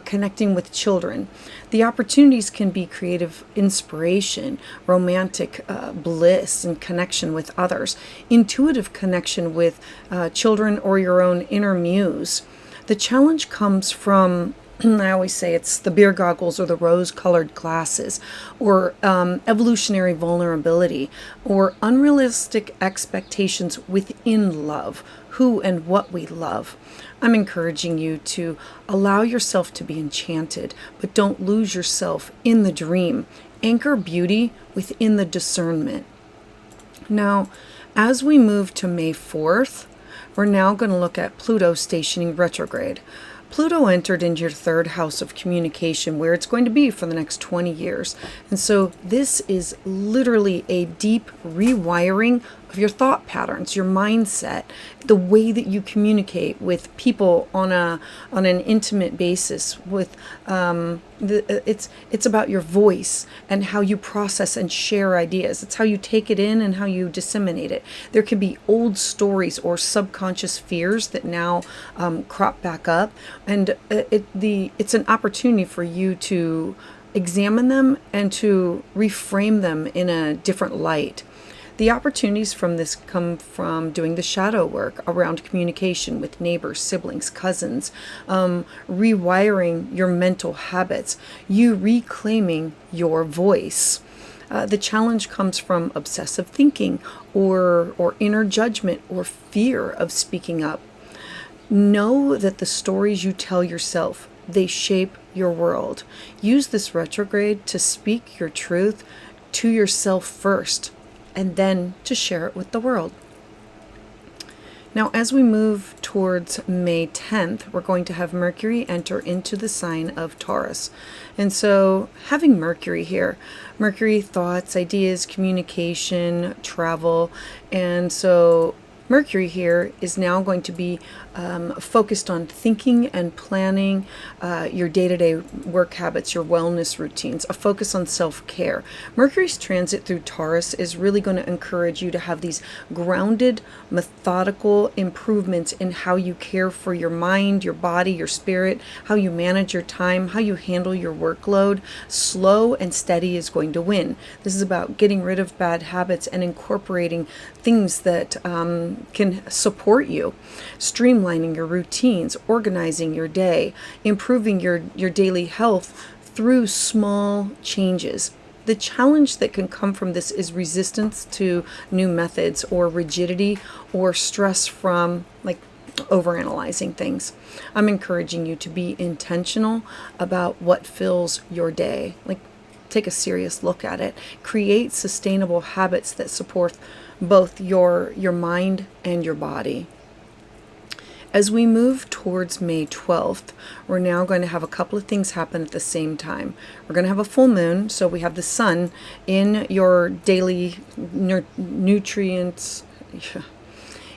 connecting with children. The opportunities can be creative inspiration, romantic bliss and connection with others, intuitive connection with children or your own inner muse. The challenge comes from, I always say it's the beer goggles or the rose-colored glasses, or evolutionary vulnerability, or unrealistic expectations within love, who and what we love. I'm encouraging you to allow yourself to be enchanted, but don't lose yourself in the dream. Anchor beauty within the discernment. Now, as we move to May 4th, we're now going to look at Pluto stationing retrograde. Pluto entered into your third house of communication, where it's going to be for the next 20 years. And so this is literally a deep rewiring of your thought patterns, your mindset, the way that you communicate with people on an intimate basis. With it's about your voice and how you process and share ideas. It's how you take it in and how you disseminate it. There can be old stories or subconscious fears that now crop back up, and it's an opportunity for you to examine them and to reframe them in a different light. The opportunities from this come from doing the shadow work around communication with neighbors, siblings, cousins, rewiring your mental habits, you reclaiming your voice. The challenge comes from obsessive thinking or inner judgment or fear of speaking up. Know that the stories you tell yourself, they shape your world. Use this retrograde to speak your truth to yourself first, and then to share it with the world. Now, as we move towards May 10th, we're going to have Mercury enter into the sign of Taurus. And so having Mercury here, Mercury, thoughts, ideas, communication, travel, and so Mercury here is now going to be focused on thinking and planning your day-to-day work habits, your wellness routines, a focus on self-care. Mercury's transit through Taurus is really going to encourage you to have these grounded, methodical improvements in how you care for your mind, your body, your spirit, how you manage your time, how you handle your workload. Slow and steady is going to win. This is about getting rid of bad habits and incorporating things that can support you, streamlining your routines, organizing your day, improving your daily health through small changes. The challenge that can come from this is resistance to new methods or rigidity or stress from overanalyzing things. I'm encouraging you to be intentional about what fills your day. Take a serious look at it. Create sustainable habits that support both your mind and your body. As we move towards May 12th, we're now going to have a couple of things happen at the same time. We're going to have a full moon, so we have the sun in your daily nutrients,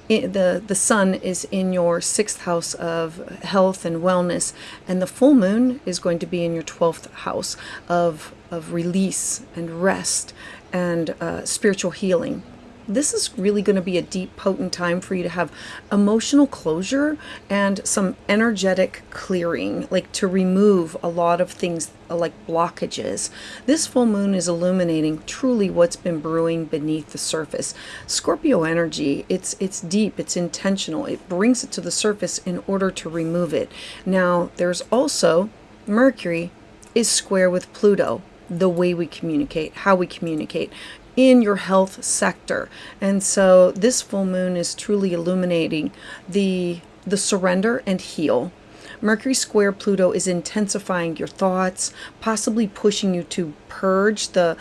The sun is in your 6th house of health and wellness, and the full moon is going to be in your 12th house of release and rest and spiritual healing. This is really going to be a deep, potent time for you to have emotional closure and some energetic clearing, like to remove a lot of things like blockages. This full moon is illuminating truly what's been brewing beneath the surface. Scorpio energy, it's deep, it's intentional. It brings it to the surface in order to remove it. Now, there's also Mercury is square with Pluto, the way we communicate, how we communicate in your health sector. And so this full moon is truly illuminating the surrender and heal. Mercury square Pluto is intensifying your thoughts, possibly pushing you to purge the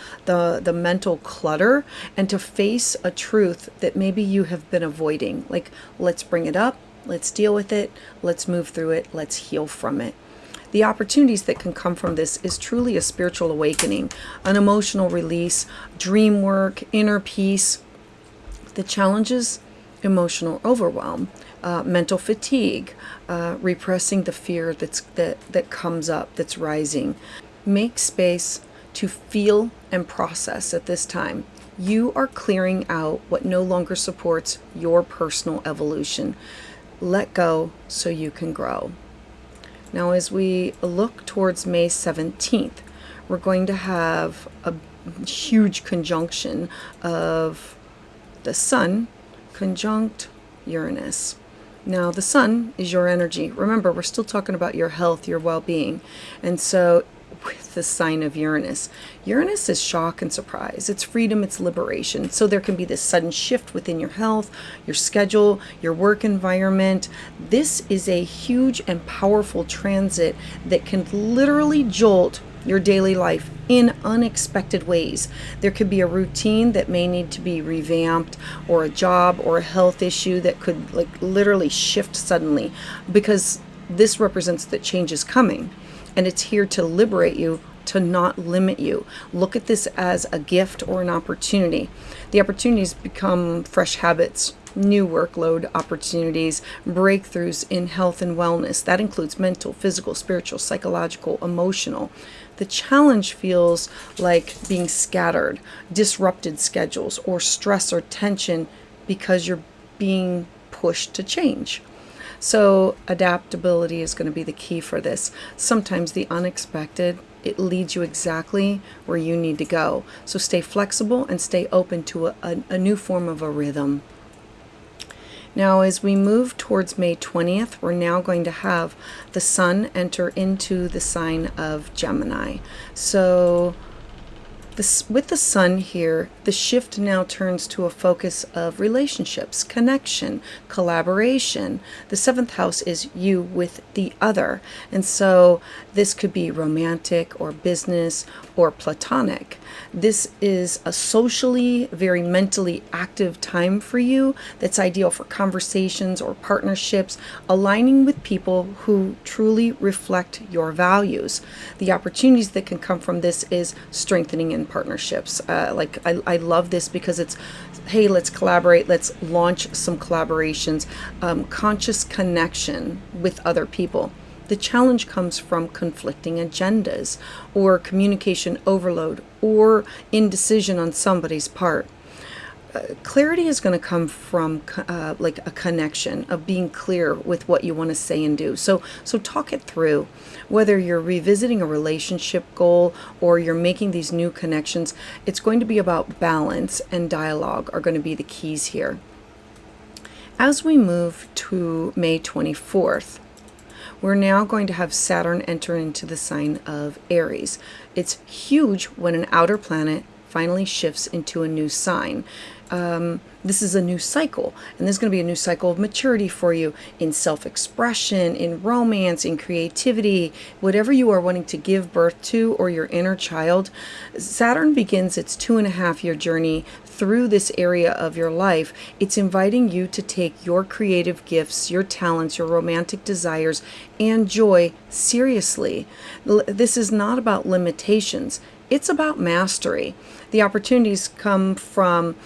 mental clutter and to face a truth that maybe you have been avoiding. Like, let's bring it up, let's deal with it, let's move through it, let's heal from it. The opportunities that can come from this is truly a spiritual awakening, an emotional release, dream work, inner peace. The challenges, emotional overwhelm, mental fatigue, repressing the fear that comes up, that's rising. Make space to feel and process at this time. You are clearing out what no longer supports your personal evolution. Let go so you can grow. Now, as we look towards May 17th, we're going to have a huge conjunction of the sun conjunct Uranus. Now, the sun is your energy. Remember, we're still talking about your health, your well-being. And so with the sign of Uranus, Uranus is shock and surprise. It's freedom, it's liberation. So there can be this sudden shift within your health, your schedule, your work environment. This is a huge and powerful transit that can literally jolt your daily life in unexpected ways. There could be a routine that may need to be revamped, or a job or a health issue that could literally shift suddenly, because this represents that change is coming. And it's here to liberate you, to not limit you. Look at this as a gift or an opportunity. The opportunities become fresh habits, new workload opportunities, breakthroughs in health and wellness. That includes mental, physical, spiritual, psychological, emotional. The challenge feels like being scattered, disrupted schedules, or stress or tension because you're being pushed to change. So adaptability is going to be the key for this. Sometimes the unexpected, it leads you exactly where you need to go. So stay flexible and stay open to a new form of a rhythm. Now, as we move towards May 20th, we're now going to have the sun enter into the sign of Gemini. So with the sun here, the shift now turns to a focus of relationships, connection, collaboration. The 7th house is you with the other. And so this could be romantic or business or platonic. This is a socially, very mentally active time for you that's ideal for conversations or partnerships, aligning with people who truly reflect your values. The opportunities that can come from this is strengthening in partnerships. I love this because it's, hey, let's collaborate, let's launch some collaborations, conscious connection with other people. The challenge comes from conflicting agendas or communication overload or indecision on somebody's part. Clarity is going to come from a connection of being clear with what you want to say and do. So talk it through. Whether you're revisiting a relationship goal or you're making these new connections, it's going to be about balance, and dialogue are going to be the keys here. As we move to May 24th, we're now going to have Saturn enter into the sign of Aries. It's huge when an outer planet finally shifts into a new sign. This is a new cycle, and there's going to be a new cycle of maturity for you in self-expression, in romance, in creativity, whatever you are wanting to give birth to, or your inner child. Saturn begins its 2.5-year journey through this area of your life. It's inviting you to take your creative gifts, your talents, your romantic desires, and joy seriously. This is not about limitations. it's about mastery. The opportunities come from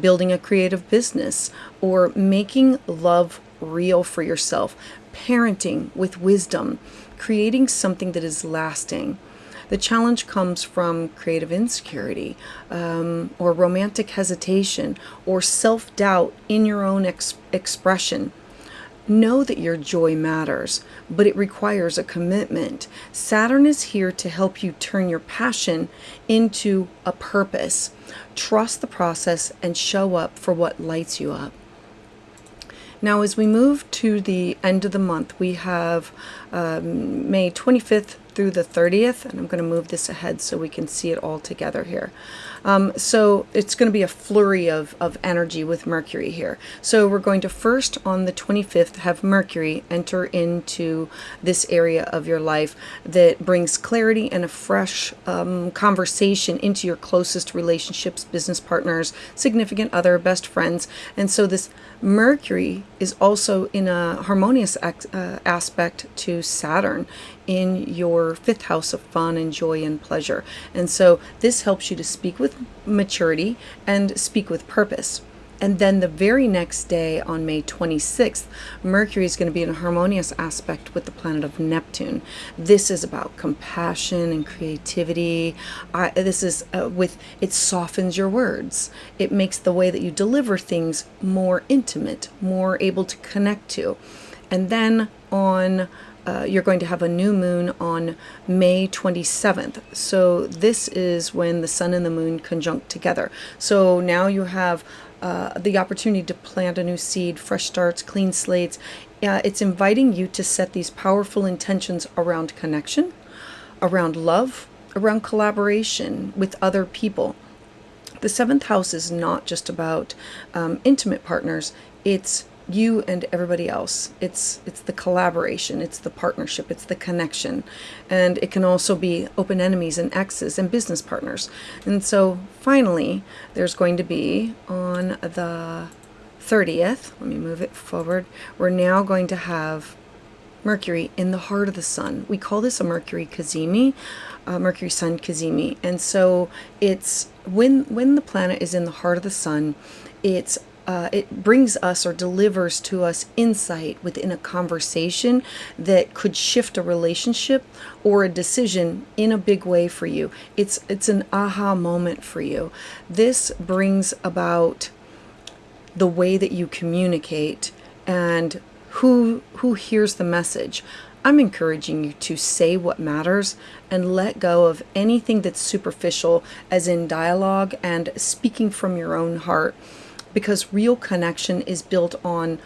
building a creative business or making love real for yourself, parenting with wisdom, creating something that is lasting. The challenge comes from creative insecurity or romantic hesitation or self-doubt in your own expression. Know that your joy matters, but it requires a commitment. Saturn is here to help you turn your passion into a purpose. Trust the process and show up for what lights you up. Now, as we move to the end of the month, we have May 25th through the 30th, and I'm going to move this ahead so we can see it all together here. So it's going to be a flurry of energy with Mercury here. So we're going to first on the 25th have Mercury enter into this area of your life that brings clarity and a fresh conversation into your closest relationships, business partners, significant other, best friends. And so this Mercury is also in a harmonious aspect to Saturn in your 5th house of fun and joy and pleasure. And so this helps you to speak with maturity and speak with purpose. And then the very next day on May 26th, Mercury is going to be in a harmonious aspect with the planet of Neptune. This is about compassion and creativity. It softens your words. It makes the way that you deliver things more intimate, more able to connect to. And then you're going to have a new moon on May 27th. So this is when the sun and the moon conjunct together. So now you have the opportunity to plant a new seed, fresh starts, clean slates. It's inviting you to set these powerful intentions around connection, around love, around collaboration with other people. The 7th house is not just about intimate partners. It's you and everybody else. It's the collaboration, it's the partnership, it's the connection. And it can also be open enemies and exes and business partners. And so finally, there's going to be on the 30th, let me move it forward, we're now going to have Mercury in the heart of the sun. We call this a Mercury cazimi, Mercury Sun cazimi. And so it's when the planet is in the heart of the sun, it brings us or delivers to us insight within a conversation that could shift a relationship or a decision in a big way for you. It's an aha moment for you. This brings about the way that you communicate and who hears the message. I'm encouraging you to say what matters and let go of anything that's superficial, as in dialogue and speaking from your own heart. Because real connection is built on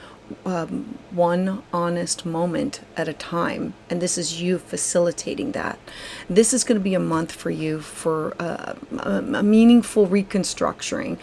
one honest moment at a time. And this is you facilitating that. This is going to be a month for you for a meaningful reconstructing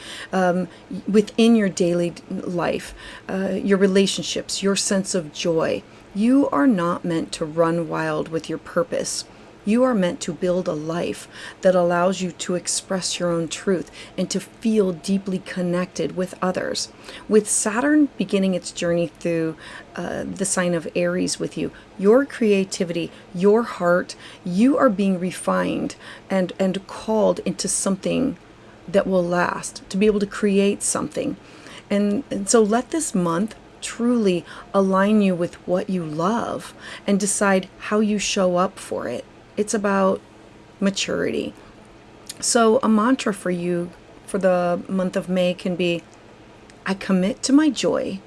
within your daily life, your relationships, your sense of joy. You are not meant to run wild with your purpose. You are meant to build a life that allows you to express your own truth and to feel deeply connected with others. With Saturn beginning its journey through the sign of Aries with you, your creativity, your heart, you are being refined and called into something that will last, to be able to create something. And so let this month truly align you with what you love and decide how you show up for it. It's about maturity. So a mantra for you for the month of May can be, I commit to my joy,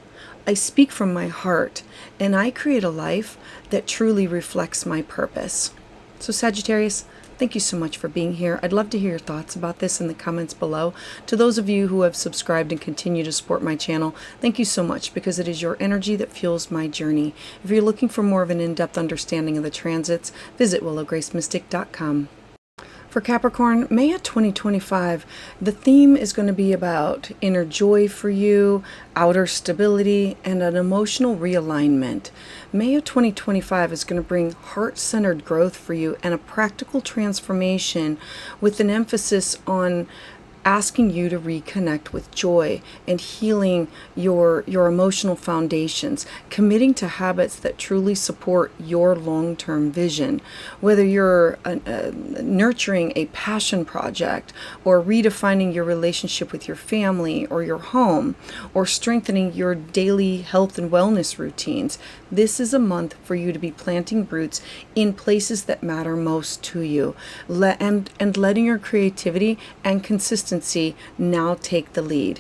I speak from my heart, and I create a life that truly reflects my purpose. So Sagittarius, thank you so much for being here. I'd love to hear your thoughts about this in the comments below. To those of you who have subscribed and continue to support my channel, thank you so much, because it is your energy that fuels my journey. If you're looking for more of an in-depth understanding of the transits, visit willowgracemystic.com. For Capricorn, May of 2025, the theme is going to be about inner joy for you, outer stability, and an emotional realignment. May of 2025 is going to bring heart-centered growth for you and a practical transformation with an emphasis on asking you to reconnect with joy and healing your emotional foundations, committing to habits that truly support your long-term vision. Whether you're nurturing a passion project, or redefining your relationship with your family or your home, or strengthening your daily health and wellness routines, this is a month for you to be planting roots in places that matter most to you, and letting your creativity and consistency now take the lead.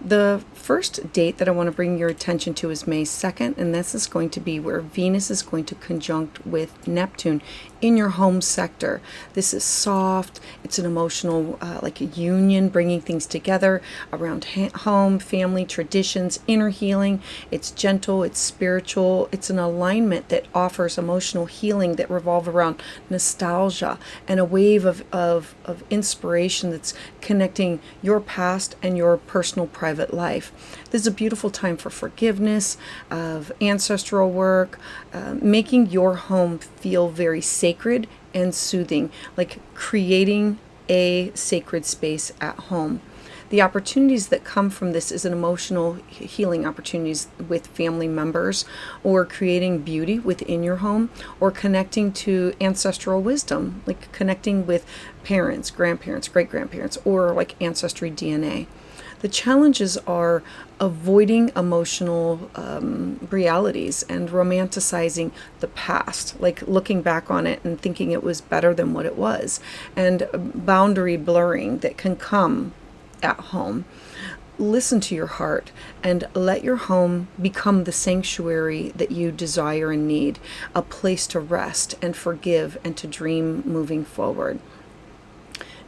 The first date that I want to bring your attention to is May 2nd, and this is going to be where Venus is going to conjunct with Neptune in your home sector. This is soft, it's an emotional, like a union, bringing things together around home, family, traditions, inner healing. It's gentle, it's spiritual, it's an alignment that offers emotional healing that revolve around nostalgia and a wave of inspiration that's connecting your past and your personal private life. This is a beautiful time for forgiveness, of ancestral work, making your home feel very sacred and soothing, like creating a sacred space at home. The opportunities that come from this is an emotional healing opportunities with family members, or creating beauty within your home, or connecting to ancestral wisdom, like connecting with parents, grandparents, great-grandparents, or like ancestry DNA. The challenges are avoiding emotional realities and romanticizing the past, like looking back on it and thinking it was better than what it was, and boundary blurring that can come at home. Listen to your heart and let your home become the sanctuary that you desire and need, a place to rest and forgive and to dream moving forward.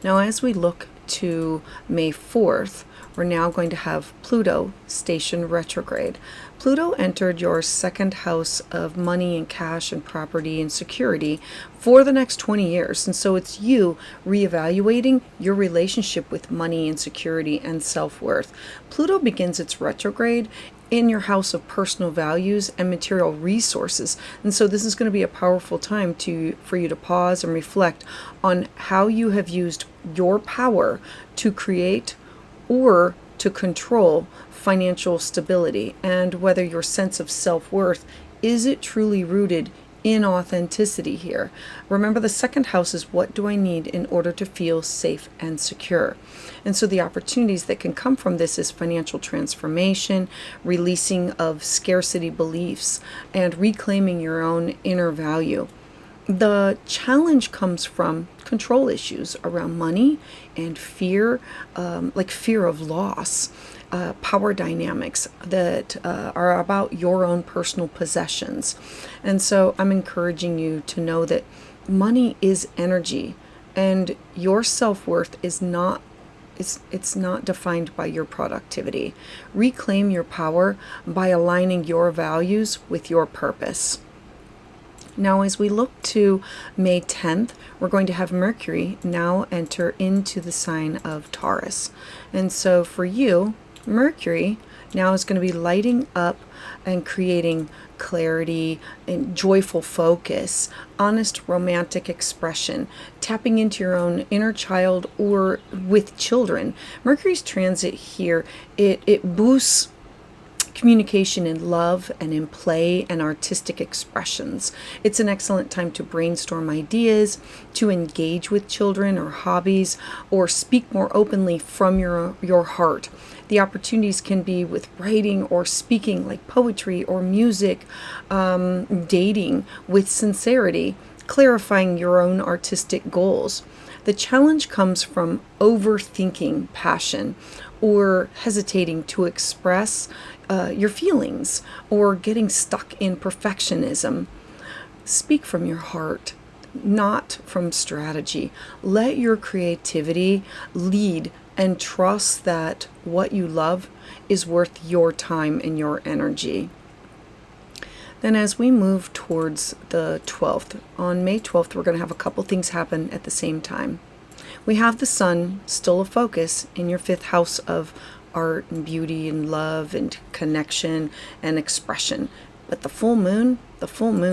Now, as we look to May 4th, we're now going to have Pluto station retrograde. Pluto entered your second house of money and cash and property and security for the next 20 years. And so it's you reevaluating your relationship with money and security and self-worth. Pluto begins its retrograde in your house of personal values and material resources. And so this is going to be a powerful time for you to pause and reflect on how you have used your power to create or to control financial stability, and whether your sense of self-worth, is it truly rooted in authenticity here. Remember, the second house is what do I need in order to feel safe and secure. And so the opportunities that can come from this is financial transformation, releasing of scarcity beliefs, and reclaiming your own inner value. The challenge comes from control issues around money and fear, like fear of loss, power dynamics that are about your own personal possessions. And so I'm encouraging you to know that money is energy, and your self-worth is not it's not defined by your productivity. Reclaim your power by aligning your values with your purpose. Now, as we look to May 10th, we're going to have Mercury now enter into the sign of Taurus. And so for you, Mercury now is going to be lighting up and creating clarity and joyful focus, honest romantic expression, tapping into your own inner child or with children. Mercury's transit here, it boosts communication in love and in play and artistic expressions. It's an excellent time to brainstorm ideas, to engage with children or hobbies, or speak more openly from your heart. The opportunities can be with writing or speaking, like poetry or music, dating with sincerity, clarifying your own artistic goals. The challenge comes from overthinking passion, or hesitating to express your feelings, or getting stuck in perfectionism. Speak from your heart, not from strategy. Let your creativity lead, and trust that what you love is worth your time and your energy. Then as we move towards the 12th, on May 12th, we're going to have a couple things happen at the same time. We have the sun still a focus in your 5th house of art and beauty and love and connection and expression. But the full moon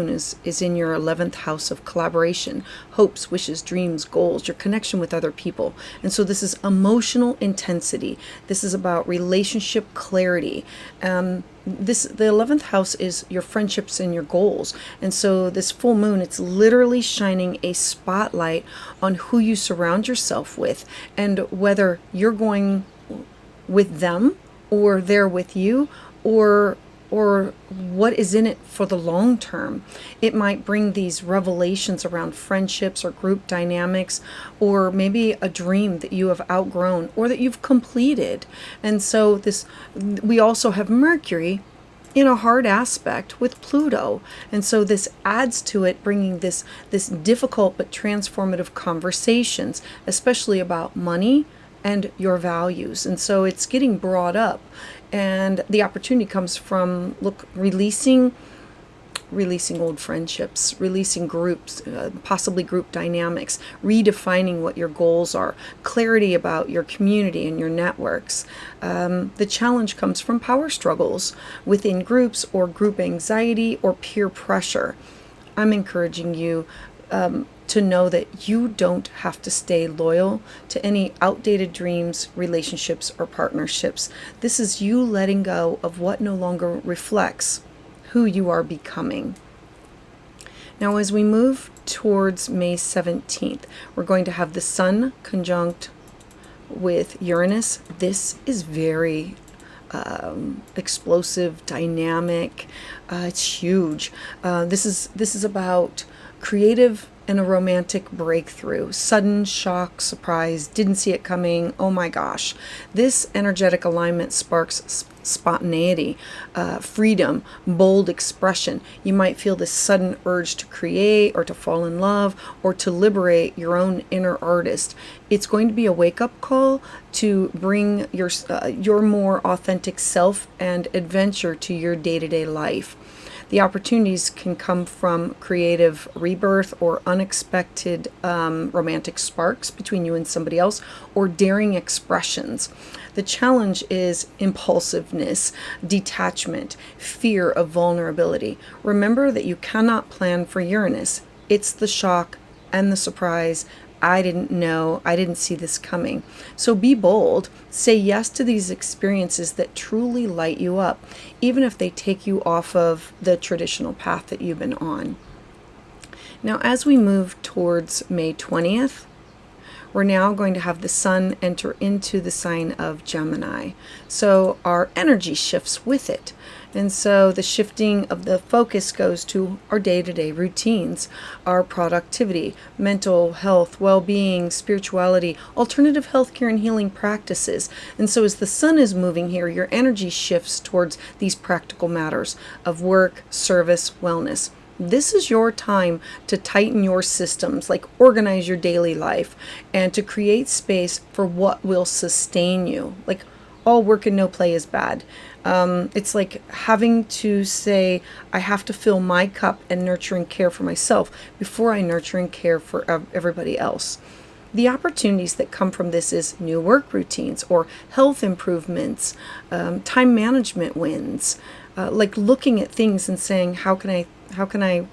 is in your 11th house of collaboration, hopes, wishes, dreams, goals, your connection with other people. And so this is emotional intensity. This is about relationship clarity. The 11th house is your friendships and your goals. And so this full moon, it's literally shining a spotlight on who you surround yourself with, and whether you're going with them or they're with you, or what is in it for the long term. It might bring these revelations around friendships or group dynamics, or maybe a dream that you have outgrown or that you've completed. And so we also have Mercury in a hard aspect with Pluto. And so this adds to it, bringing this difficult but transformative conversations, especially about money and your values. And so it's getting brought up, and the opportunity comes from releasing old friendships, releasing groups, possibly group dynamics, redefining what your goals are, clarity about your community and your networks. The challenge comes from power struggles within groups, or group anxiety, or peer pressure. I'm encouraging you to know that you don't have to stay loyal to any outdated dreams, relationships, or partnerships. This is you letting go of what no longer reflects who you are becoming. Now, as we move towards May 17th, we're going to have the Sun conjunct with Uranus. This is very explosive, dynamic. It's huge. This is about creative and a romantic breakthrough. Sudden shock, surprise, didn't see it coming, oh my gosh. This energetic alignment sparks spontaneity, freedom, bold expression. You might feel this sudden urge to create, or to fall in love, or to liberate your own inner artist. It's going to be a wake-up call to bring your more authentic self and adventure to your day-to-day life. The opportunities can come from creative rebirth, or unexpected romantic sparks between you and somebody else, or daring expressions. The challenge is impulsiveness, detachment, fear of vulnerability. Remember that you cannot plan for Uranus. It's the shock and the surprise. I didn't know, I didn't see this coming. So be bold, say yes to these experiences that truly light you up, even if they take you off of the traditional path that you've been on. Now, as we move towards May 20th, we're now going to have the Sun enter into the sign of Gemini. So our energy shifts with it. And so the shifting of the focus goes to our day-to-day routines, our productivity, mental health, well-being, spirituality, alternative healthcare and healing practices. And so as the Sun is moving here, your energy shifts towards these practical matters of work, service, wellness. This is your time to tighten your systems, like organize your daily life, and to create space for what will sustain you. Like, all work and no play is bad. It's like having to say, I have to fill my cup and nurture and care for myself before I nurture and care for everybody else. The opportunities that come from this is new work routines, or health improvements, time management wins, like looking at things and saying, how can I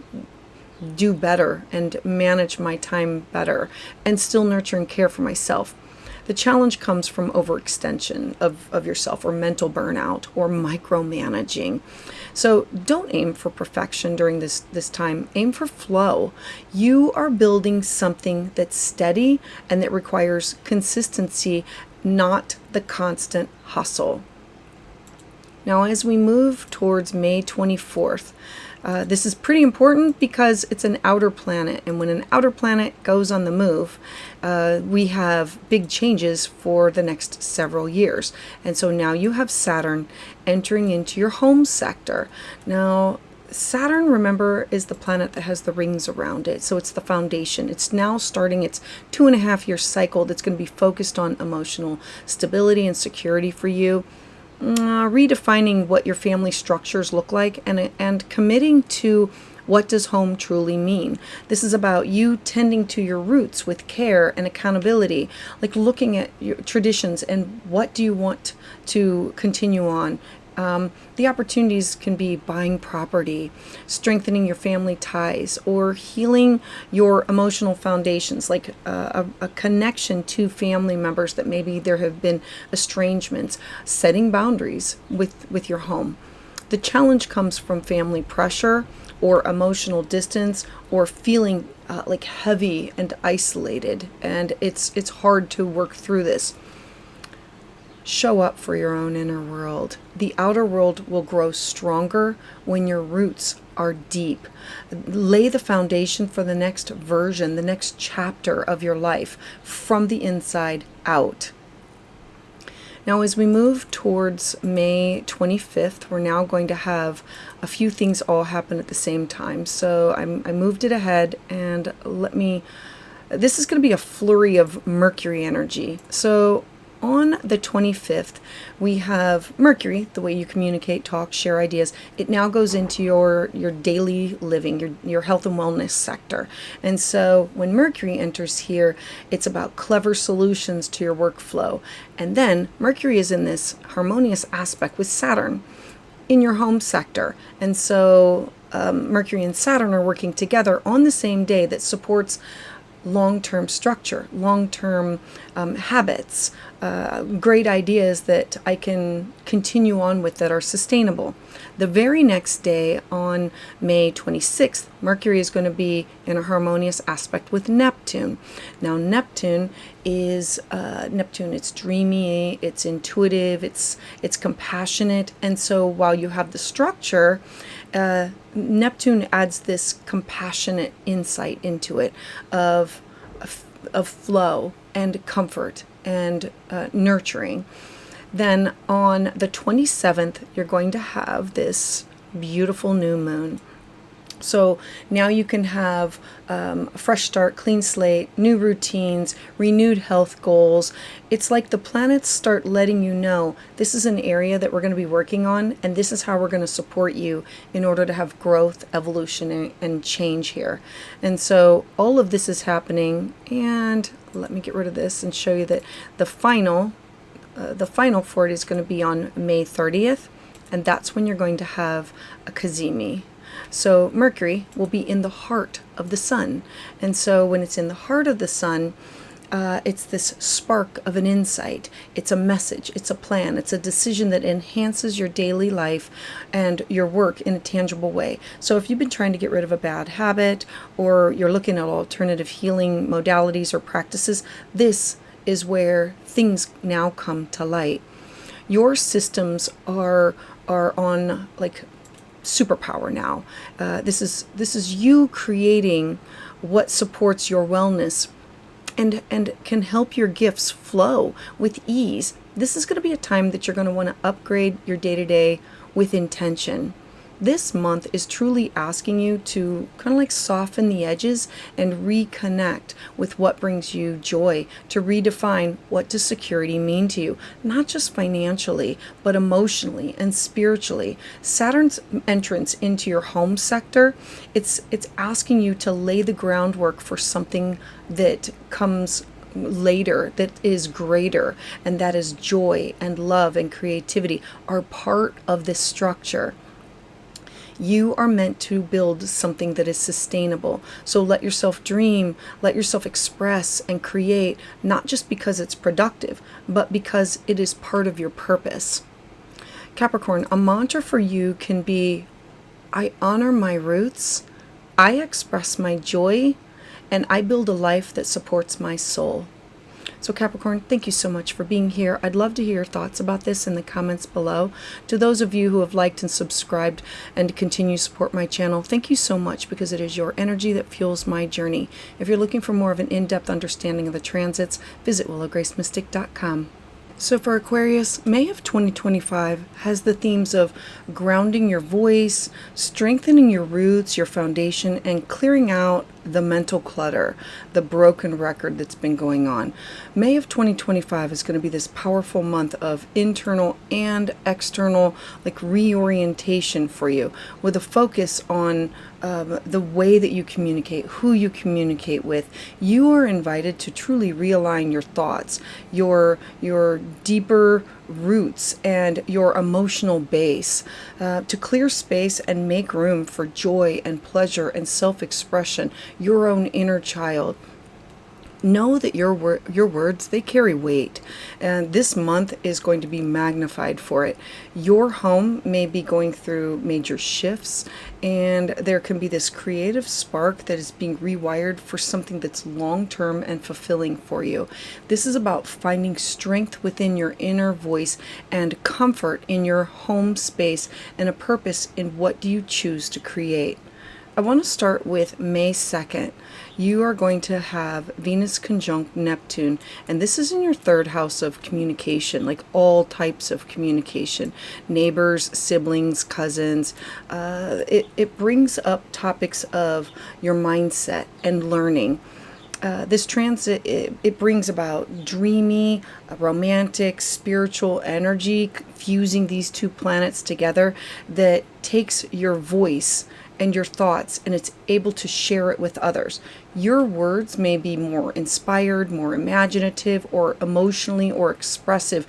do better and manage my time better and still nurture and care for myself. The challenge comes from overextension of yourself, or mental burnout, or micromanaging. So don't aim for perfection during this time. Aim for flow. You are building something that's steady and that requires consistency, not the constant hustle. Now, as we move towards May 24th, this is pretty important because it's an outer planet, and when an outer planet goes on the move, we have big changes for the next several years. And so now you have Saturn entering into your home sector. Now, Saturn, remember, is the planet that has the rings around it. So it's the foundation. It's now starting its 2.5-year cycle that's going to be focused on emotional stability and security for you. Redefining what your family structures look like, and committing to what does home truly mean. This is about you tending to your roots with care and accountability, like looking at your traditions and what do you want to continue on, The opportunities can be buying property, strengthening your family ties, or healing your emotional foundations, like a connection to family members that maybe there have been estrangements, setting boundaries with your home. The challenge comes from family pressure or emotional distance or feeling like heavy and isolated, and it's hard to work through this. Show up for your own inner world. The outer world will grow stronger when your roots are deep. Lay the foundation for the next version, the next chapter of your life from the inside out. Now, as we move towards May 25th, we're now going to have a few things all happen at the same time. So I moved it ahead, and this is going to be a flurry of Mercury energy. So on the 25th, we have Mercury, the way you communicate, talk, share ideas. It now goes into your daily living, your health and wellness sector. And so when Mercury enters here, it's about clever solutions to your workflow. And then Mercury is in this harmonious aspect with Saturn in your home sector. And so Mercury and Saturn are working together on the same day that supports long-term structure, long-term habits, great ideas that I can continue on with that are sustainable. The very next day, on May 26th, Mercury is going to be in a harmonious aspect with Neptune. Now, Neptune is it's dreamy, it's intuitive, it's compassionate, and so while you have the structure, Neptune adds this compassionate insight into it of flow and comfort and nurturing. Then on the 27th, you're going to have this beautiful new moon. So now you can have a fresh start, clean slate, new routines, renewed health goals. It's like the planets start letting you know this is an area that we're going to be working on, and this is how we're going to support you in order to have growth, evolution, and change here. And so all of this is happening, and let me get rid of this and show you that the final for it is going to be on May 30th, and that's when you're going to have a Cazimi. So Mercury will be in the heart of the sun. And so when it's in the heart of the sun, it's this spark of an insight. It's a message. It's a plan. It's a decision that enhances your daily life and your work in a tangible way. So if you've been trying to get rid of a bad habit, or you're looking at alternative healing modalities or practices, this is where things now come to light. Your systems are on like superpower now. This is you creating what supports your wellness and can help your gifts flow with ease. This is going to be a time that you're going to want to upgrade your day-to-day with intention. This month is truly asking you to kind of like soften the edges and reconnect with what brings you joy, to redefine what does security mean to you, not just financially, but emotionally and spiritually. Saturn's entrance into your home sector, it's asking you to lay the groundwork for something that comes later, that is greater, and that is joy and love and creativity are part of this structure. You are meant to build something that is sustainable. So let yourself dream, let yourself express and create, not just because it's productive, but because it is part of your purpose. Capricorn, a mantra for you can be, I honor my roots, I express my joy, and I build a life that supports my soul. So Capricorn, thank you so much for being here. I'd love to hear your thoughts about this in the comments below. To those of you who have liked and subscribed and continue to support my channel, thank you so much, because it is your energy that fuels my journey. If you're looking for more of an in-depth understanding of the transits, visit willowgracemystic.com. So for Aquarius, May of 2025 has the themes of grounding your voice, strengthening your roots, your foundation, and clearing out the mental clutter, the broken record that's been going on. May of 2025 is going to be this powerful month of internal and external reorientation for you, with a focus on the way that you communicate, who you communicate with. You are invited to truly realign your thoughts, your deeper roots and your emotional base, to clear space and make room for joy and pleasure and self-expression, your own inner child. Know that your words, they carry weight, and this month is going to be magnified for it. Your home may be going through major shifts, and there can be this creative spark that is being rewired for something that's long-term and fulfilling for you. This is about finding strength within your inner voice and comfort in your home space and a purpose in what do you choose to create. I want to start with May 2nd. You are going to have Venus conjunct Neptune, and this is in your third house of communication, like all types of communication, neighbors, siblings, cousins. It brings up topics of your mindset and learning. This transit, it brings about dreamy, romantic, spiritual energy, fusing these two planets together that takes your voice and your thoughts, and it's able to share it with others. Your words may be more inspired, more imaginative, or emotionally or expressive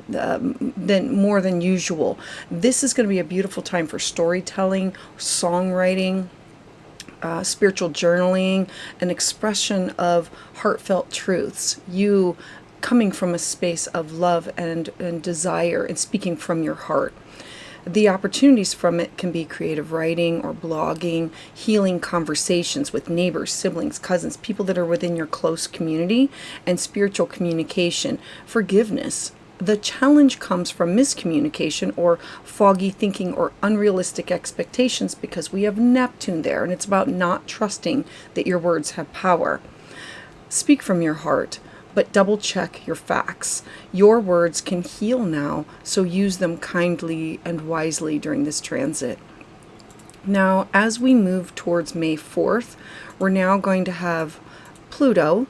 more than usual. This is going to be a beautiful time for storytelling, songwriting, spiritual journaling, an expression of heartfelt truths. You coming from a space of love and desire and speaking from your heart. The opportunities from it can be creative writing or blogging, healing conversations with neighbors, siblings, cousins, people that are within your close community, and spiritual communication, forgiveness. The challenge comes from miscommunication or foggy thinking or unrealistic expectations because we have Neptune there, and it's about not trusting that your words have power. Speak from your heart, but double check your facts. Your words can heal now, so use them kindly and wisely during this transit. Now, as we move towards May 4th, we're now going to have Pluto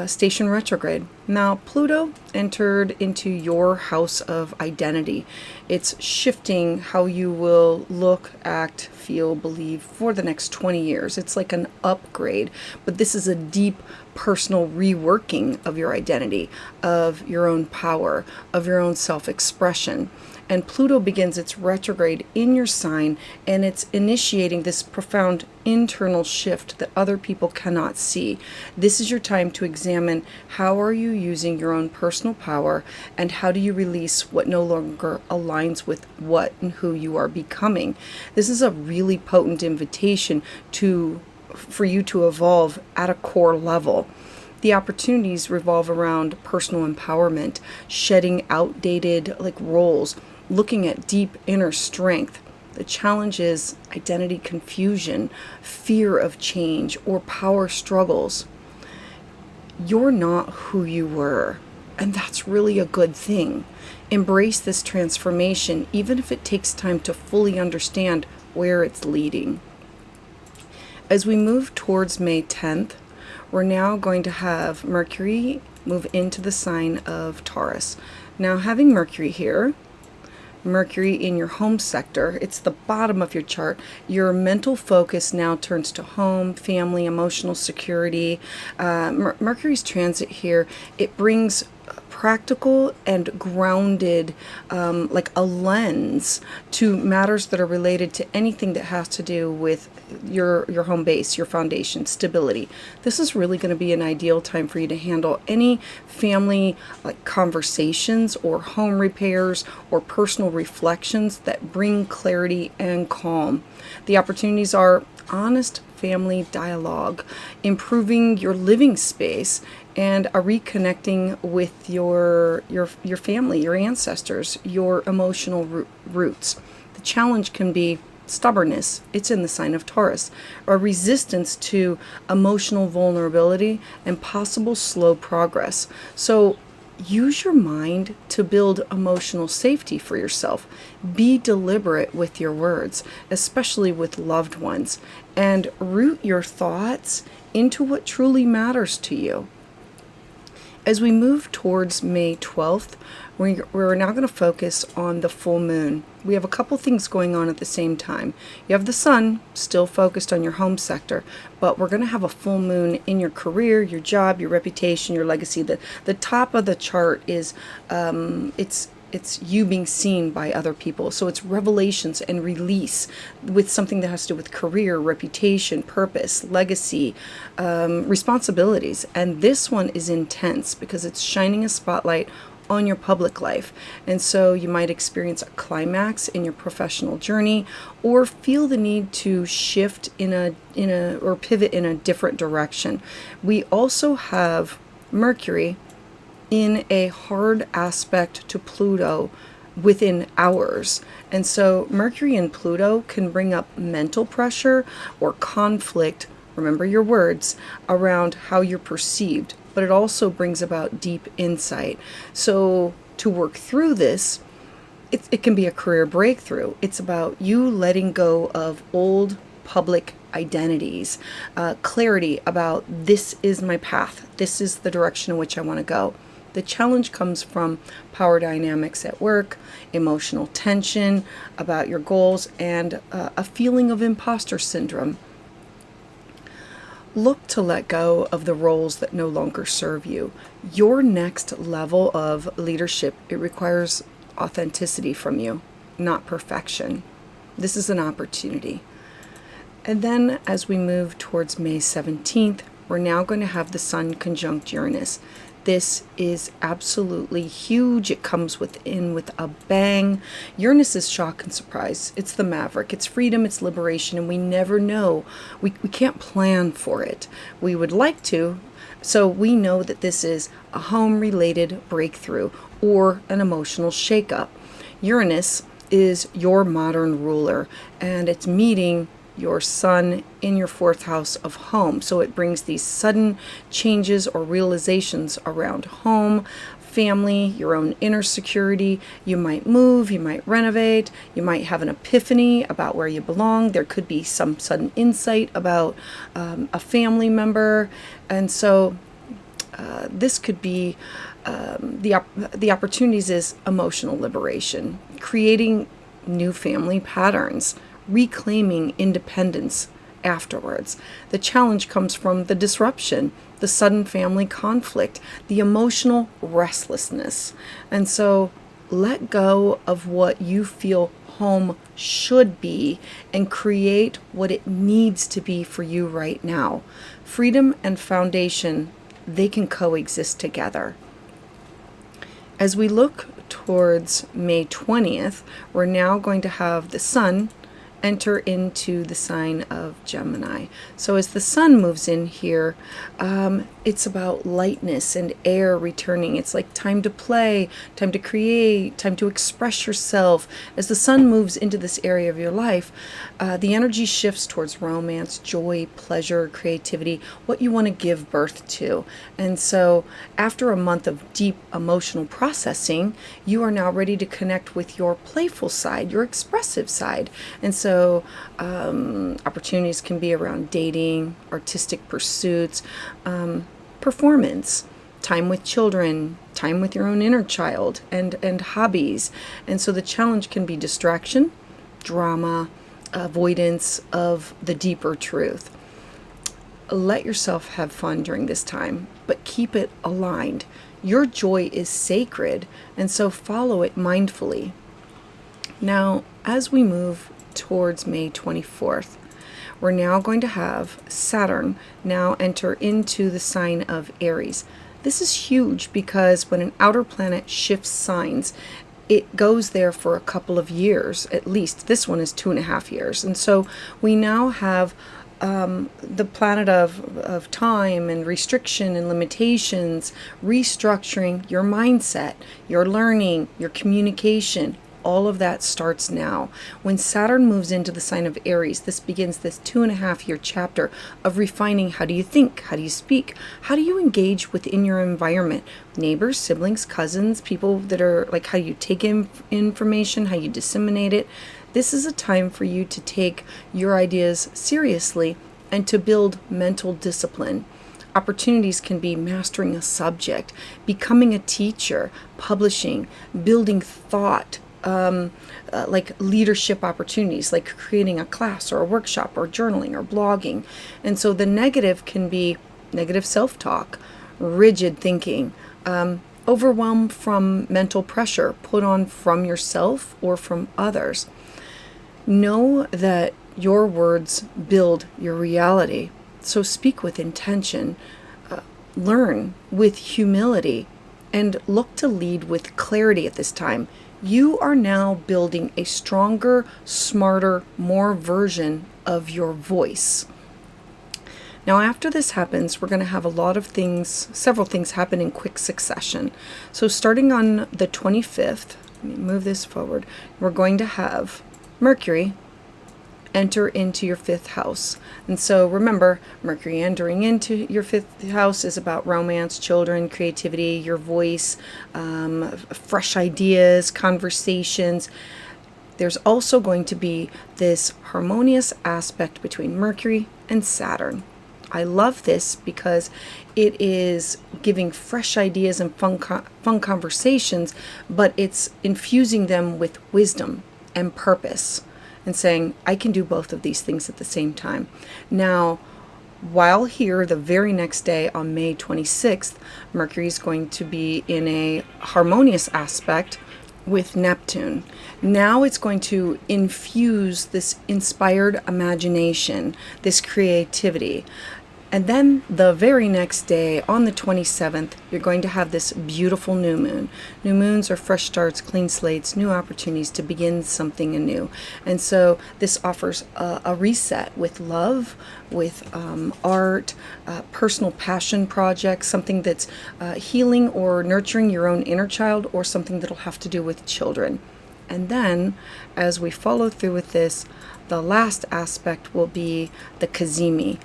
station retrograde. Now, Pluto entered into your house of identity. It's shifting how you will look, act, feel, believe for the next 20 years. It's like an upgrade, but this is a deep personal reworking of your identity, of your own power, of your own self-expression. And Pluto begins its retrograde in your sign, and it's initiating this profound internal shift that other people cannot see. This is your time to examine how are you using your own personal power, and how do you release what no longer aligns with what and who you are becoming. This is a really potent invitation for you to evolve at a core level. The opportunities revolve around personal empowerment, shedding outdated roles, looking at deep inner strength. The challenge is identity confusion, fear of change, or power struggles. You're not who you were, and that's really a good thing. Embrace this transformation, even if it takes time to fully understand where it's leading. As we move towards May 10th, we're now going to have Mercury move into the sign of Taurus. Now, having Mercury here, Mercury in your home sector, it's the bottom of your chart. Your mental focus now turns to home, family, emotional security. Mercury's transit here, it brings practical and grounded, like a lens to matters that are related to anything that has to do with your home base, your foundation, stability. This is really going to be an ideal time for you to handle any family conversations or home repairs or personal reflections that bring clarity and calm. The opportunities are honest family dialogue, improving your living space, and a reconnecting with your family, your ancestors, your emotional roots. The challenge can be stubbornness. It's in the sign of Taurus. A resistance to emotional vulnerability and possible slow progress. So use your mind to build emotional safety for yourself. Be deliberate with your words, especially with loved ones, and root your thoughts into what truly matters to you. As we move towards May 12th, we're now going to focus on the full moon. We have a couple things going on at the same time. You have the sun still focused on your home sector, but we're going to have a full moon in your career, your job, your reputation, your legacy. The top of the chart is it's you being seen by other people. So it's revelations and release with something that has to do with career, reputation, purpose, legacy, responsibilities. And this one is intense because it's shining a spotlight on your public life. And so you might experience a climax in your professional journey, or feel the need to shift or pivot in a different direction. We also have Mercury in a hard aspect to Pluto within hours. And so Mercury and Pluto can bring up mental pressure or conflict, remember your words, around how you're perceived, but it also brings about deep insight. So to work through this, it can be a career breakthrough. It's about you letting go of old public identities, clarity about this is my path, this is the direction in which I want to go. The challenge comes from power dynamics at work, emotional tension about your goals, and a feeling of imposter syndrome. Look to let go of the roles that no longer serve you. Your next level of leadership, it requires authenticity from you, not perfection. This is an opportunity. And then as we move towards May 17th, we're now going to have the Sun conjunct Uranus. This is absolutely huge. It comes with a bang. Uranus is shock and surprise. It's the maverick. It's freedom. It's liberation. And we never know. We can't plan for it. We would like to. So we know that this is a home-related breakthrough or an emotional shakeup. Uranus is your modern ruler, and it's meeting your Sun in your 4th house of home. So it brings these sudden changes or realizations around home, family, your own inner security. You might move, you might renovate, you might have an epiphany about where you belong. There could be some sudden insight about a family member. And so this could be the opportunities is emotional liberation, creating new family patterns, reclaiming independence afterwards. The challenge comes from the disruption, the sudden family conflict, the emotional restlessness. And so let go of what you feel home should be and create what it needs to be for you right now. Freedom and foundation, they can coexist together. As we look towards May 20th, we're now going to have the Sun enter into the sign of Gemini. So as the Sun moves in here, it's about lightness and air returning. It's like time to play, time to create, time to express yourself. As the Sun moves into this area of your life, the energy shifts towards romance, joy, pleasure, creativity, what you want to give birth to. And so after a month of deep emotional processing, you are now ready to connect with your playful side, your expressive side. And so opportunities can be around dating, artistic pursuits, performance, time with children, time with your own inner child, and hobbies. And so the challenge can be distraction, drama, avoidance of the deeper truth. Let yourself have fun during this time, but keep it aligned. Your joy is sacred, and so follow it mindfully. Now, as we move towards May 24th, we're now going to have Saturn now enter into the sign of Aries. This is huge because when an outer planet shifts signs, it goes there for a couple of years at least. This one is 2.5 years. And so we now have the planet of time and restriction and limitations, restructuring your mindset, your learning, your communication. All of that starts now. When Saturn moves into the sign of Aries, this begins this 2.5-year chapter of refining how do you think, how do you speak, how do you engage within your environment, neighbors, siblings, cousins, people that are like how you take in information, how you disseminate it. This is a time for you to take your ideas seriously and to build mental discipline. Opportunities can be mastering a subject, becoming a teacher, publishing, building thought, like leadership opportunities, like creating a class or a workshop or journaling or blogging. And so the negative can be negative self-talk, rigid thinking, overwhelm from mental pressure put on from yourself or from others. Know that your words build your reality. So speak with intention, learn with humility, and look to lead with clarity at this time. You are now building a stronger, smarter, more version of your voice. Now, after this happens, we're going to have a lot of things, several things happen in quick succession. So starting on the 25th, let me move this forward, we're going to have Mercury enter into your 5th house. And so remember, Mercury entering into your 5th house is about romance, children, creativity, your voice, fresh ideas, conversations. There's also going to be this harmonious aspect between Mercury and Saturn. I love this because it is giving fresh ideas and fun conversations, but it's infusing them with wisdom and purpose and saying, I can do both of these things at the same time. Now, while here, the very next day on May 26th, Mercury is going to be in a harmonious aspect with Neptune. Now it's going to infuse this inspired imagination, this creativity. And then the very next day, on the 27th, you're going to have this beautiful new moon. New moons are fresh starts, clean slates, new opportunities to begin something anew. And so this offers a reset with love, with art, personal passion projects, something that's healing or nurturing your own inner child, or something that'll have to do with children. And then, as we follow through with this, the last aspect will be the Cazimi.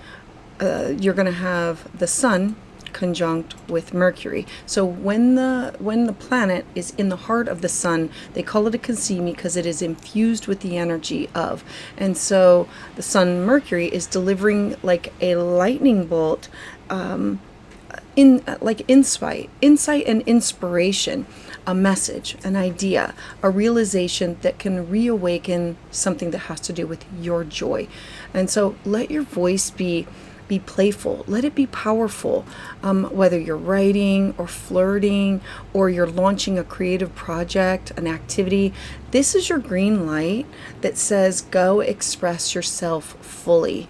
You're going to have the Sun conjunct with Mercury. So when the planet is in the heart of the Sun, they call it a Cazimi because it is infused with the energy of. And so the Sun Mercury is delivering like a lightning bolt, like insight and inspiration, a message, an idea, a realization that can reawaken something that has to do with your joy. And so let your voice be playful, let it be powerful, whether you're writing or flirting or you're launching a creative project, an activity. This is your green light that says go express yourself fully.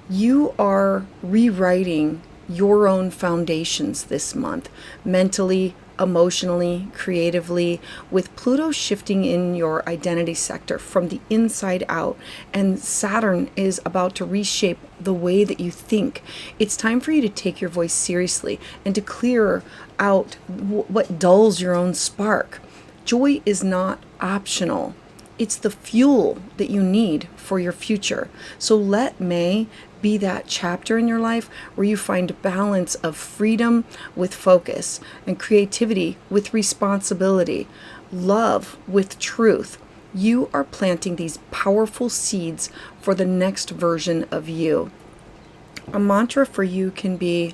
You are rewriting your own foundations this month, mentally, emotionally, creatively, with Pluto shifting in your identity sector from the inside out, and Saturn is about to reshape the way that you think. It's time for you to take your voice seriously and to clear out what dulls your own spark. Joy is not optional. It's the fuel that you need for your future. So let May be that chapter in your life where you find balance of freedom with focus, and creativity with responsibility, love with truth. You are planting these powerful seeds for the next version of you. A mantra for you can be,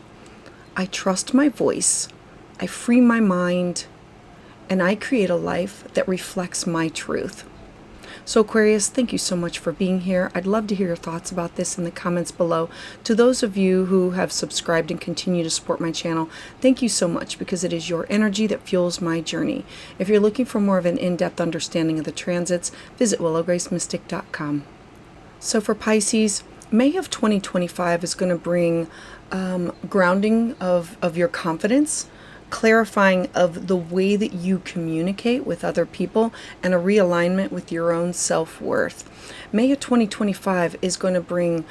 I trust my voice, I free my mind, and I create a life that reflects my truth. So Aquarius, thank you so much for being here. I'd love to hear your thoughts about this in the comments below. To those of you who have subscribed and continue to support my channel, thank you so much, because it is your energy that fuels my journey. If you're looking for more of an in-depth understanding of the transits, visit willowgracemystic.com. So for Pisces, May of 2025 is going to bring grounding of your confidence, clarifying of the way that you communicate with other people, and a realignment with your own self-worth. May of 2025 is going to bring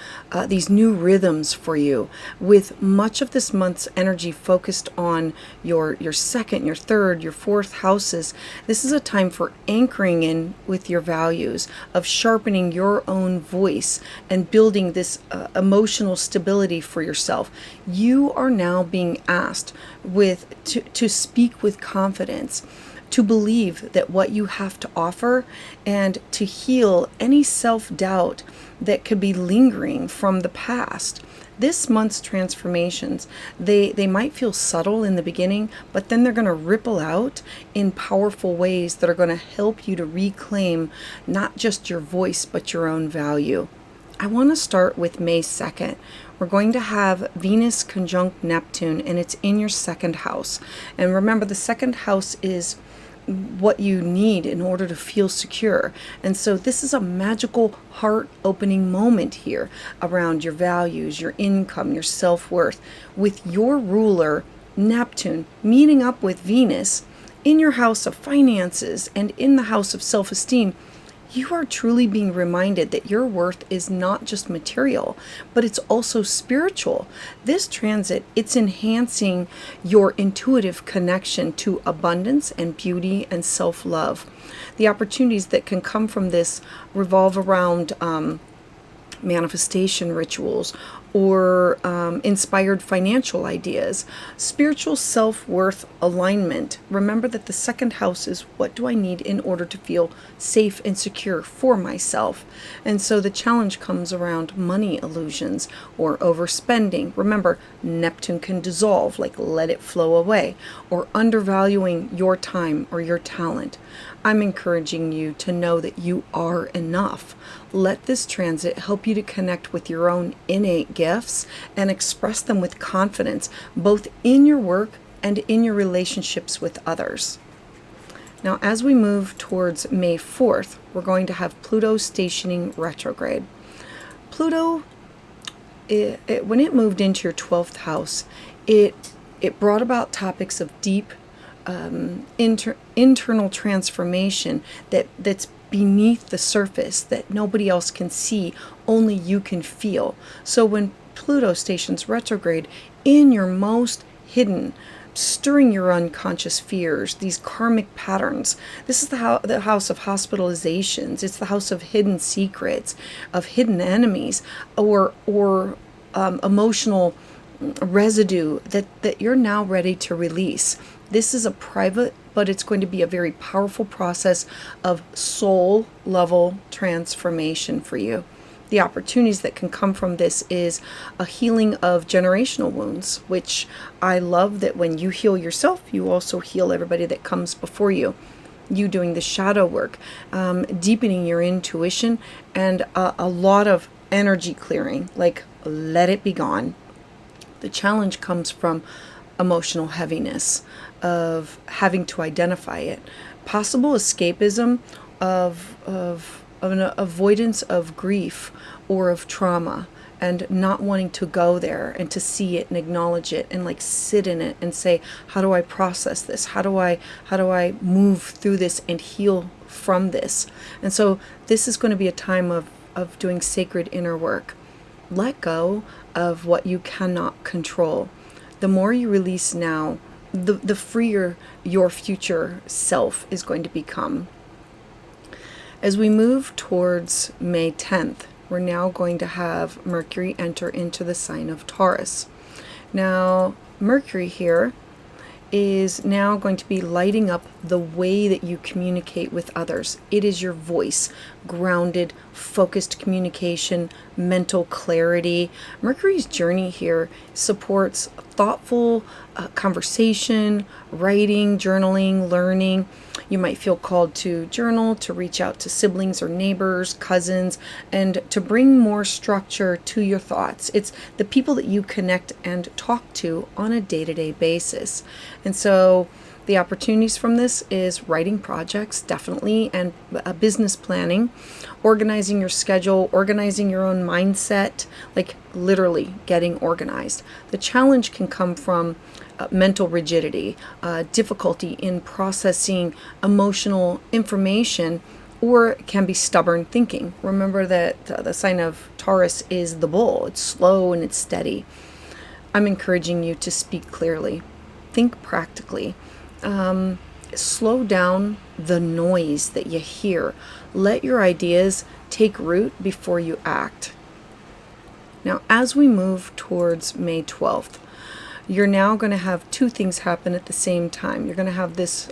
these new rhythms for you, with much of this month's energy focused on your second, your third, your fourth houses. This is a time for anchoring in with your values, of sharpening your own voice and building this emotional stability for yourself. You are now being asked to speak with confidence, to believe that what you have to offer, and to heal any self-doubt that could be lingering from the past. This month's transformations, they might feel subtle in the beginning, but then they're going to ripple out in powerful ways that are going to help you to reclaim not just your voice, but your own value. I want to start with May 2nd, we're going to have Venus conjunct Neptune, and it's in your second house. And remember, the second house is what you need in order to feel secure. And so this is a magical heart opening moment here around your values, your income, your self-worth, with your ruler Neptune meeting up with Venus in your house of finances and in the house of self-esteem. You are truly being reminded that your worth is not just material, but it's also spiritual. This transit, it's enhancing your intuitive connection to abundance and beauty and self-love. The opportunities that can come from this revolve around manifestation rituals or inspired financial ideas, spiritual self-worth alignment. Remember that the second house is, what do I need in order to feel safe and secure for myself? And so the challenge comes around money illusions or overspending. Remember, Neptune can dissolve, like let it flow away, or undervaluing your time or your talent. I'm encouraging you to know that you are enough. Let this transit help you to connect with your own innate gifts and express them with confidence, both in your work and in your relationships with others. Now, as we move towards May 4th, we're going to have Pluto stationing retrograde. Pluto, when it moved into your 12th house, it brought about topics of deep internal transformation that's beneath the surface, that nobody else can see, only you can feel. So when Pluto stations retrograde in your most hidden, stirring your unconscious fears, these karmic patterns, this is the house of hospitalizations. It's the house of hidden secrets, of hidden enemies, or emotional residue that you're now ready to release. This is a private, but it's going to be a very powerful process of soul level transformation for you. The opportunities that can come from this is a healing of generational wounds, which I love that when you heal yourself, you also heal everybody that comes before you. You doing the shadow work, deepening your intuition, and a lot of energy clearing, like let it be gone. The challenge comes from emotional heaviness, of having to identify it, possible escapism of an avoidance of grief or of trauma, and not wanting to go there and to see it and acknowledge it and like sit in it and say, how do I process this? How do I move through this and heal from this? And so this is going to be a time of doing sacred inner work. Let go of what you cannot control. The more you release now, the freer your future self is going to become. As we move towards May 10th, we're now going to have Mercury enter into the sign of Taurus. Now, Mercury here is now going to be lighting up the way that you communicate with others. It is your voice, grounded, focused communication, mental clarity. Mercury's journey here supports thoughtful conversation, writing, journaling, learning. You might feel called to journal, to reach out to siblings or neighbors, cousins, and to bring more structure to your thoughts. It's the people that you connect and talk to on a day-to-day basis. And so the opportunities from this is writing projects, definitely, and business planning, organizing your schedule, organizing your own mindset, like literally getting organized. The challenge can come from mental rigidity, difficulty in processing emotional information, or it can be stubborn thinking. Remember that the sign of Taurus is the bull. It's slow and it's steady. I'm encouraging you to speak clearly, think practically, slow down the noise that you hear. Let your ideas take root before you act. Now, as we move towards May 12th, you're now going to have two things happen at the same time. You're going to have this,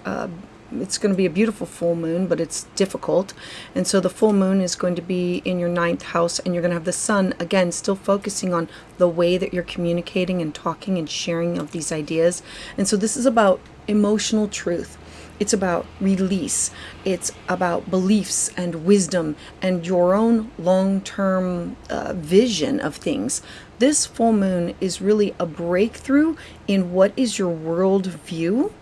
it's going to be a beautiful full moon, but it's difficult. And so the full moon is going to be in your 9th house, and you're going to have the sun, again, still focusing on the way that you're communicating and talking and sharing of these ideas. And so this is about emotional truth. It's about release. It's about beliefs and wisdom and your own long-term vision of things. This full moon is really a breakthrough in what is your world view.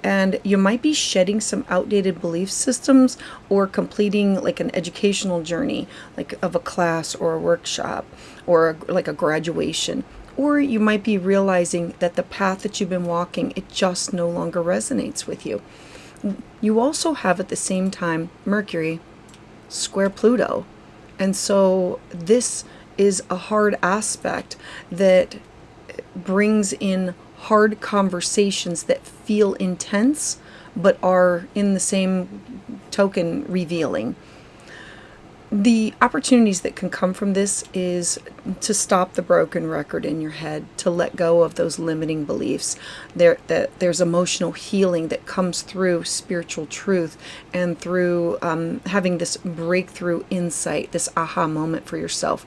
And you might be shedding some outdated belief systems or completing like an educational journey, like of a class or a workshop or like a graduation. Or you might be realizing that the path that you've been walking, it just no longer resonates with you. You also have at the same time Mercury square Pluto. And so this is a hard aspect that brings in hard conversations that feel intense but are in the same token revealing. The opportunities that can come from this is to stop the broken record in your head, to let go of those limiting beliefs. There's emotional healing that comes through spiritual truth and through having this breakthrough insight, this aha moment for yourself.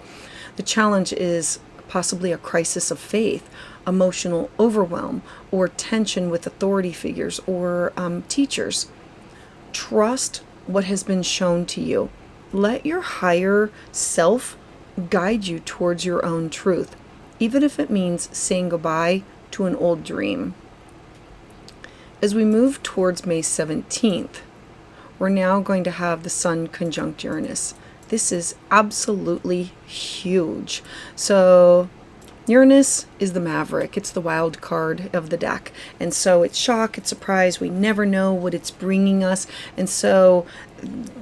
The challenge is possibly a crisis of faith, emotional overwhelm, or tension with authority figures or teachers. Trust what has been shown to you. Let your higher self guide you towards your own truth, even if it means saying goodbye to an old dream. As we move towards May 17th, we're now going to have the Sun conjunct Uranus. This is absolutely huge. So Uranus is the maverick. It's the wild card of the deck. And so it's shock, it's surprise. We never know what it's bringing us. And so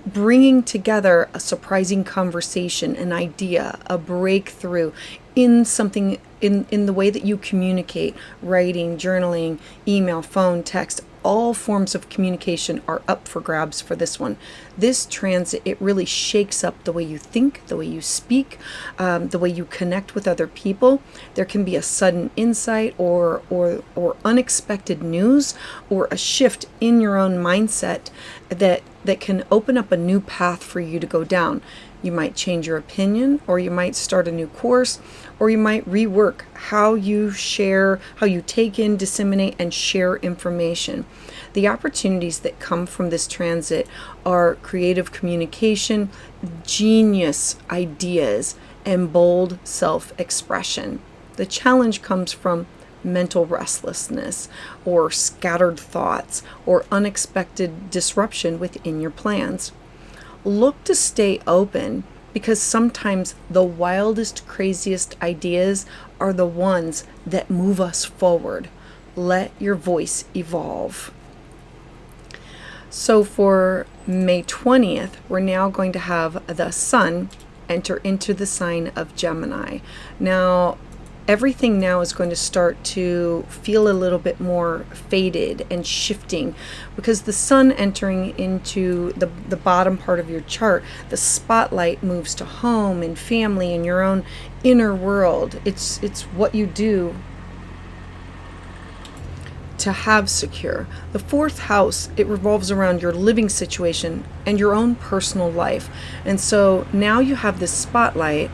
bringing together a surprising conversation, an idea, a breakthrough in something, in the way that you communicate, writing, journaling, email, phone, text, all forms of communication are up for grabs for this one. This transit, it really shakes up the way you think, the way you speak, the way you connect with other people. There can be a sudden insight or unexpected news or a shift in your own mindset that can open up a new path for you to go down. You might change your opinion, or you might start a new course, or you might rework how you share, how you take in, disseminate, and share information. The opportunities that come from this transit are creative communication, genius ideas, and bold self-expression. The challenge comes from mental restlessness, or scattered thoughts, or unexpected disruption within your plans. Look to stay open, because sometimes the wildest, craziest ideas are the ones that move us forward. Let your voice evolve. So for May 20th, we're now going to have the Sun enter into the sign of Gemini. Now, everything now is going to start to feel a little bit more faded and shifting, because the Sun entering into the bottom part of your chart, the spotlight moves to home and family and your own inner world. It's what you do to have secure. The fourth house, it revolves around your living situation and your own personal life. And so now you have this spotlight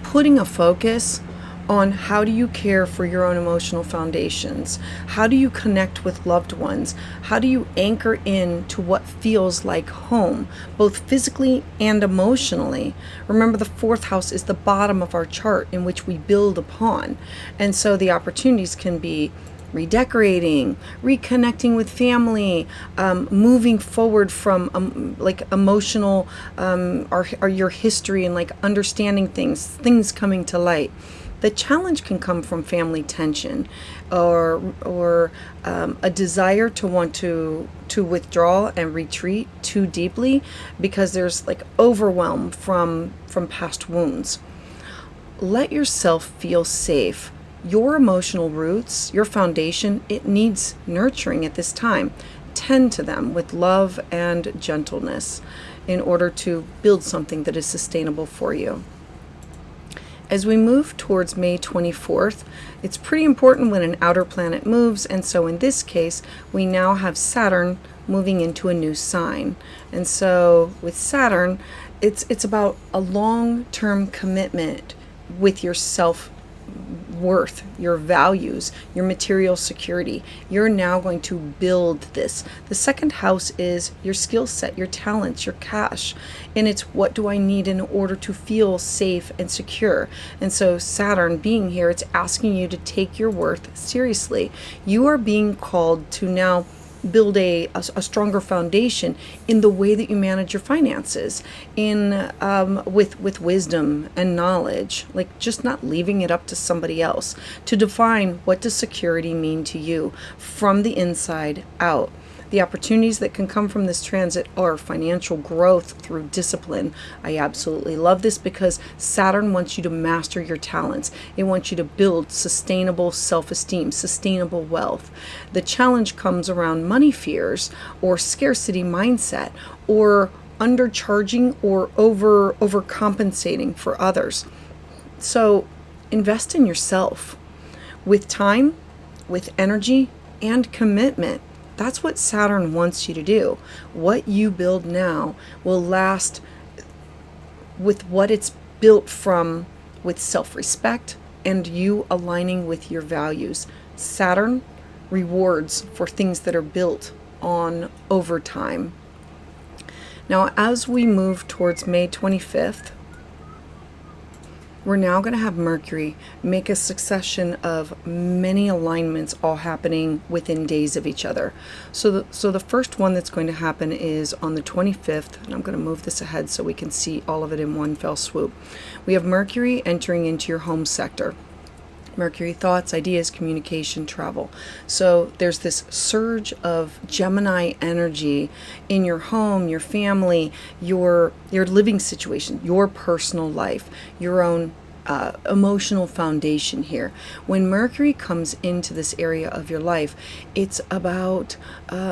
putting a focus on how do you care for your own emotional foundations? How do you connect with loved ones? How do you anchor in to what feels like home, both physically and emotionally? Remember, the fourth house is the bottom of our chart in which we build upon. And so the opportunities can be redecorating, reconnecting with family, moving forward from like emotional, your history, and like understanding things coming to light. The challenge can come from family tension, or a desire to want to withdraw and retreat too deeply because there's like overwhelm from past wounds. Let yourself feel safe. Your emotional roots, your foundation, it needs nurturing at this time. Tend to them with love and gentleness in order to build something that is sustainable for you. As we move towards May 24th, it's pretty important when an outer planet moves, and so in this case, we now have Saturn moving into a new sign. And so with Saturn, it's about a long-term commitment with yourself, worth, your values, your material security. You're now going to build this. The second house is your skill set, your talents, your cash. And it's, what do I need in order to feel safe and secure? And so Saturn being here, it's asking you to take your worth seriously. You are being called to now build a stronger foundation in the way that you manage your finances, in with wisdom and knowledge, like just not leaving it up to somebody else to define what does security mean to you from the inside out. The opportunities that can come from this transit are financial growth through discipline. I absolutely love this because Saturn wants you to master your talents. It wants you to build sustainable self-esteem, sustainable wealth. The challenge comes around money fears or scarcity mindset or undercharging or overcompensating for others. So invest in yourself with time, with energy, and commitment. That's what Saturn wants you to do. What you build now will last with what it's built from, with self-respect and you aligning with your values. Saturn rewards for things that are built on over time. Now, as we move towards May 25th, we're now going to have Mercury make a succession of many alignments all happening within days of each other. So the first one that's going to happen is on the 25th, and I'm going to move this ahead so we can see all of it in one fell swoop. We have Mercury entering into your home sector. Mercury, thoughts, ideas, communication, travel. So there's this surge of Gemini energy in your home, your family, your living situation, your personal life, your own emotional foundation here. When Mercury comes into this area of your life, it's about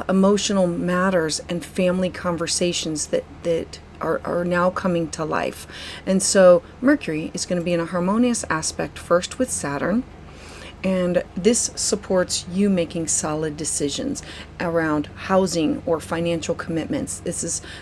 emotional matters and family conversations that are now coming to life. And so Mercury is going to be in a harmonious aspect first with Saturn, and this supports you making solid decisions around housing or financial commitments.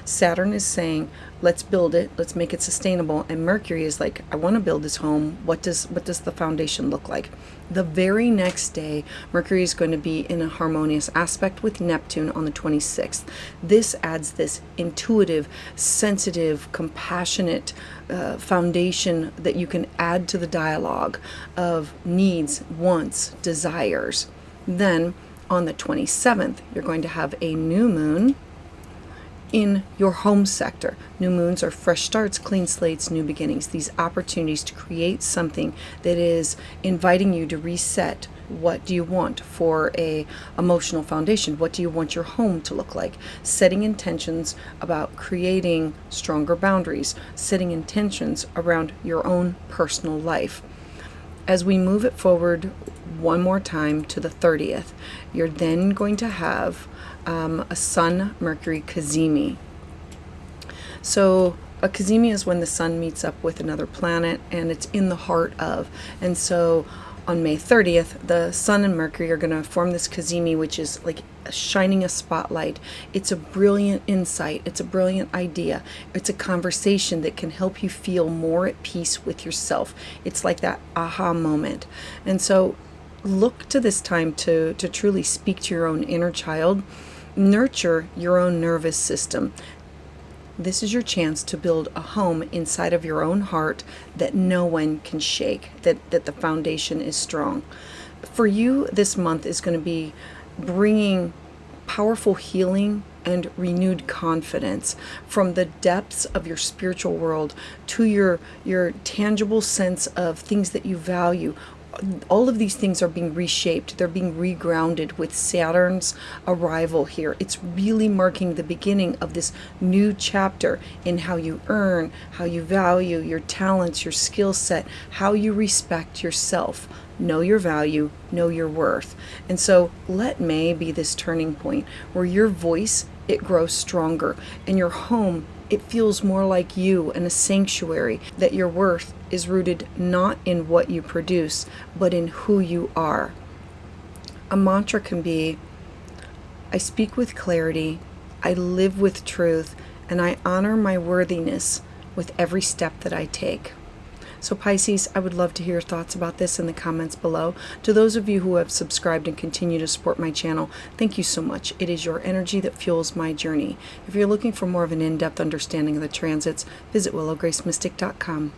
Saturn is saying, let's build it, let's make it sustainable, and Mercury is like, I want to build this home. What does the foundation look like? The very next day, Mercury is going to be in a harmonious aspect with Neptune on the 26th. This adds this intuitive, sensitive, compassionate foundation that you can add to the dialogue of needs, wants, desires. Then on the 27th, you're going to have a new moon in your home sector. New moons are fresh starts, clean slates, new beginnings. These opportunities to create something that is inviting you to reset. What do you want for a emotional foundation? What do you want your home to look like? Setting intentions about creating stronger boundaries, setting intentions around your own personal life. As we move it forward one more time to the 30th, you're then going to have a Sun-Mercury cazimi. So a cazimi is when the sun meets up with another planet, and it's in the heart of. And so on May 30th, the Sun and Mercury are going to form this cazimi, which is like shining a spotlight. It's a brilliant insight. It's a brilliant idea. It's a conversation that can help you feel more at peace with yourself. It's like that aha moment. And so look to this time to truly speak to your own inner child. Nurture your own nervous system. This is your chance to build a home inside of your own heart that no one can shake, that the foundation is strong. For you, this month is going to be bringing powerful healing and renewed confidence from the depths of your spiritual world to your tangible sense of things that you value. All of these things are being reshaped. They're being regrounded with Saturn's arrival here. It's really marking the beginning of this new chapter in how you earn, how you value your talents, your skill set, how you respect yourself. Know your value, know your worth. And so let May be this turning point where your voice, it grows stronger, and your home, it feels more like you and a sanctuary, that your worth is rooted not in what you produce, but in who you are. A mantra can be, I speak with clarity, I live with truth, and I honor my worthiness with every step that I take. So Pisces, I would love to hear your thoughts about this in the comments below. To those of you who have subscribed and continue to support my channel, thank you so much. It is your energy that fuels my journey. If you're looking for more of an in-depth understanding of the transits, visit willowgracemystic.com.